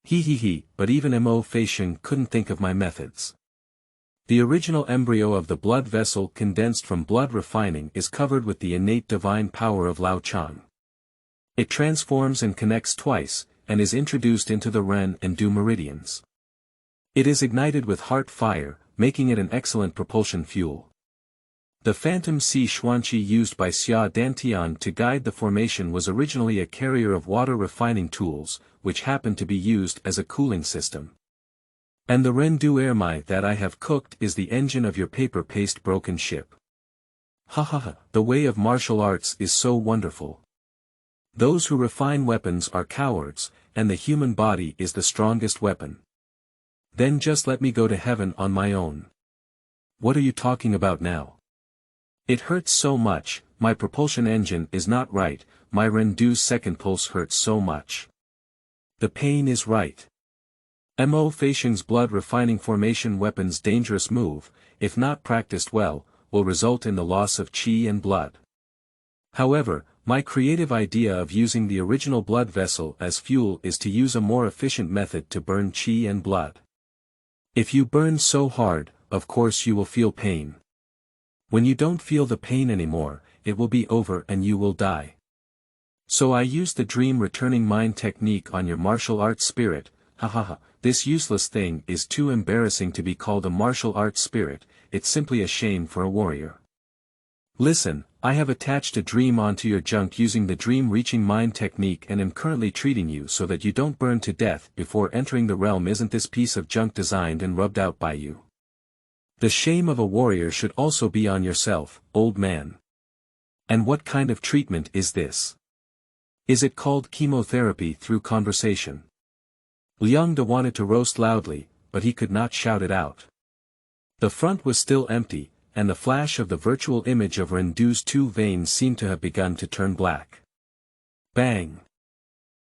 But even Mo Feixiang couldn't think of my methods. The original embryo of the blood vessel condensed from blood refining is covered with the innate divine power of Lao Chang. It transforms and connects twice, and is introduced into the Ren and Du meridians. It is ignited with heart fire, making it an excellent propulsion fuel. The phantom sea xuanqi used by Xia Dantian to guide the formation was originally a carrier of water refining tools, which happened to be used as a cooling system. And the Ren Du ermai that I have cooked is the engine of your paper-paste broken ship. The way of martial arts is so wonderful. Those who refine weapons are cowards, and the human body is the strongest weapon. Then just let me go to heaven on my own. What are you talking about now? It hurts so much, my propulsion engine is not right, my Ren Du's second pulse hurts so much. The pain is right. Mo Feixiang's blood refining formation weapon's dangerous move, if not practiced well, will result in the loss of qi and blood. However, my creative idea of using the original blood vessel as fuel is to use a more efficient method to burn qi and blood. If you burn so hard, of course you will feel pain. When you don't feel the pain anymore, it will be over and you will die. So I used the dream returning mind technique on your martial arts spirit, hahaha, this useless thing is too embarrassing to be called a martial arts spirit, it's simply a shame for a warrior. Listen, I have attached a dream onto your junk using the dream reaching mind technique and am currently treating you so that you don't burn to death before entering the realm. Isn't this piece of junk designed and rubbed out by you? The shame of a warrior should also be on yourself, old man. And what kind of treatment is this? Is it called chemotherapy through conversation? Liang wanted to roast loudly, but he could not shout it out. The front was still empty, and the flash of the virtual image of Rendu's two veins seemed to have begun to turn black. Bang!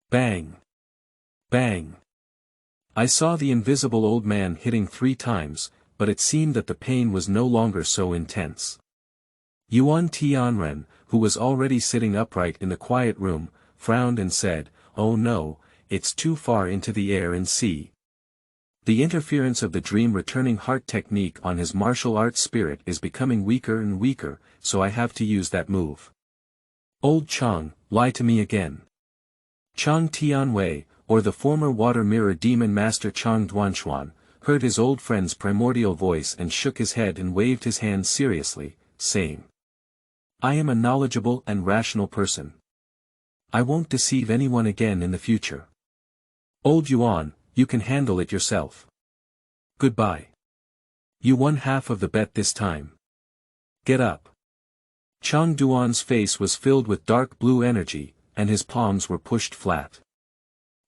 Bang! Bang! I saw the invisible old man hitting 3 times, but it seemed that the pain was no longer so intense. Yuan Tianren, who was already sitting upright in the quiet room, frowned and said, "Oh no, it's too far into the air and sea." The interference of the dream returning heart technique on his martial arts spirit is becoming weaker and weaker, so I have to use that move. Old Chang, lie to me again. Chang Tianwei, or the former water mirror demon master Chang Duanshuan, heard his old friend's primordial voice and shook his head and waved his hand seriously, saying, "I am a knowledgeable and rational person. I won't deceive anyone again in the future. Old Yuan, you can handle it yourself. Goodbye. You won half of the bet this time. Get up." Chang Duan's face was filled with dark blue energy, and his palms were pushed flat.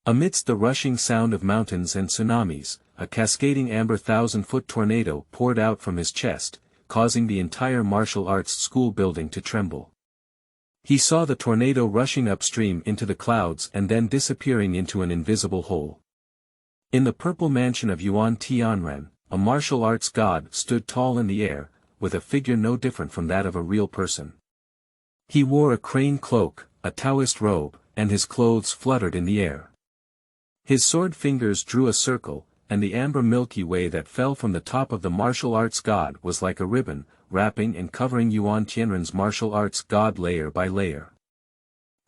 Amidst the rushing sound of mountains and tsunamis, a cascading amber 1,000-foot tornado poured out from his chest, causing the entire martial arts school building to tremble. He saw the tornado rushing upstream into the clouds and then disappearing into an invisible hole. In the purple mansion of Yuan Tianren, a martial arts god stood tall in the air, with a figure no different from that of a real person. He wore a crane cloak, a Taoist robe, and his clothes fluttered in the air. His sword fingers drew a circle, and the amber Milky Way that fell from the top of the martial arts god was like a ribbon, wrapping and covering Yuan Tianren's martial arts god layer by layer.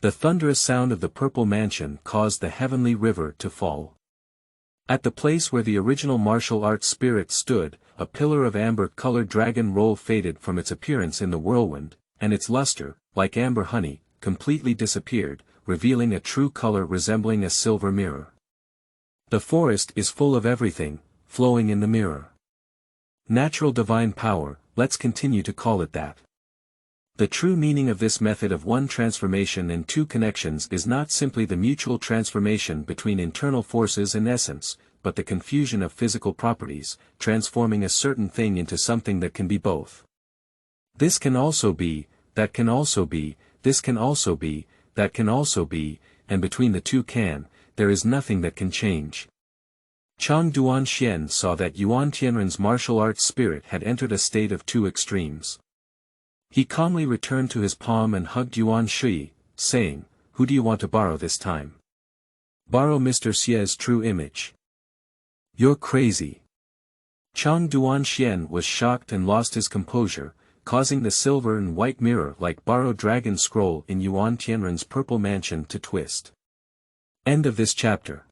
The thunderous sound of the purple mansion caused the heavenly river to fall. At the place where the original martial arts spirit stood, a pillar of amber-colored dragon roll faded from its appearance in the whirlwind, and its luster, like amber honey, completely disappeared, revealing a true color resembling a silver mirror. The forest is full of everything, flowing in the mirror. Natural divine power, let's continue to call it that. The true meaning of this method of one transformation and two connections is not simply the mutual transformation between internal forces and essence, but the confusion of physical properties, transforming a certain thing into something that can be both. This can also be, that can also be, this can also be, that can also be, and between the two there is nothing that can change. Chang Duanshen saw that Yuan Tianren's martial arts spirit had entered a state of two extremes. He calmly returned to his palm and hugged Yuan Shi, saying, "Who do you want to borrow this time?" "Borrow Mr. Xie's true image." "You're crazy." Chang Duanshen was shocked and lost his composure, causing the silver and white mirror-like borrowed dragon scroll in Yuan Tianren's purple mansion to twist. End of this chapter.